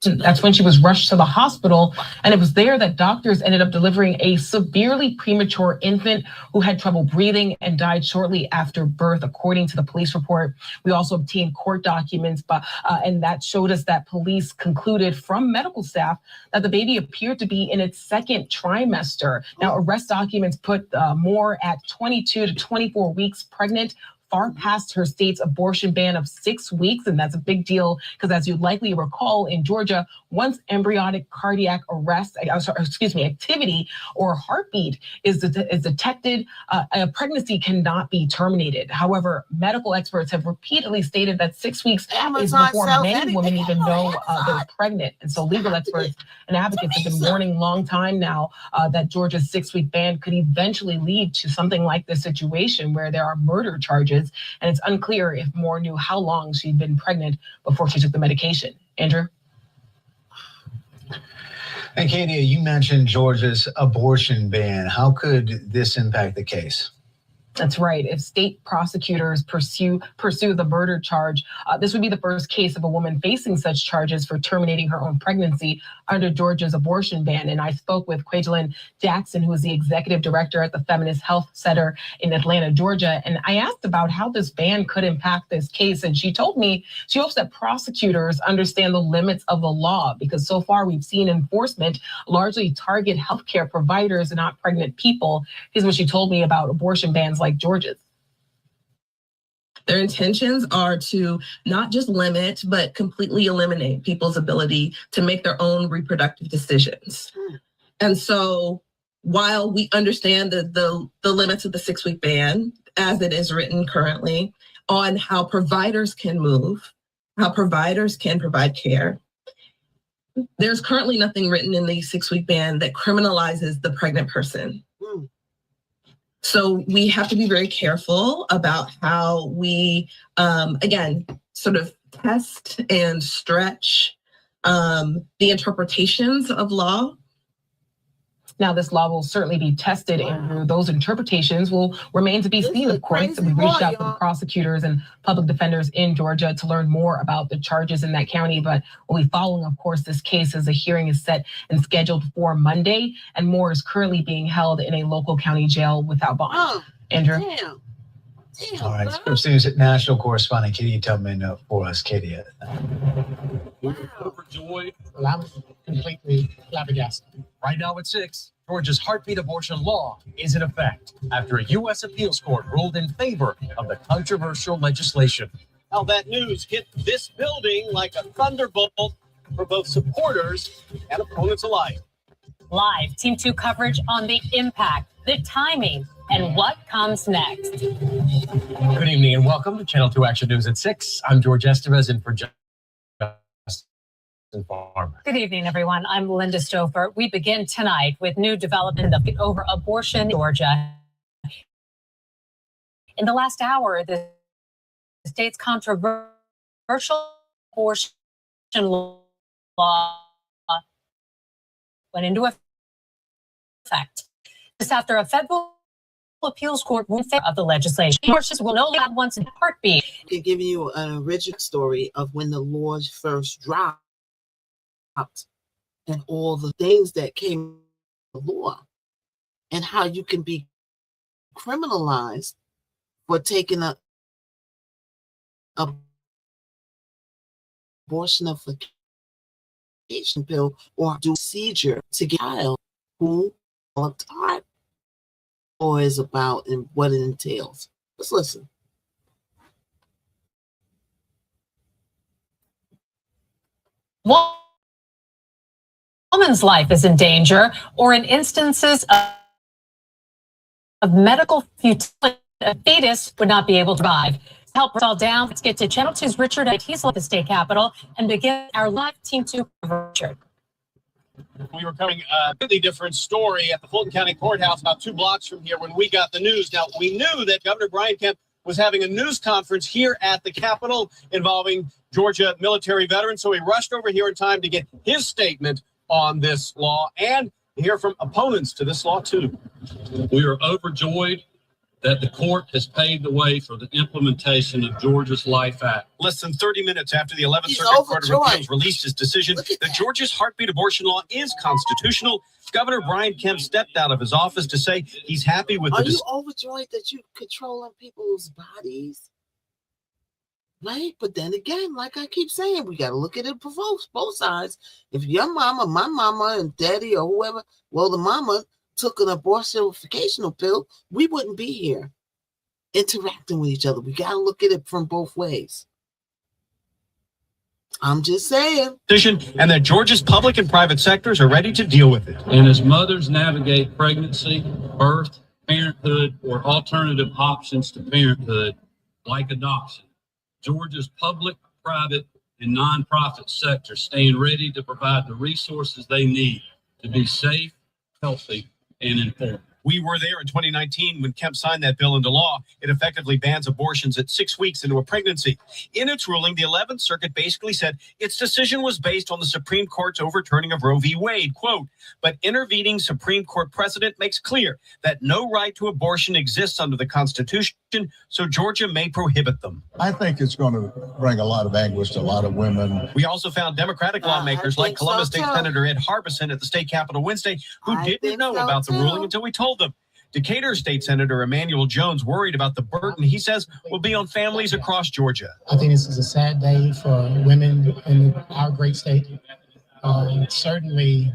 That's when she was rushed to the hospital, and it was there that doctors ended up delivering a severely premature infant who had trouble breathing and died shortly after birth, according to the police report. We also obtained court documents, and that showed us that police concluded from medical staff that the baby appeared to be in its second trimester. Now, arrest documents put Moore at 22 to 24 weeks pregnant, far past her state's abortion ban of 6 weeks. And that's a big deal because, as you likely recall, in Georgia, once embryonic cardiac activity or heartbeat is detected, a pregnancy cannot be terminated. However, medical experts have repeatedly stated that 6 weeks is before many women even know they're pregnant. And so legal experts and advocates have been warning long time now that Georgia's 6-week ban could eventually lead to something like this situation where there are murder charges. And it's unclear if Moore knew how long she'd been pregnant before she took the medication. Andrew? And Katia, you mentioned Georgia's abortion ban. How could this impact the case? That's right. If state prosecutors pursue the murder charge, this would be the first case of a woman facing such charges for terminating her own pregnancy under Georgia's abortion ban. And I spoke with Quajalyn Jackson, who is the executive director at the Feminist Health Center in Atlanta, Georgia. And I asked about how this ban could impact this case. And she told me she hopes that prosecutors understand the limits of the law, because so far we've seen enforcement largely target healthcare providers and not pregnant people. Here's what she told me about abortion bans like Georgia's. Their intentions are to not just limit, but completely eliminate people's ability to make their own reproductive decisions. And so while we understand the limits of the 6-week ban, as it is written currently, on how providers can move, how providers can provide care, there's currently nothing written in the 6-week ban that criminalizes the pregnant person. So we have to be very careful about how we, again, sort of test and stretch the interpretations of law. Now, this law will certainly be tested, Andrew. Those interpretations will remain to be seen, of course. And we reached out to the prosecutors and public defenders in Georgia to learn more about the charges in that county. But we'll be following, of course, this case as a hearing is set and scheduled for Monday. And more is currently being held in a local county jail without bond. Andrew? All right, Scripps News national correspondent Katie Tubman for us. Katie. We're overjoyed. Well, I'm completely flabbergasted. Right now at 6, Georgia's heartbeat abortion law is in effect after a U.S. appeals court ruled in favor of the controversial legislation. How that news hit this building like a thunderbolt for both supporters and opponents alike. Live Team 2 coverage on the impact, the timing, and what comes next. Good evening and welcome to Channel 2 Action News at 6. I'm George Estevez in for Justin Farmer. Good evening, everyone. I'm Linda Stouffer. We begin tonight with new development over abortion in Georgia. In the last hour, the state's controversial abortion law went into effect. This after a federal appeals court ruled in favor of the legislation. Abortions will no longer once in heartbeat. I can give you an original story of when the law first dropped and all the things that came with the law and how you can be criminalized for taking a abortionification pill or do procedure to get a child who developed heart or is about and what it entails. Let's listen. Woman's life is in danger, or in instances of medical futility, a fetus would not be able to survive. To help us all down, let's get to Channel 2's Richard. He's at the state capitol and begin our live Team 2 coverage. We were covering a completely different story at the Fulton County Courthouse about 2 blocks from here when we got the news. Now, we knew that Governor Brian Kemp was having a news conference here at the Capitol involving Georgia military veterans, so he rushed over here in time to get his statement on this law and hear from opponents to this law, too. We are overjoyed that the court has paved the way for the implementation of Georgia's Life Act. Less than 30 minutes after the 11th Circuit Court of Appeals released his decision that Georgia's heartbeat abortion law is constitutional, Governor Brian Kemp stepped out of his office to say he's happy with the decision. Are you overjoyed that you're controlling people's bodies? Right? But then again, like I keep saying, we got to look at it for both sides. If your mama, my mama, and daddy or whoever, well, the mama took an abortification pill, we wouldn't be here interacting with each other. We got to look at it from both ways. I'm just saying. And that Georgia's public and private sectors are ready to deal with it. And as mothers navigate pregnancy, birth, parenthood, or alternative options to parenthood, like adoption, Georgia's public, private, and nonprofit sectors stand ready to provide the resources they need to be safe, healthy, and informed. We were there in 2019 when Kemp signed that bill into law. It effectively bans abortions at 6 weeks into a pregnancy. In its ruling, the 11th Circuit basically said its decision was based on the Supreme Court's overturning of Roe v. Wade, quote, but intervening Supreme Court precedent makes clear that no right to abortion exists under the Constitution, so Georgia may prohibit them. I think it's going to bring a lot of anguish to a lot of women. We also found Democratic lawmakers like Columbus State Senator Ed Harbison at the state capitol Wednesday who didn't know about the ruling until we told them. Decatur State Senator Emmanuel Jones worried about the burden he says will be on families across Georgia. I think this is a sad day for women in our great state. Certainly,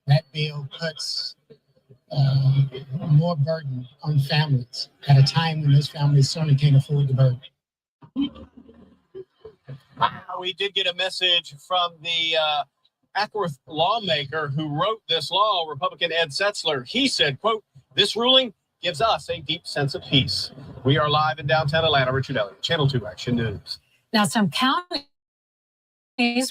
that bill puts more burden on families at a time when those families certainly can't afford the burden. We did get a message from the Ackworth lawmaker who wrote this law, Republican Ed Setzler. He said, quote, this ruling gives us a deep sense of peace. We are live in downtown Atlanta. Richard Elliott, Channel 2 Action News. Now, some counties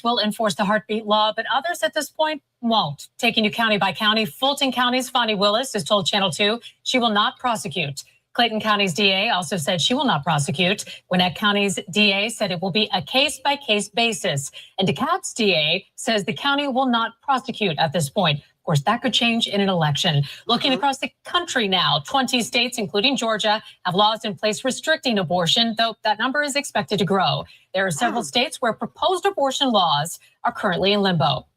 will enforce the heartbeat law, but others at this point won't. Taking you county by county, Fulton County's Fonnie Willis has told Channel 2 she will not prosecute. Clayton County's DA also said she will not prosecute. Gwinnett County's DA said it will be a case-by-case basis. And DeKalb's DA says the county will not prosecute at this point. Of course, that could change in an election. Looking across the country now, 20 states, including Georgia, have laws in place restricting abortion, though that number is expected to grow. There are several states where proposed abortion laws are currently in limbo.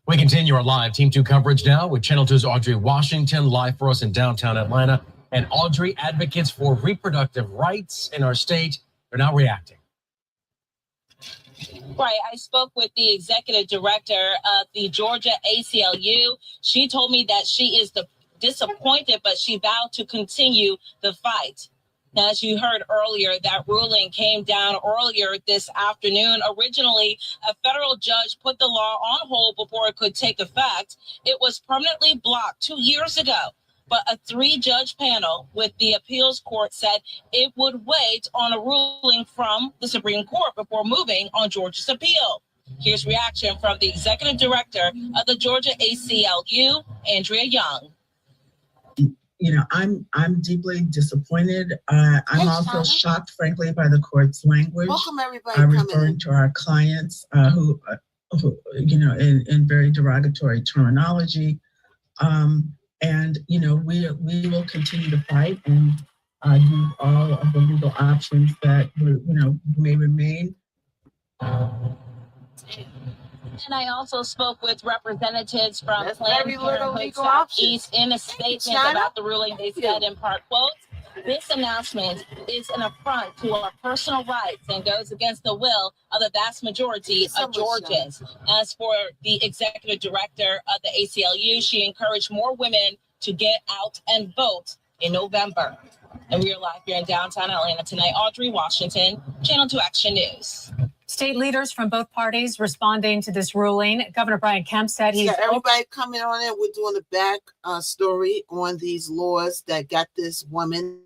We continue our live Team 2 coverage now with Channel 2's Audrey Washington live for us in downtown Atlanta. And Audrey, advocates for reproductive rights in our state are now reacting. Right. I spoke with the executive director of the Georgia ACLU. She told me that she is disappointed, but she vowed to continue the fight. Now, as you heard earlier, that ruling came down earlier this afternoon. Originally, a federal judge put the law on hold before it could take effect. It was permanently blocked 2 years ago. But a 3-judge panel with the appeals court said it would wait on a ruling from the Supreme Court before moving on Georgia's appeal. Here's reaction from the executive director of the Georgia ACLU, Andrea Young. You know, I'm deeply disappointed. I'm also shocked, frankly, by the court's language. Welcome, everybody. Referring to our clients who you know, in very derogatory terminology. And, you know, we will continue to fight and use all of the legal options that, you know, may remain. And I also spoke with representatives from Planned Parenthood Southeast in a statement about the ruling. They said in part, quote, this announcement is an affront to our personal rights and goes against the will of the vast majority of Georgians. As for the executive director of the ACLU, she encouraged more women to get out and vote in November. And we are live here in downtown Atlanta tonight. Audrey Washington, Channel 2 Action News. State leaders from both parties responding to this ruling. Governor Brian Kemp said he's... Yeah, everybody coming on in. We're doing a back story on these laws that got this woman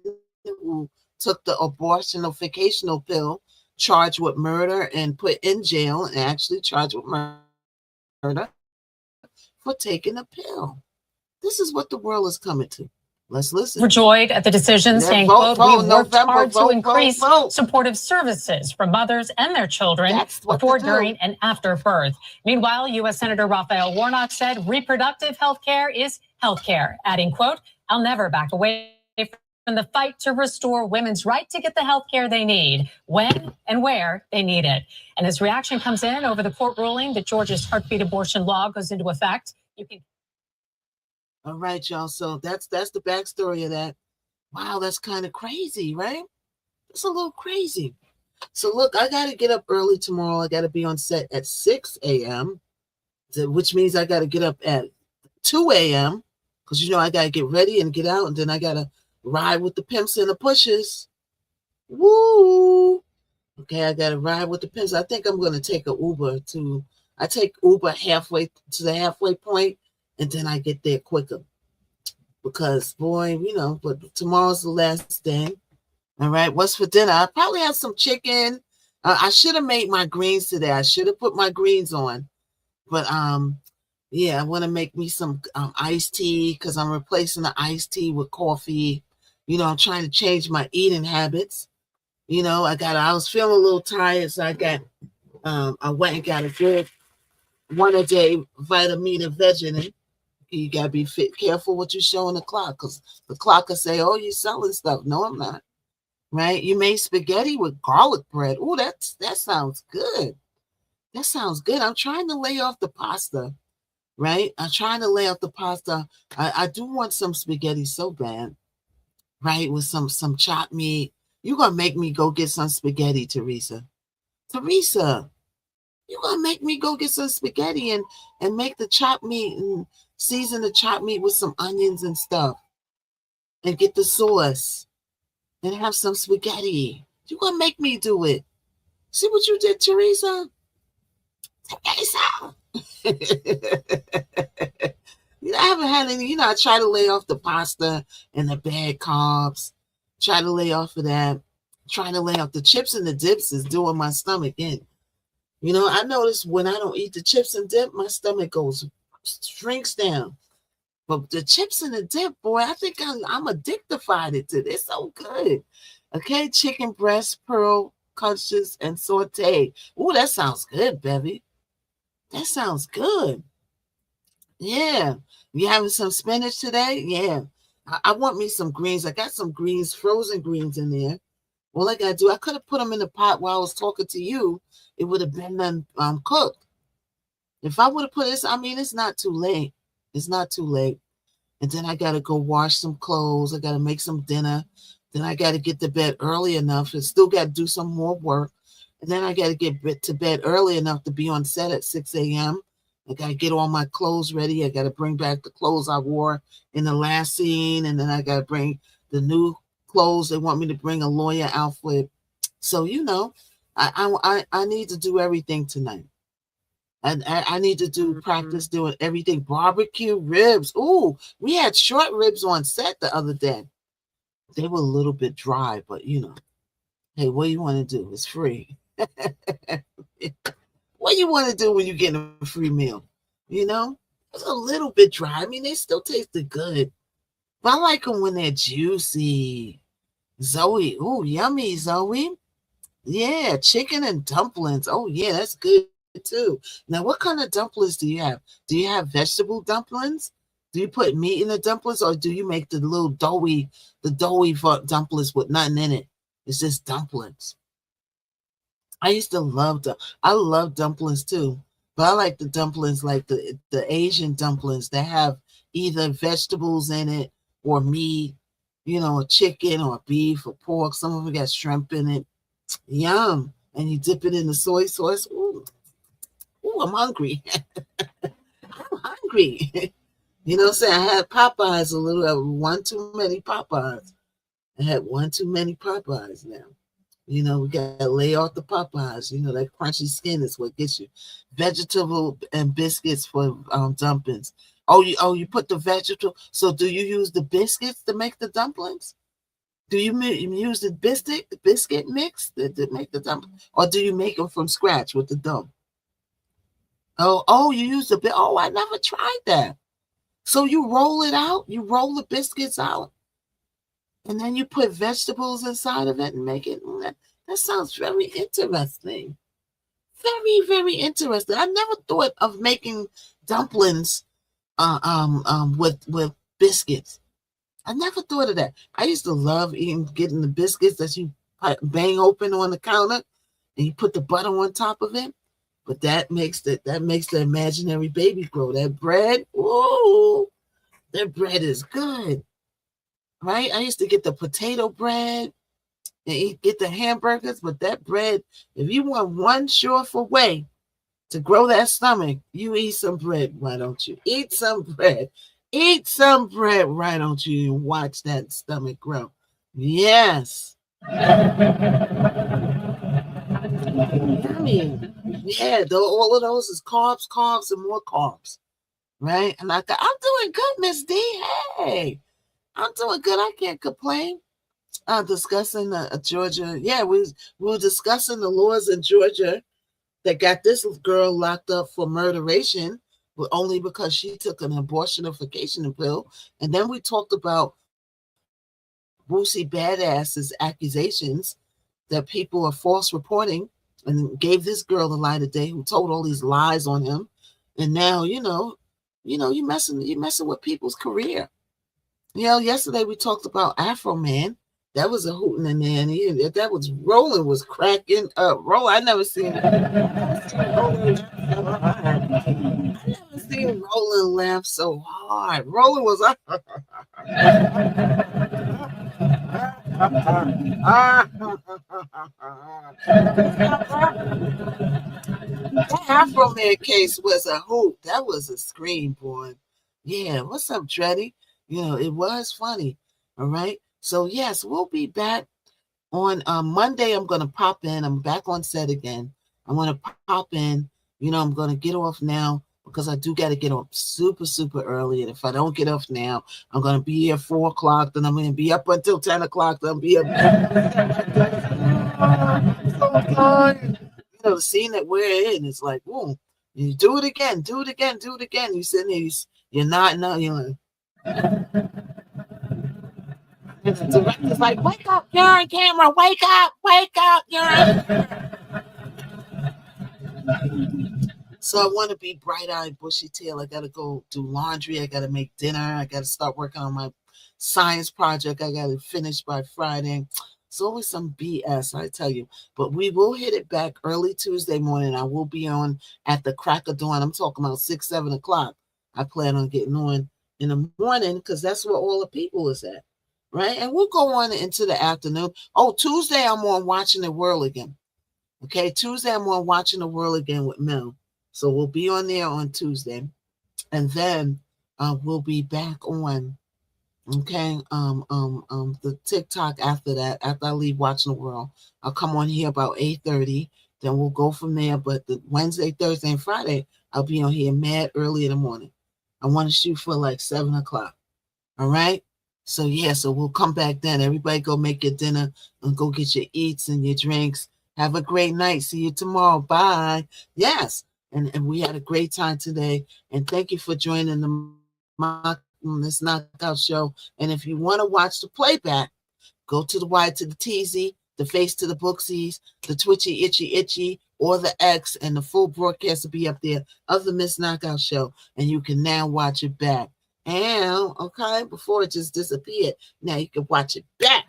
who took the abortionificational pill, charged with murder and put in jail, and actually charged with murder for taking a pill. This is what the world is coming to. Let's listen. Overjoyed at the decision, saying, quote, we worked hard to increase supportive services for mothers and their children before, during, and after birth. Meanwhile, U.S. Senator Raphael Warnock said reproductive health care is health care, adding, quote, I'll never back away from the fight to restore women's right to get the health care they need, when and where they need it. And his reaction comes in over the court ruling that Georgia's heartbeat abortion law goes into effect. You can... All right, y'all. So that's the backstory of that. Wow, that's kind of crazy, right? It's a little crazy. So look, I got to get up early tomorrow. I got to be on set at 6 a.m., which means I got to get up at 2 a.m. because, you know, I got to get ready and get out, and then I got to ride with the pimps and the pushes. Woo! Okay, I got to ride with the pimps. I think I'm going to take an Uber I take Uber halfway to the halfway point, and then I get there quicker because, boy, you know, but tomorrow's the last day. All right, what's for dinner? I probably have some chicken. I should have made my greens today. I should have put my greens on, but Yeah, I want to make me some iced tea because I'm replacing the iced tea with coffee. You know, I'm trying to change my eating habits. You know, I was feeling a little tired, so I went and got a good one a day vitamin and vitamin. You gotta be careful what you show on the clock, because the clock will say, "Oh, you're selling stuff." No, I'm not. Right? You made spaghetti with garlic bread. Oh, that sounds good. That sounds good. I'm trying to lay off the pasta. Right? I'm trying to lay off the pasta. I do want some spaghetti so bad. Right? With some chopped meat. You're gonna make me go get some spaghetti, Teresa. Teresa, you're gonna make me go get some spaghetti and make the chopped meat and season the chopped meat with some onions and stuff and get the sauce and have some spaghetti. You're gonna make me do it. See what you did, Teresa? Teresa! I haven't had any, I try to lay off the pasta and the bad carbs. Try to lay off of that. Trying to lay off the chips and the dips is doing my stomach in. I notice when I don't eat the chips and dip, my stomach shrinks down. But the chips and the dip, boy, I think I'm addictified to it. It's so good. Okay, chicken breast, pearl, crunches, and saute. Oh, that sounds good, Bevy. That sounds good. Yeah. You having some spinach today? Yeah. I want me some greens. I got some greens, frozen greens in there. All I got to do, I could have put them in the pot while I was talking to you. It would have been done cooked. If I would have put this, it's not too late. It's not too late. And then I got to go wash some clothes. I got to make some dinner. Then I got to get to bed early enough and still got to do some more work. And then I got to get to bed early enough to be on set at 6 a.m. I got to get all my clothes ready. I got to bring back the clothes I wore in the last scene. And then I got to bring the new clothes. They want me to bring a lawyer outfit. So, I need to do everything tonight. And I need to practice doing everything. Barbecue ribs. Ooh, we had short ribs on set the other day. They were a little bit dry, but hey, what do you want to do? It's free. What do you want to do when you get a free meal? It's a little bit dry. They still tasted good, but I like them when they're juicy. Zoe, ooh, yummy, Zoe. Yeah, chicken and dumplings. Oh, yeah, that's good too. Now, what kind of dumplings do you have? Do you have vegetable dumplings? Do you put meat in the dumplings, or do you make the doughy dumplings with nothing in it? It's just dumplings. I used to I love dumplings too, but I like the dumplings like the Asian dumplings that have either vegetables in it or meat, a chicken or beef or pork. Some of them got shrimp in it. Yum. And you dip it in the soy sauce. Ooh, I'm hungry. I'm hungry. You know what I'm saying? I had Popeyes one too many Popeyes. I had one too many Popeyes now. We got to lay off the Popeyes. That crunchy skin is what gets you. Vegetable and biscuits for dumplings. Oh, you put the vegetable. So do you use the biscuits to make the dumplings? Do you use the biscuit mix to make the dumplings? Or do you make them from scratch with the dough? Oh, you use the oh, I never tried that. So you roll it out, you roll the biscuits out, and then you put vegetables inside of it and make it. That sounds very interesting. Very, very interesting. I never thought of making dumplings with biscuits. I never thought of that. I used to love getting the biscuits that you bang open on the counter and you put the butter on top of it. But that makes the imaginary baby grow. That bread, ooh, that bread is good. Right? I used to get the potato bread and get the hamburgers, but that bread, if you want one sureful way to grow that stomach, you eat some bread, why don't you? Eat some bread. Eat some bread, why don't you? And watch that stomach grow. Yes. Yummy. Yeah, all of those is carbs, and more carbs. Right? And I'm doing good, Miss D. Hey, I'm doing good. I can't complain. Discussing Georgia. Yeah, we were discussing the laws in Georgia that got this girl locked up for murderation but only because she took an abortionification pill. And then we talked about Boosie Badass's accusations that people are false reporting, and gave this girl the light of day who told all these lies on him. And now, you messing with people's career. Yesterday we talked about Afro Man. That was a hooting and nanny. That was Roland was cracking up. Roland, I never seen Roland laugh so hard. Roland was that Afro Man case was a hoot. That was a scream, boy. Yeah, what's up, Dreddy? It was funny. All right. So yes, we'll be back on Monday. I'm gonna pop in. I'm back on set again. I'm gonna pop in. I'm gonna get off now because I do got to get off super, super early. And if I don't get off now, I'm gonna be here 4 o'clock. Then I'm gonna be up until 10 o'clock. Then I'll be up. The scene that we're in is like, boom. You do it again, do it again, do it again. You sitting there, you're not, you're like. And the director's like, wake up, you're on camera, wake up, you're on. So I want to be bright-eyed, bushy-tailed. I got to go do laundry. I got to make dinner. I got to start working on my science project. I got to finish by Friday. It's always some BS, I tell you. But we will hit it back early Tuesday morning. I will be on at the crack of dawn. I'm talking about 6, 7 o'clock. I plan on getting on in the morning because that's where all the people is at. Right? And we'll go on into the afternoon. Oh, Tuesday I'm on Watching the World Again. Okay, Tuesday I'm on Watching the World Again with Mel. So we'll be on there on Tuesday. And then we'll be back on, okay, the TikTok after that, after I leave Watching the World. I'll come on here about 8:30. Then we'll go from there. But the Wednesday, Thursday, and Friday, I'll be on here mad early in the morning. I want to shoot for like 7 o'clock. All right? So yeah, so we'll come back then. Everybody go make your dinner and go get your eats and your drinks. Have a great night. See you tomorrow. Bye. Yes. And we had a great time today. And thank you for joining this Knockout Show. And if you want to watch the playback, go to the Y to the TZ, the Face to the Booksies, the Twitchy Itchy, or the X, and the full broadcast will be up there of the Miss Knockout Show. And you can now watch it back. And, okay, before it just disappeared, now you can watch it back.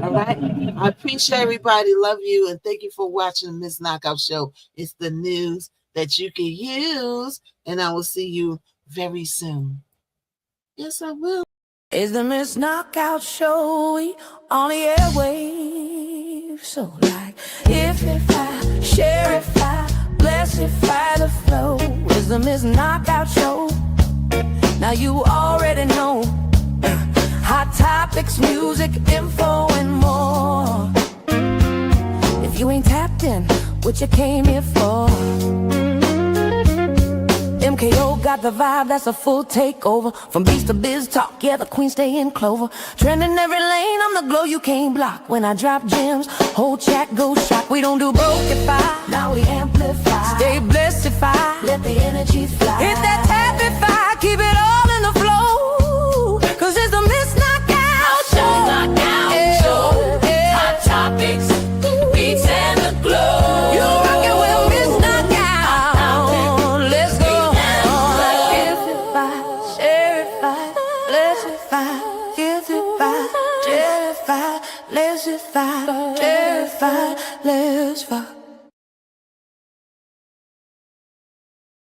All right. I appreciate everybody. Love you. And thank you for watching the Miss Knockout Show. It's the news that you can use. And I will see you very soon. Yes, I will. It's the Miss Knockout Show on the airwaves. So like, if I share, if I bless, if I the flow. It's the Miss Knockout Show. Now you already know. Hot topics, music, info, and more. If you ain't tapped in, what you came here for? MKO got the vibe, that's a full takeover. From beast to biz talk, yeah, the queen stay in clover. Trending every lane, I'm the glow you can't block. When I drop gems, whole chat goes shock. We don't do brokeify, now we amplify. Stay blessed if I let the energy fly. Hit that tapify, keep it all in the flow. Cause it's the Miss Knockout Show. Knockout Show. Yeah. Hot topics, beats and the glow. You rockin' with Miss Knockout. Let's go. Amplify, share-ify, bless-ify, give-ify, share-ify, bless-ify, share-ify, let's fuck.